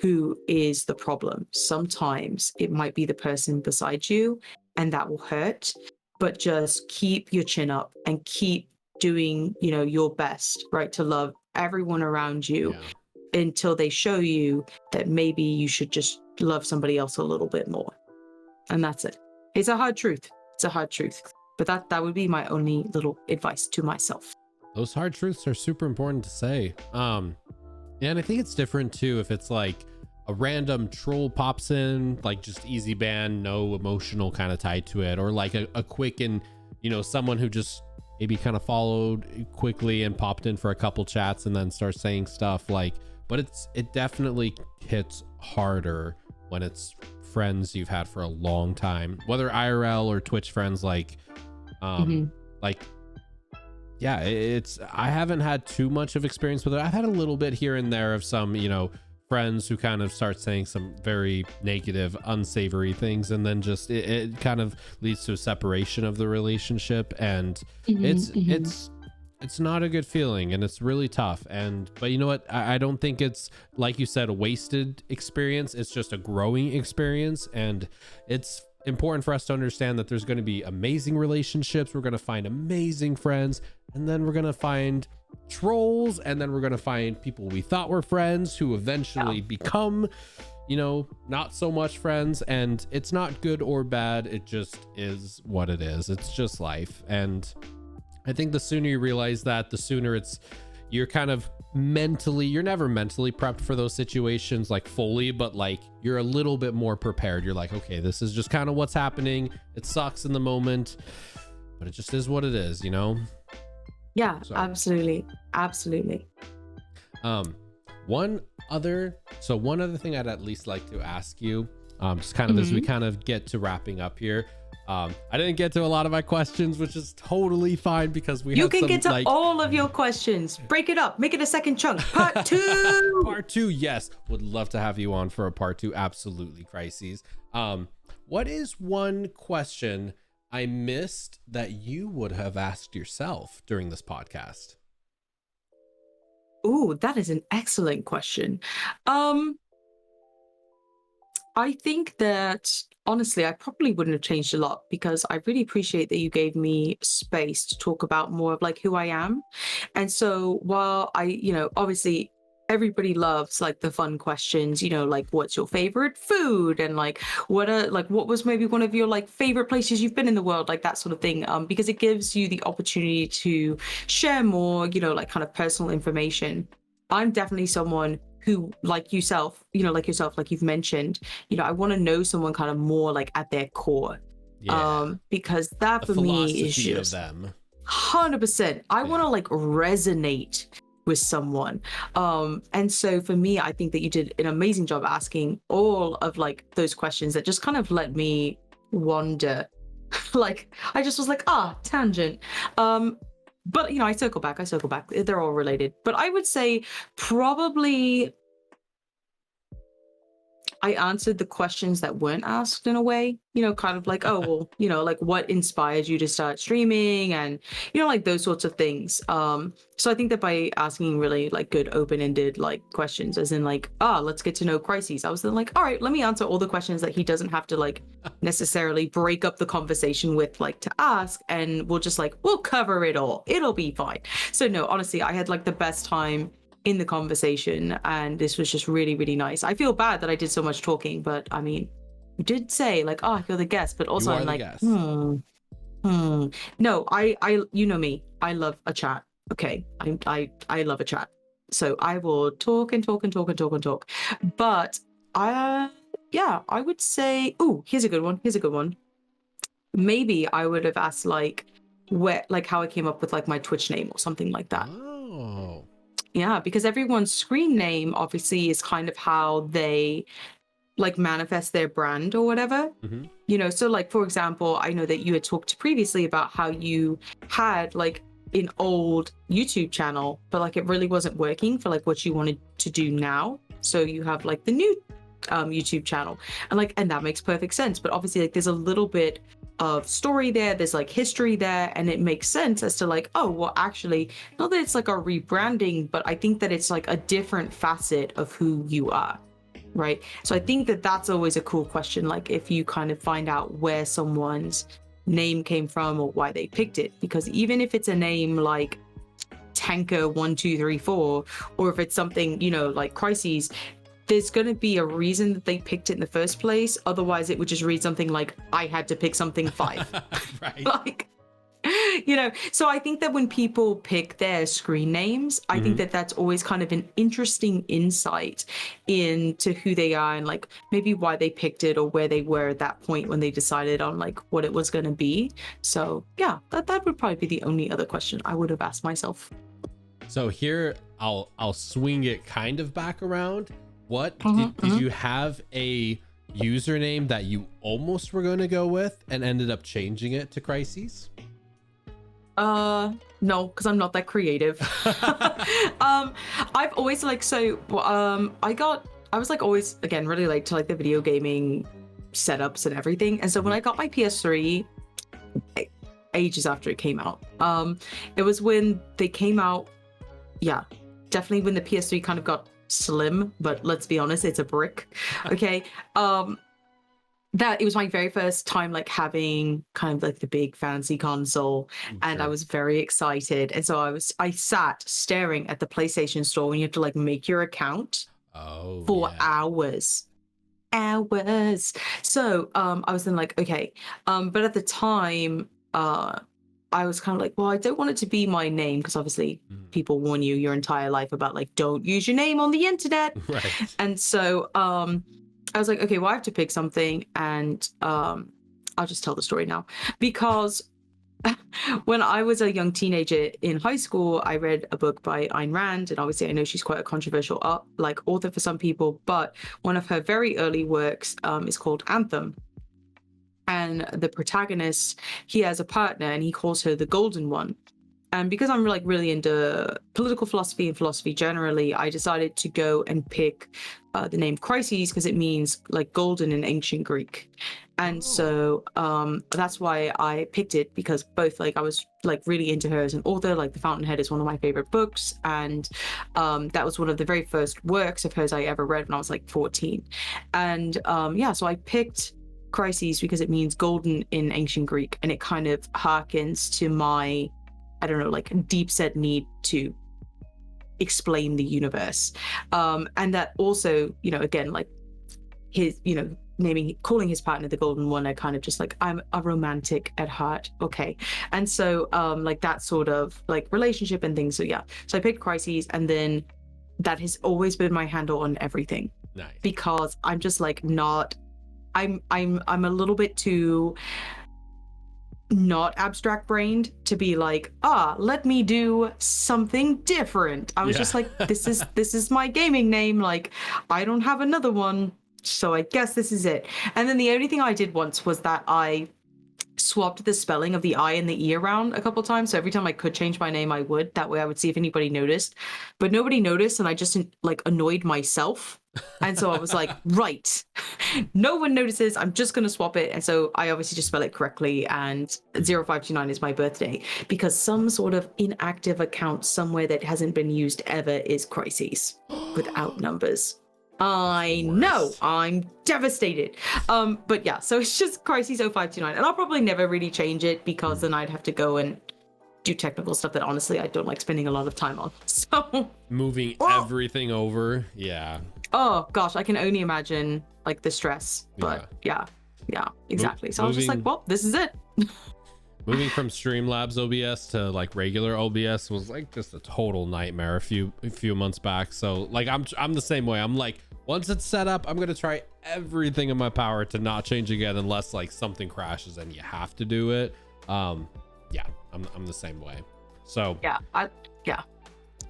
Speaker 2: who is the problem. Sometimes it might be the person beside you, and that will hurt. But just keep your chin up and keep doing, your best, right, to love everyone around you until they show you that maybe you should just love somebody else a little bit more. And that's it. It's a hard truth. But that would be my only little advice to myself.
Speaker 1: Those hard truths are super important to say. And I think it's different too if it's like a random troll pops in, like just easy ban, no emotional kind of tie to it, or like a quick and someone who just maybe kind of followed quickly and popped in for a couple chats and then starts saying stuff like, but it definitely hits harder when it's friends you've had for a long time, whether IRL or Twitch friends. Like I haven't had too much of experience with it. I've had a little bit here and there of some, friends who kind of start saying some very negative, unsavory things, and then just it kind of leads to a separation of the relationship, and it's not a good feeling, and it's really tough. But you know what? I don't think it's, like you said, a wasted experience. It's just a growing experience, and it's important for us to understand that there's going to be amazing relationships. We're going to find amazing friends, and then we're going to find trolls, and then we're going to find people we thought were friends who eventually become, not so much friends. And it's not good or bad. It just is what it is. It's just life. And I think the sooner you realize that, the sooner you're kind of you're never mentally prepped for those situations like fully, but like you're a little bit more prepared. You're like, okay, this is just kind of what's happening. It sucks in the moment, but it just is what it is,
Speaker 2: Yeah,
Speaker 1: so,
Speaker 2: absolutely.
Speaker 1: One other thing I'd at least like to ask you, just kind of as we kind of get to wrapping up here. I didn't get to a lot of my questions, which is totally fine, because
Speaker 2: you can get to all of your questions. Break it up, make it a second chunk. Part 2.
Speaker 1: Part 2, yes. Would love to have you on for a part 2. Absolutely, Khryseis. What is one question I missed that you would have asked yourself during this podcast?
Speaker 2: Ooh, that is an excellent question. I think that honestly, I probably wouldn't have changed a lot because I really appreciate that you gave me space to talk about more of like who I am. And so while obviously everybody loves like the fun questions, like what's your favorite food and like what was maybe one of your like favorite places you've been in the world, like that sort of thing. Because it gives you the opportunity to share more, like kind of personal information. I'm definitely someone who, like yourself, like you've mentioned, I want to know someone kind of more like at their core.
Speaker 1: Yeah.
Speaker 2: Because that
Speaker 1: The
Speaker 2: for me is
Speaker 1: philosophy of
Speaker 2: just
Speaker 1: them.
Speaker 2: 100%. I want to like resonate with someone. And so for me, I think that you did an amazing job asking all of like those questions that just kind of let me wander. Like I just was like, tangent. But I circle back. They're all related. But I would say probably I answered the questions that weren't asked in a way, kind of like, oh, well, like what inspired you to start streaming and, like those sorts of things. So I think that by asking really like good open-ended like questions, as in like, let's get to know Khryseis, I was then like, all right, let me answer all the questions that he doesn't have to like necessarily break up the conversation with like to ask. And we'll cover it all. It'll be fine. So no, honestly, I had like the best time in the conversation, and this was just really, really nice. I feel bad that I did so much talking, but I mean, you did say like, you're the guest, but also I'm like, no, I you know me, I love a chat. Okay, I love a chat, so I will talk and talk and talk and talk and talk. But yeah, I would say, here's a good one. Maybe I would have asked like how I came up with like my Twitch name or something like that.
Speaker 1: Oh.
Speaker 2: Yeah, because everyone's screen name obviously is kind of how they like manifest their brand or whatever.
Speaker 1: Mm-hmm.
Speaker 2: So like, for example, I know that you had talked previously about how you had like an old YouTube channel, but like it really wasn't working for like what you wanted to do now. So you have like the new YouTube channel, and that makes perfect sense. But obviously like there's a little bit of story there's like history there, and it makes sense as to like, actually, not that it's like a rebranding, but I think that it's like a different facet of who you are, right? So I think that that's always a cool question, like if you kind of find out where someone's name came from or why they picked it, because even if it's a name like Tanker1234, or if it's something like Khryseis, there's going to be a reason that they picked it in the first place. Otherwise it would just read something like, I had to pick something 5.
Speaker 1: Right.
Speaker 2: Like, so I think that when people pick their screen names, I think that that's always kind of an interesting insight into who they are and like maybe why they picked it or where they were at that point when they decided on like what it was going to be. So yeah, that would probably be the only other question I would have asked myself.
Speaker 1: So here I'll swing it kind of back around. What did you have a username that you almost were going to go with and ended up changing it to Khryseis?
Speaker 2: No, because I'm not that creative. I've always like, I was like always, again, really late to like the video gaming setups and everything. And so when I got my PS3 ages after it came out, it was when they came out. Yeah, definitely when the PS3 kind of got slim, but let's be honest, it's a brick. Okay. That it was my very first time like having kind of like the big fancy console, and I was very excited. And so I sat staring at the PlayStation store when you have to like make your account for hours. So I was then like, okay, but at the time I was kind of like, well, I don't want it to be my name, because obviously people warn you your entire life about like, don't use your name on the internet.
Speaker 1: Right.
Speaker 2: And so I was like, okay, well, I have to pick something. And I'll just tell the story now, because when I was a young teenager in high school, I read a book by Ayn Rand, and obviously I know she's quite a controversial author for some people, but one of her very early works is called Anthem. And the protagonist, he has a partner and he calls her the Golden One. And because I'm like really into political philosophy and philosophy generally, I decided to go and pick the name Khryseis because it means like golden in ancient Greek. And so that's why I picked it, because both like I was like really into her as an author. Like The Fountainhead is one of my favorite books, and that was one of the very first works of hers I ever read when I was like 14. And yeah, so I picked Khryseis because it means golden in ancient Greek, and it kind of harkens to my, I don't know, like deep set need to explain the universe. And that also, you know, again, like his, you know, calling his partner the golden one, I kind of just like, I'm a romantic at heart. Okay. And so like that sort of like relationship and things. So yeah, so I picked Khryseis, and then that has always been my handle on everything.
Speaker 1: Nice.
Speaker 2: Because I'm just like not, I'm a little bit too not abstract brained to be like, let me do something different. I was just like, this is my gaming name, like I don't have another one, so I guess this is it. And then the only thing I did once was that I swapped the spelling of the I and the E around a couple times. So every time I could change my name, I would. That way I would see if anybody noticed. But nobody noticed, and I just like annoyed myself. And so I was like, right, no one notices, I'm just going to swap it. And so I obviously just spell it correctly, and 0529 is my birthday, because some sort of inactive account somewhere that hasn't been used ever is Khryseis without numbers. I know, I'm devastated. But yeah, so it's just Khryseis0529, and I'll probably never really change it, because then I'd have to go and do technical stuff that honestly I don't like spending a lot of time on. So
Speaker 1: moving everything over,
Speaker 2: oh gosh, I can only imagine like the stress. But yeah, exactly. So I was just like, well, this is it.
Speaker 1: Moving from Streamlabs OBS to like regular OBS was like just a total nightmare a few months back. So like I'm the same way. I'm like, once it's set up, I'm gonna try everything in my power to not change again unless like something crashes and you have to do it. I'm the same way. So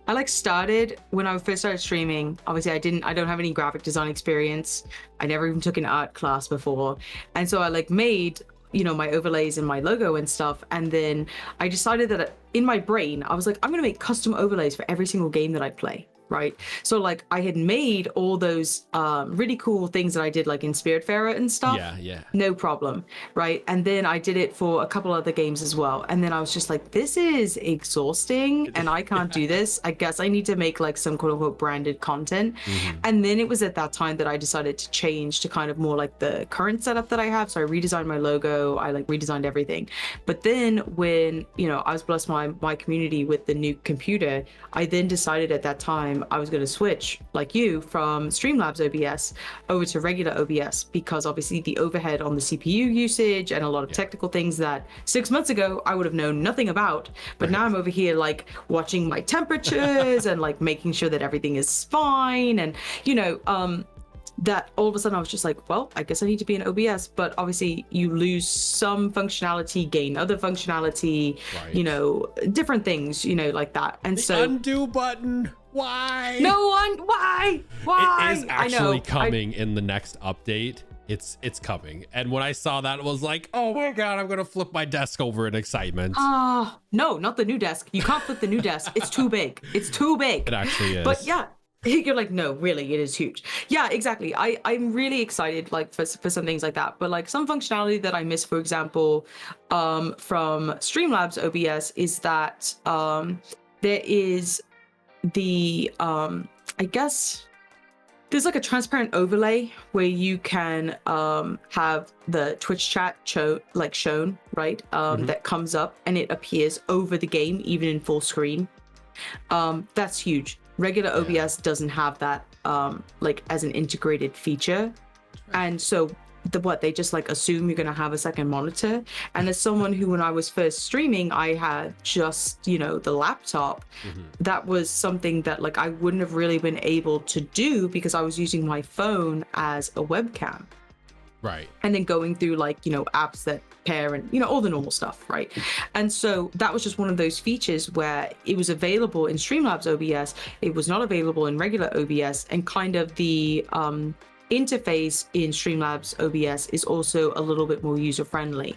Speaker 1: I like started when I first started streaming. Obviously I don't have any graphic design experience. I never even took an art class before. And so I like made, you know, my overlays and my logo and stuff. And then I decided that in my brain, I was like, I'm going to make custom overlays for every single game that I play. Right. So like I had made all those really cool things that I did like in Spiritfarer and stuff. Yeah.
Speaker 2: No problem. Right. And then I did it for a couple other games as well. And then I was just like, this is exhausting and I can't do this. I guess I need to make like some quote unquote branded content. And then it was at that time that I decided to change to kind of more like the current setup that I have. So I redesigned my logo. I like redesigned everything. But then when, you know, I was blessed my community with the new computer, I then decided at that time I was going to switch, like you, from Streamlabs OBS over to regular OBS, because obviously the overhead on the CPU usage and a lot of technical things that 6 months ago I would have known nothing about. But now I'm over here like watching my temperatures and like making sure that everything is fine. And, you know, that all of a sudden I was just like, well, I guess I need to be in OBS. But obviously you lose some functionality, gain other functionality, you know, different things, you know, like that. And
Speaker 1: the undo button. Why?
Speaker 2: No one. Why?
Speaker 1: It is actually coming in the next update. It's coming. And when I saw that, it was like, oh my God, I'm going to flip my desk over in excitement.
Speaker 2: No, not the new desk. You can't flip the new desk. It's too big. It's too big.
Speaker 1: It actually is.
Speaker 2: But yeah. You're like, no, really, it is huge. Yeah, exactly. I'm really excited like for some things like that. But like some functionality that I miss, for example, from Streamlabs OBS is that there is the I guess there's like a transparent overlay where you can have the Twitch chat shown, right? That comes up and it appears over the game, even in full screen. That's huge. Regular OBS doesn't have that like as an integrated feature. And so they just like assume you're going to have a second monitor. And as someone who, when I was first streaming, I had just, you know, the laptop, that was something that like I wouldn't have really been able to do because I was using my phone as a webcam.
Speaker 1: Right.
Speaker 2: And then going through like, you know, apps that pair and, you know, all the normal stuff. Right. And so that was just one of those features where it was available in Streamlabs OBS. It was not available in regular OBS, and kind of the interface in Streamlabs OBS is also a little bit more user friendly.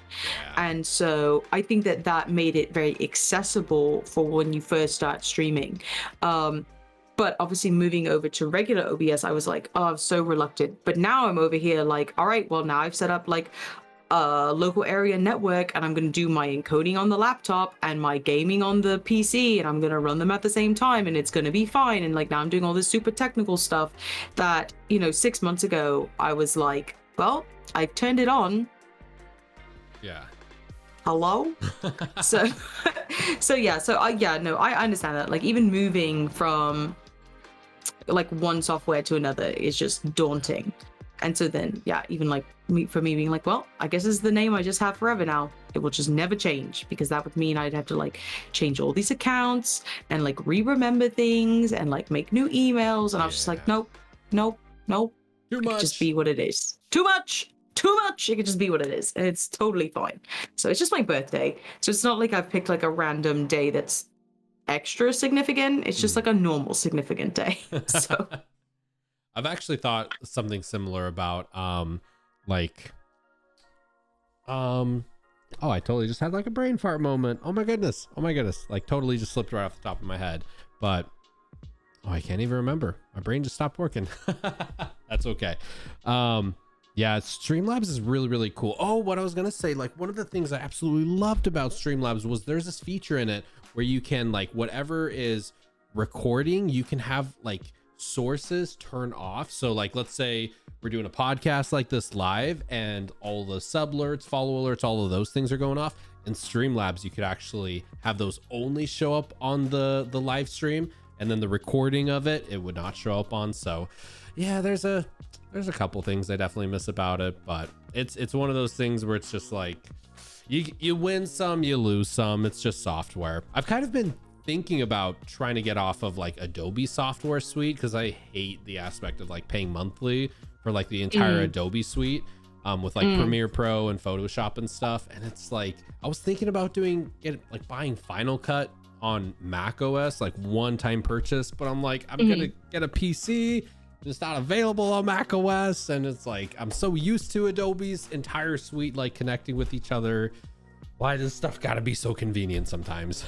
Speaker 2: And so I think that that made it very accessible for when you first start streaming. But obviously moving over to regular OBS, I was like, oh, I'm so reluctant. But now I'm over here like, all right, well, now I've set up like a local area network, and I'm going to do my encoding on the laptop and my gaming on the PC, and I'm going to run them at the same time, and it's going to be fine. And like now I'm doing all this super technical stuff that, 6 months ago, I was like, well, I've turned it on.
Speaker 1: Yeah.
Speaker 2: Hello? So I understand that. Like even moving from like one software to another is just daunting. And so then, even like for me being like, well, I guess this is the name I just have forever now. It will just never change, because that would mean I'd have to like change all these accounts and like remember things and like make new emails. And I was just like, nope.
Speaker 1: Too much.
Speaker 2: It could just be what it is. Too much. It could just be what it is. And it's totally fine. So it's just my birthday. So it's not like I've picked like a random day that's extra significant. It's just like a normal significant day. So
Speaker 1: I've actually thought something similar about oh, I totally just had like a brain fart moment. Oh my goodness, like totally just slipped right off the top of my head. But I can't even remember, my brain just stopped working. That's okay. Yeah, Streamlabs is really, really cool. Oh, what I was gonna say, like one of the things I absolutely loved about Streamlabs was there's this feature in it where you can like whatever is recording, you can have like sources turn off. So like let's say we're doing a podcast like this live and all the sub alerts, follow alerts, all of those things are going off. In Streamlabs you could actually have those only show up on the live stream, and then the recording of it would not show up on. So yeah, there's a couple things I definitely miss about it, but it's one of those things where it's just like you win some, you lose some. It's just software. I've kind of been thinking about trying to get off of like Adobe software suite, because I hate the aspect of like paying monthly for like the entire Adobe suite with like Premiere Pro and Photoshop and stuff. And it's like I was thinking about buying Final Cut on Mac OS, like one-time purchase, but I'm like, I'm gonna get a PC. It's not available on Mac OS, and it's like I'm so used to Adobe's entire suite like connecting with each other. Why does stuff gotta be so convenient sometimes?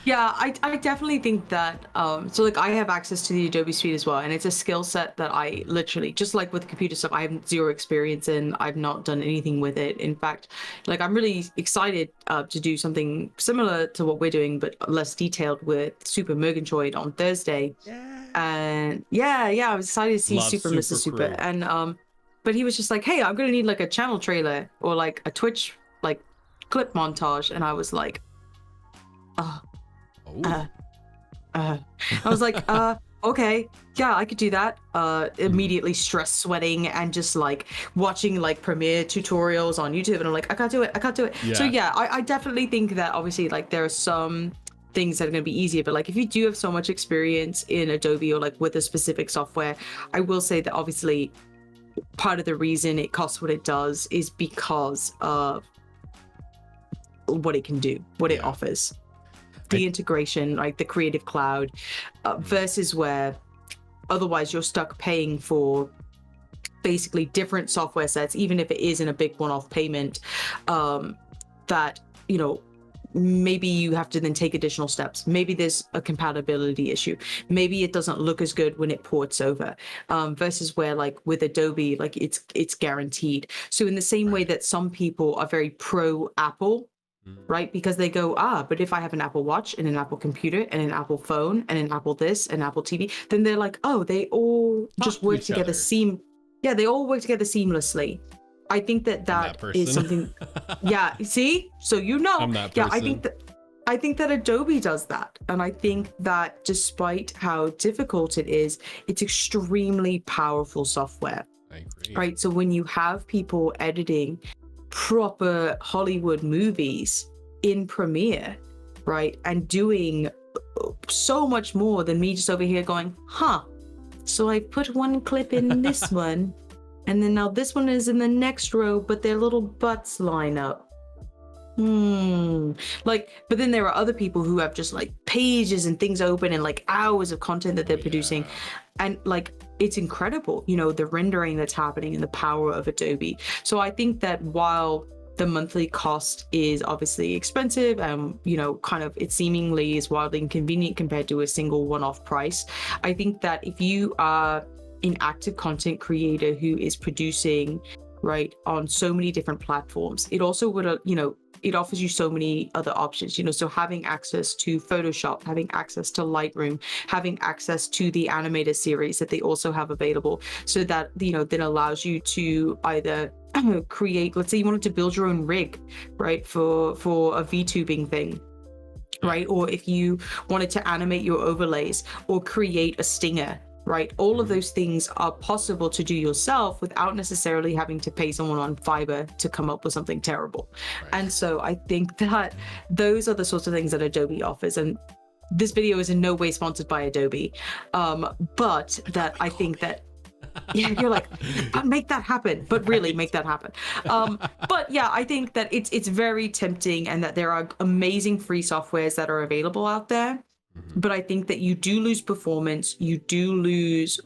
Speaker 2: Yeah, I definitely think that so like I have access to the Adobe suite as well, and it's a skill set that I literally, just like with computer stuff, I have zero experience in. I've not done anything with it. In fact, like I'm really excited to do something similar to what we're doing but less detailed with Super Murgatroyd on Thursday. And I was excited to see
Speaker 1: Love
Speaker 2: Super Mr. Super.
Speaker 1: Crew.
Speaker 2: And but he was just like, hey, I'm gonna need like a channel trailer or like a Twitch like clip montage, and I was like, I was like, okay, yeah, I could do that. Immediately stress sweating and just like watching like Premiere tutorials on YouTube, and I'm like, I can't do it.
Speaker 1: Yeah.
Speaker 2: So yeah, I definitely think that obviously like there are some things that are going to be easier, but like if you do have so much experience in Adobe or like with a specific software, I will say that obviously part of the reason it costs what it does is because of what it can do, what it offers, the integration, like the Creative Cloud, versus where otherwise you're stuck paying for basically different software sets, even if it isn't a big one-off payment, that maybe you have to then take additional steps. Maybe there's a compatibility issue. Maybe it doesn't look as good when it ports over, versus where like with Adobe, like it's guaranteed. So in the same way that some people are very pro Apple, right? Because they go, but if I have an Apple Watch and an Apple computer and an Apple phone and an Apple this and Apple TV, then they're like, they all just work together. They all work together seamlessly. I think that is something. Yeah. See, so I'm that person. I think that Adobe does that, and I think that despite how difficult it is, it's extremely powerful software.
Speaker 1: I agree.
Speaker 2: Right. So when you have people editing proper Hollywood movies in Premiere, right, and doing so much more than me just over here going, so I put one clip in this one, and then now this one is in the next row, but their little butts line up. Like, but then there are other people who have just like pages and things open and like hours of content that they're producing, and like it's incredible, you know, the rendering that's happening and the power of Adobe. So I think that while the monthly cost is obviously expensive and, you know, kind of it seemingly is wildly inconvenient compared to a single one-off price, I think that if you are an active content creator who is producing right on so many different platforms, it also would, you know, it offers you so many other options, you know, so having access to Photoshop, having access to Lightroom, having access to the animated series that they also have available, so that, you know, then allows you to either create, let's say you wanted to build your own rig, right, for a VTubing thing, right? Or if you wanted to animate your overlays or create a stinger, right? All of those things are possible to do yourself without necessarily having to pay someone on Fiverr to come up with something terrible. Right. And so I think that those are the sorts of things that Adobe offers. And this video is in no way sponsored by Adobe, but that I think that yeah, you're like, make that happen, but really make that happen. But yeah, I think that it's very tempting, and that there are amazing free softwares that are available out there. But I think that you do lose performance, you do lose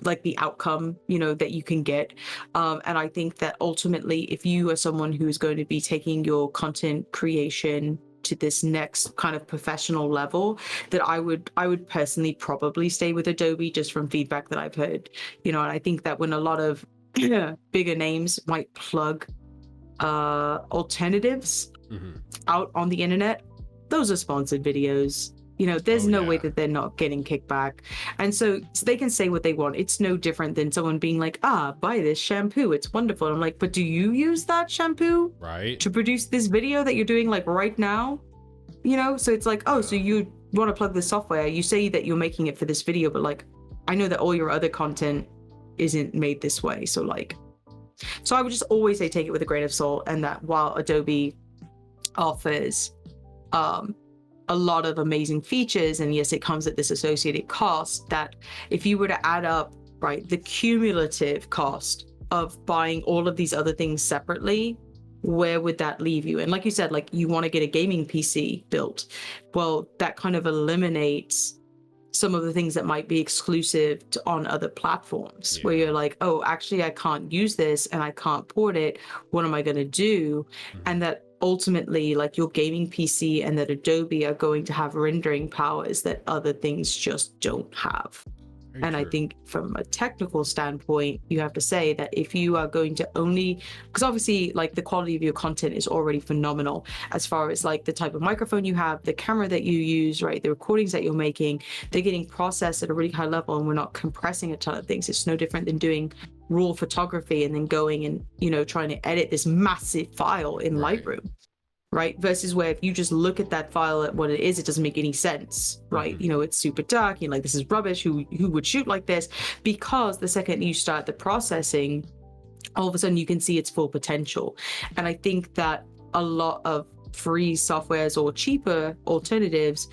Speaker 2: like the outcome, you know, that you can get. And I think that ultimately, if you are someone who is going to be taking your content creation to this next kind of professional level, that I would personally probably stay with Adobe, just from feedback that I've heard, you know. And I think that when a lot of bigger names might plug alternatives out on the internet, those are sponsored videos. You know, there's no way that they're not getting kickback. And so they can say what they want. It's no different than someone being like, buy this shampoo, it's wonderful. And I'm like, but do you use that shampoo to produce this video that you're doing like right now? You know, so it's like, so you want to plug the software, you say that you're making it for this video, but like, I know that all your other content isn't made this way. So like, so I would just always say take it with a grain of salt. And that while Adobe offers a lot of amazing features, and yes, it comes at this associated cost, that if you were to add up, right, the cumulative cost of buying all of these other things separately, where would that leave you? And like you said, like you want to get a gaming PC built. Well, that kind of eliminates some of the things that might be exclusive on other platforms, where you're like, oh, actually, I can't use this and I can't port it. What am I going to do? And that ultimately, like your gaming PC and that Adobe are going to have rendering powers that other things just don't have. Very and true. I think from a technical standpoint, you have to say that if you are going to only, because obviously like the quality of your content is already phenomenal as far as like the type of microphone you have, the camera that you use, right, the recordings that you're making, they're getting processed at a really high level, and we're not compressing a ton of things. It's no different than doing raw photography and then going and, you know, trying to edit this massive file in Lightroom. Right, versus where if you just look at that file at what it is, it doesn't make any sense, right? You know, it's super dark, you're like, this is rubbish, who would shoot like this? Because the second you start the processing, all of a sudden you can see its full potential. And I think that a lot of free softwares or cheaper alternatives,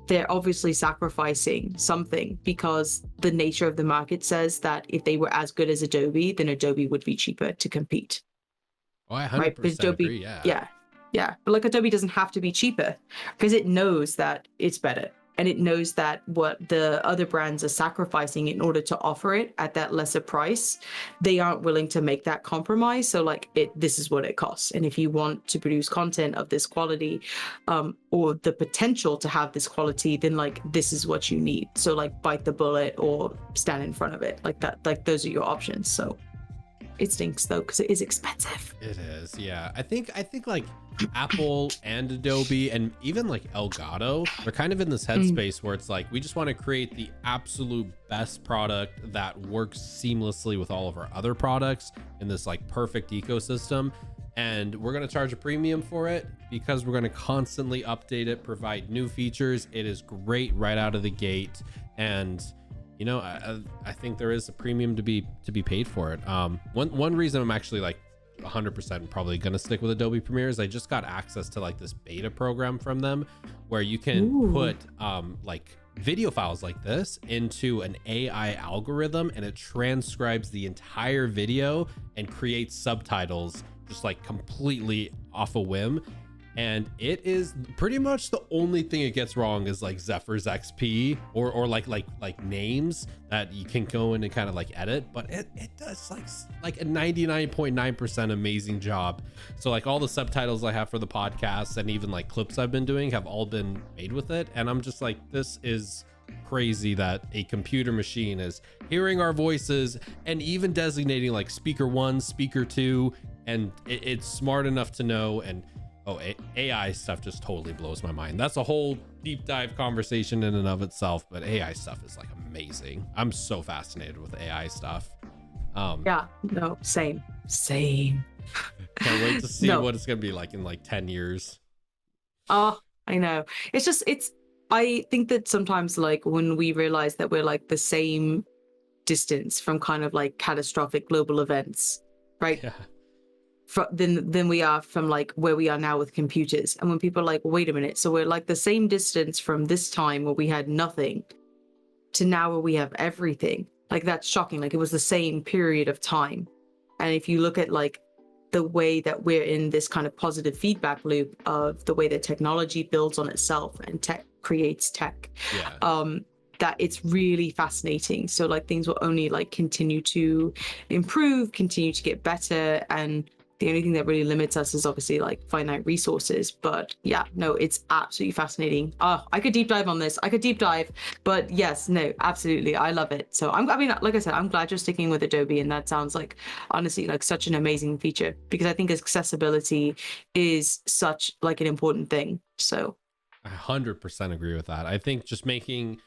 Speaker 2: they're obviously sacrificing something, because the nature of the market says that if they were as good as Adobe, then Adobe would be cheaper to compete.
Speaker 1: Oh, I 100% agree,
Speaker 2: Yeah, but like Adobe doesn't have to be cheaper, because it knows that it's better, and it knows that what the other brands are sacrificing in order to offer it at that lesser price, they aren't willing to make that compromise. So like this is what it costs. And if you want to produce content of this quality, or the potential to have this quality, then like this is what you need. So like bite the bullet or stand in front of it, like that. Like those are your options. So it stinks though, because it is expensive.
Speaker 1: It is, yeah. I think like Apple and Adobe and even like Elgato, they're kind of in this headspace where it's like, we just want to create the absolute best product that works seamlessly with all of our other products in this like perfect ecosystem. And we're going to charge a premium for it because we're going to constantly update it, provide new features. It is great right out of the gate. And you know, I think there is a premium to be paid for it. One reason I'm actually like 100% probably gonna stick with Adobe Premiere is I just got access to like this beta program from them, where you can put like video files like this into an AI algorithm, and it transcribes the entire video and creates subtitles just like completely off a whim. and it is pretty much the only thing it gets wrong is like Zephyr's XP or like names that you can go in and kind of like edit, but it does like a 99.9% amazing job. So like all the subtitles I have for the podcast and even like clips I've been doing have all been made with it, and I'm just like, this is crazy that a computer machine is hearing our voices and even designating like speaker 1, speaker 2, and it's smart enough to know. And AI stuff just totally blows my mind. That's a whole deep dive conversation in and of itself, but AI stuff is like amazing. I'm so fascinated with AI stuff.
Speaker 2: Yeah, no, same.
Speaker 1: Can't wait to see what it's gonna be like in like 10 years.
Speaker 2: Oh, I know. I think that sometimes like when we realize that we're like the same distance from kind of like catastrophic global events, right?
Speaker 1: Yeah.
Speaker 2: Than we are from like where we are now with computers. And when people are like, wait a minute, so we're like the same distance from this time where we had nothing to now where we have everything. Like, that's shocking. Like, it was the same period of time. And if you look at like the way that we're in this kind of positive feedback loop of the way that technology builds on itself and tech creates tech, that it's really fascinating. So like things will only like continue to improve, continue to get better, and the only thing that really limits us is obviously like finite resources. But yeah, no, it's absolutely fascinating. I could deep dive on this. But yes, no, absolutely. I love it. So I mean, like I said, I'm glad you're sticking with Adobe, and that sounds like honestly like such an amazing feature, because I think accessibility is such like an important thing. So
Speaker 1: I 100% agree with that. I think just making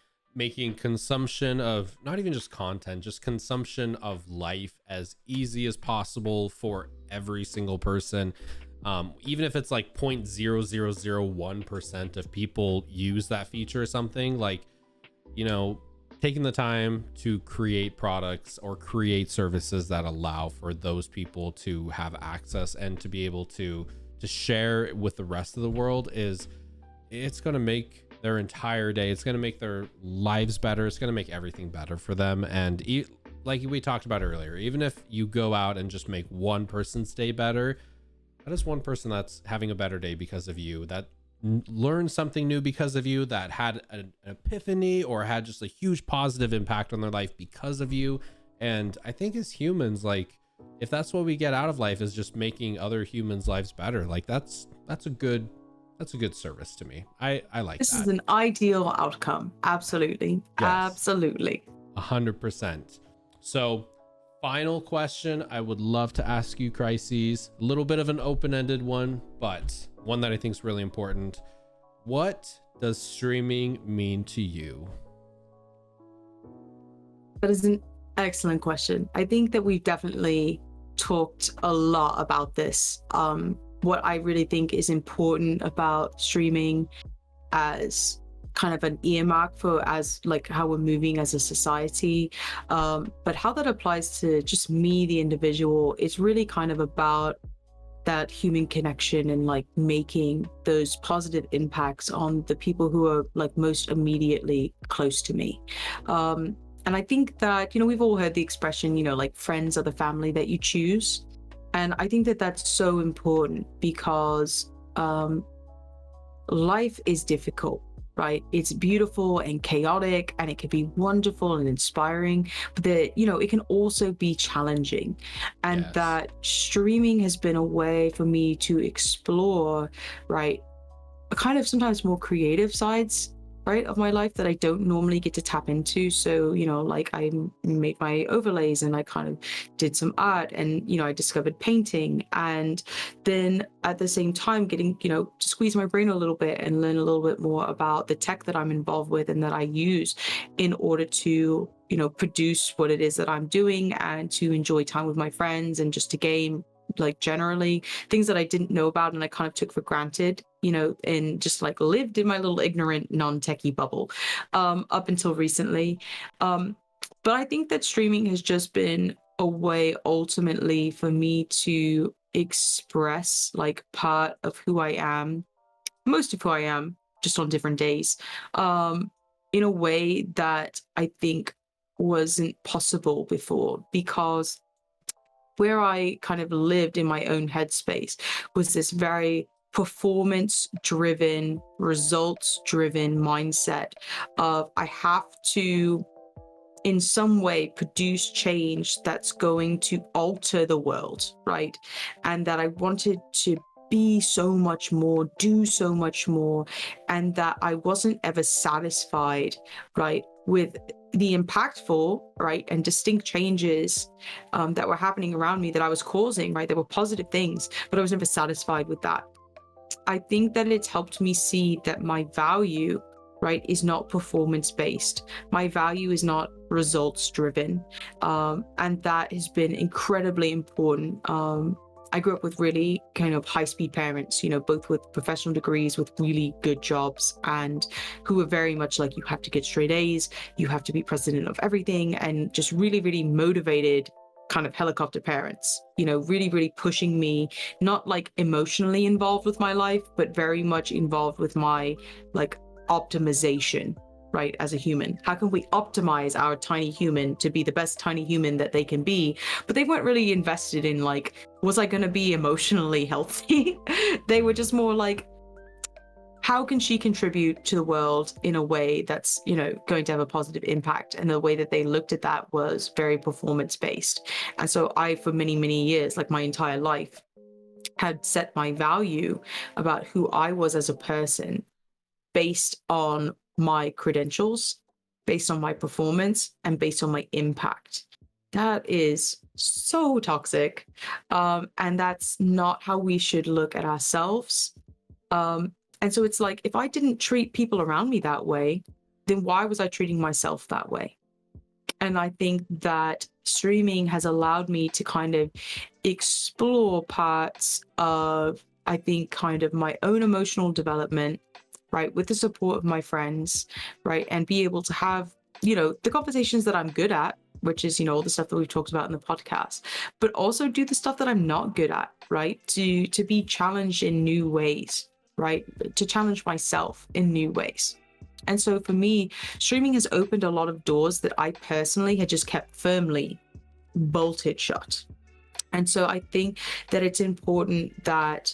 Speaker 1: consumption of not even just content, just consumption of life as easy as possible for every single person, even if it's like 0.0001% of people use that feature or something, like, you know, taking the time to create products or create services that allow for those people to have access and to be able to share with the rest of the world, it's going to make their entire day, it's going to make their lives better, it's going to make everything better for them. And like we talked about earlier, even if you go out and just make one person's day better, that is one person that's having a better day because of you, that learned something new because of you, that had an epiphany or had just a huge positive impact on their life because of you. And I think as humans, like, if that's what we get out of life is just making other humans' lives better, like that's a good service to me. I like
Speaker 2: this
Speaker 1: that.
Speaker 2: is an ideal outcome. Absolutely. Yes. Absolutely.
Speaker 1: 100%. So final question I would love to ask you, Khryseis, a little bit of an open-ended one, but one that I think is really important. What does streaming mean to you?
Speaker 2: That is an excellent question. I think that we've definitely talked a lot about this. What I really think is important about streaming as kind of an earmark for as like how we're moving as a society, but how that applies to just me, the individual, it's really kind of about that human connection and like making those positive impacts on the people who are like most immediately close to me. And I think that, you know, we've all heard the expression, you know, like friends are the family that you choose. And I think that that's so important because life is difficult, right? It's beautiful and chaotic, and it can be wonderful and inspiring, but that, you know, it can also be challenging. And
Speaker 1: Yes.
Speaker 2: that streaming has been a way for me to explore, right, a kind of sometimes more creative sides, right, of my life that I don't normally get to tap into. So, you know, like I made my overlays and I kind of did some art, and, you know, I discovered painting, and then at the same time getting, you know, to squeeze my brain a little bit and learn a little bit more about the tech that I'm involved with and that I use in order to, you know, produce what it is that I'm doing and to enjoy time with my friends and just to game, like generally things that I didn't know about and I kind of took for granted, you know, and just like lived in my little ignorant non-techie bubble up until recently. But I think that streaming has just been a way ultimately for me to express like part of who I am, most of who I am, just on different days, in a way that I think wasn't possible before, because where I kind of lived in my own headspace was this very performance driven, results driven mindset of I have to in some way produce change that's going to alter the world, right? And that I wanted to be so much more, do so much more, and that I wasn't ever satisfied, right, with the impactful, right, and distinct changes that were happening around me that I was causing, right? There were positive things, but I was never satisfied with that. I think that it's helped me see that my value, right, is not performance based. My value is not results driven. And that has been incredibly important. I grew up with really kind of high speed parents, you know, both with professional degrees, with really good jobs, and who were very much like, you have to get straight A's, you have to be president of everything, and just really, really motivated kind of helicopter parents, you know, really, really pushing me, not like emotionally involved with my life, but very much involved with my like optimization, right, as a human. How can we optimize our tiny human to be the best tiny human that they can be? But they weren't really invested in like, was I going to be emotionally healthy? They were just more like, how can she contribute to the world in a way that's, you know, going to have a positive impact? And the way that they looked at that was very performance based. And so I, for many, many years, like my entire life, had set my value about who I was as a person based on my credentials, based on my performance, and based on my impact. That is so toxic. And that's not how we should look at ourselves. And so it's like, if I didn't treat people around me that way, then why was I treating myself that way? And I think that streaming has allowed me to kind of explore parts of, I think, kind of my own emotional development, right, with the support of my friends, right, and be able to have, you know, the conversations that I'm good at, which is, you know, all the stuff that we've talked about in the podcast, but also do the stuff that I'm not good at, right, to be challenged in new ways, right, to challenge myself in new ways. And so for me, streaming has opened a lot of doors that I personally had just kept firmly bolted shut. And so I think that it's important that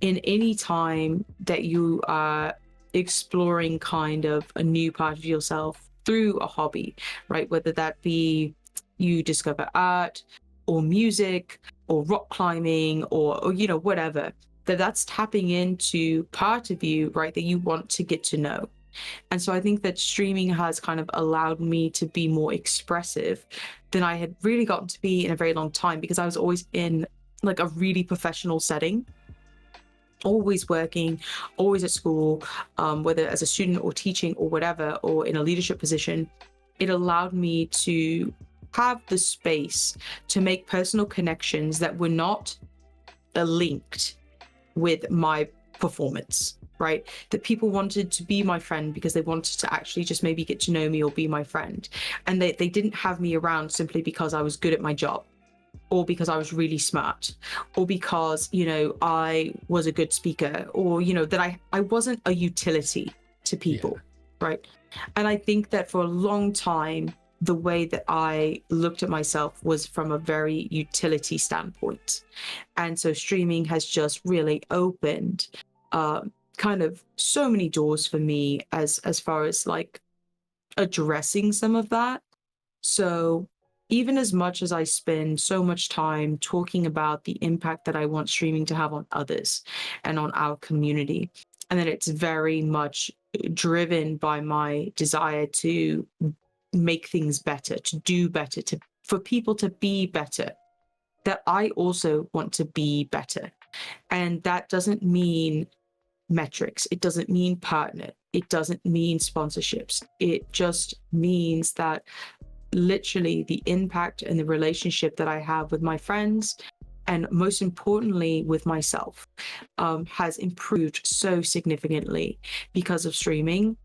Speaker 2: in any time that you are exploring kind of a new part of yourself through a hobby, right, whether that be you discover art or music or rock climbing or you know, whatever, that's tapping into part of you, right, that you want to get to know. And so I think that streaming has kind of allowed me to be more expressive than I had really gotten to be in a very long time, because I was always in like a really professional setting, always working, always at school, whether as a student or teaching or whatever, or in a leadership position. It allowed me to have the space to make personal connections that were not linked with my performance, right? That people wanted to be my friend because they wanted to actually just maybe get to know me or be my friend. And they didn't have me around simply because I was good at my job, or because I was really smart, or because, you know, I was a good speaker, or, you know, that I wasn't a utility to people, right? And I think that for a long time, the way that I looked at myself was from a very utility standpoint. And so streaming has just really opened kind of so many doors for me as far as like addressing some of that. So even as much as I spend so much time talking about the impact that I want streaming to have on others and on our community, and that it's very much driven by my desire to make things better, to do better, for people to be better, that I also want to be better. And that doesn't mean metrics. It doesn't mean partner. It doesn't mean sponsorships. It just means that literally the impact and the relationship that I have with my friends, and most importantly with myself, has improved so significantly because of streaming.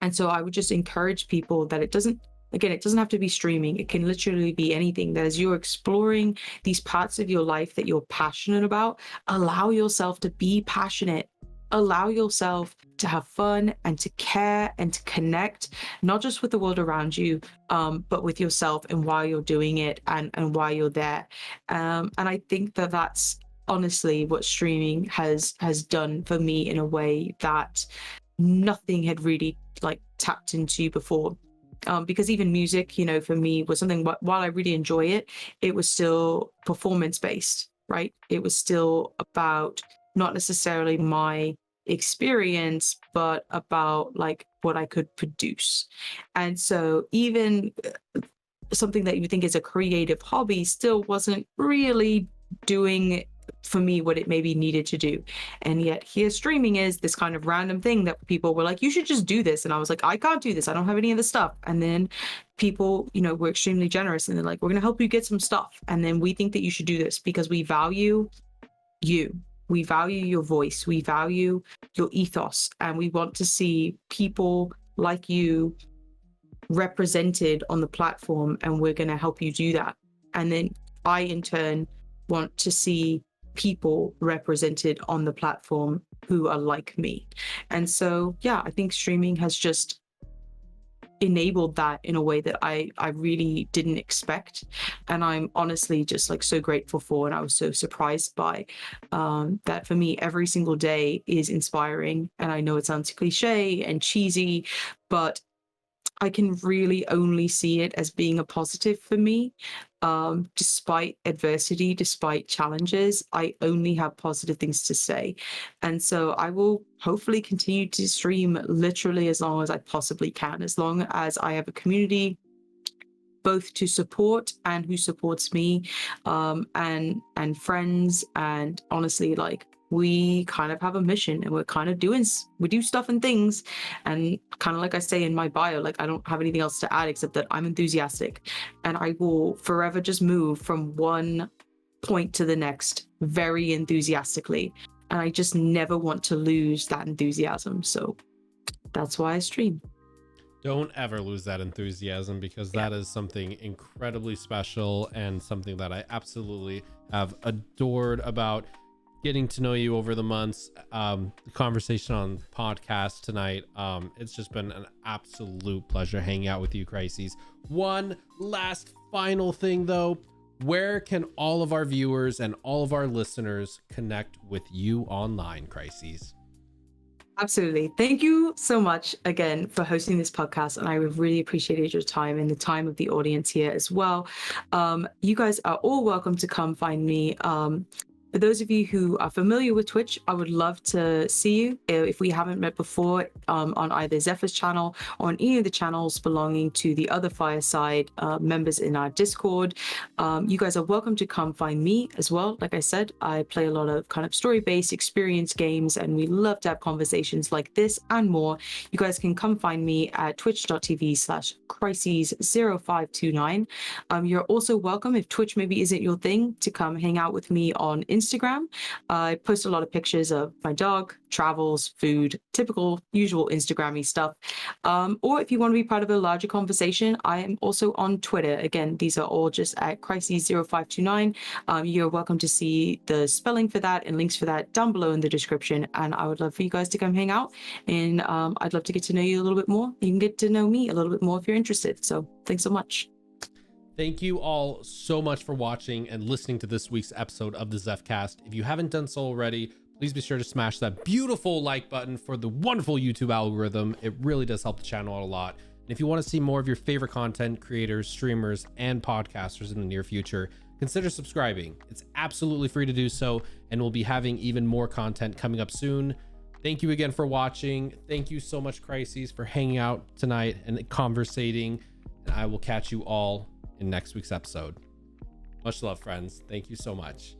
Speaker 2: And so I would just encourage people that it doesn't have to be streaming. It can literally be anything. That as you're exploring these parts of your life that you're passionate about, allow yourself to be passionate. Allow yourself to have fun and to care and to connect, not just with the world around you, but with yourself and why you're doing it and why you're there. And I think that that's honestly what streaming has done for me in a way that nothing had really like tapped into before. Because even music, you know, for me was something, while I really enjoy it, it was still performance based, right? It was still about not necessarily my experience, but about like what I could produce. And so even something that you think is a creative hobby still wasn't really doing for me what it maybe needed to do. And yet here streaming is this kind of random thing that people were like, you should just do this. And I was like, I can't do this, I don't have any of the stuff. And then people, you know, were extremely generous and they're like, we're going to help you get some stuff, and then we think that you should do this because we value you, we value your voice, we value your ethos, and we want to see people like you represented on the platform, and we're going to help you do that. And then I in turn want to see people represented on the platform who are like me. And so yeah, I think streaming has just enabled that in a way that I really didn't expect, and I'm honestly just like so grateful for, and I was so surprised by that. For me, every single day is inspiring, and I know it sounds cliche and cheesy, but I can really only see it as being a positive for me. Despite adversity, despite challenges, I only have positive things to say. And so I will hopefully continue to stream literally as long as I possibly can, as long as I have a community both to support and who supports me, and friends. And honestly, like, we kind of have a mission, and we're kind of we do stuff and things, and kind of like I say in my bio, like, I don't have anything else to add except that I'm enthusiastic, and I will forever just move from one point to the next very enthusiastically, and I just never want to lose that enthusiasm. So that's why I stream.
Speaker 1: Don't ever lose that enthusiasm, because that is something incredibly special and something that I absolutely have adored about getting to know you over the months. The conversation on podcast tonight, it's just been an absolute pleasure hanging out with you, Khryseis. One last final thing though, where can all of our viewers and all of our listeners connect with you online, Khryseis?
Speaker 2: Absolutely. Thank you so much again for hosting this podcast. And I really appreciated your time and the time of the audience here as well. You guys are all welcome to come find me. For those of you who are familiar with Twitch, I would love to see you if we haven't met before, on either Zephyr's channel or on any of the channels belonging to the other Fireside members in our Discord. You guys are welcome to come find me as well. Like I said, I play a lot of kind of story-based experience games, and we love to have conversations like this and more. You guys can come find me at twitch.tv/Khryseis0529. You're also welcome, if Twitch maybe isn't your thing, to come hang out with me on Instagram. I post a lot of pictures of my dog, travels, food, typical, usual Instagram-y stuff. Or if you want to be part of a larger conversation, I am also on Twitter. Again, these are all just at Khryseis0529. You're welcome to see the spelling for that and links for that down below in the description. And I would love for you guys to come hang out. And I'd love to get to know you a little bit more. You can get to know me a little bit more if you're interested. So thanks so much.
Speaker 1: Thank you all so much for watching and listening to this week's episode of the Zephcast. If you haven't done so already, please be sure to smash that beautiful like button for the wonderful YouTube algorithm. It really does help the channel out a lot. And if you want to see more of your favorite content creators, streamers, and podcasters in the near future, consider subscribing. It's absolutely free to do so, and we'll be having even more content coming up soon. Thank you again for watching. Thank you so much, Khryseis, for hanging out tonight and conversating. And I will catch you all in next week's episode. Much love, friends. Thank you so much.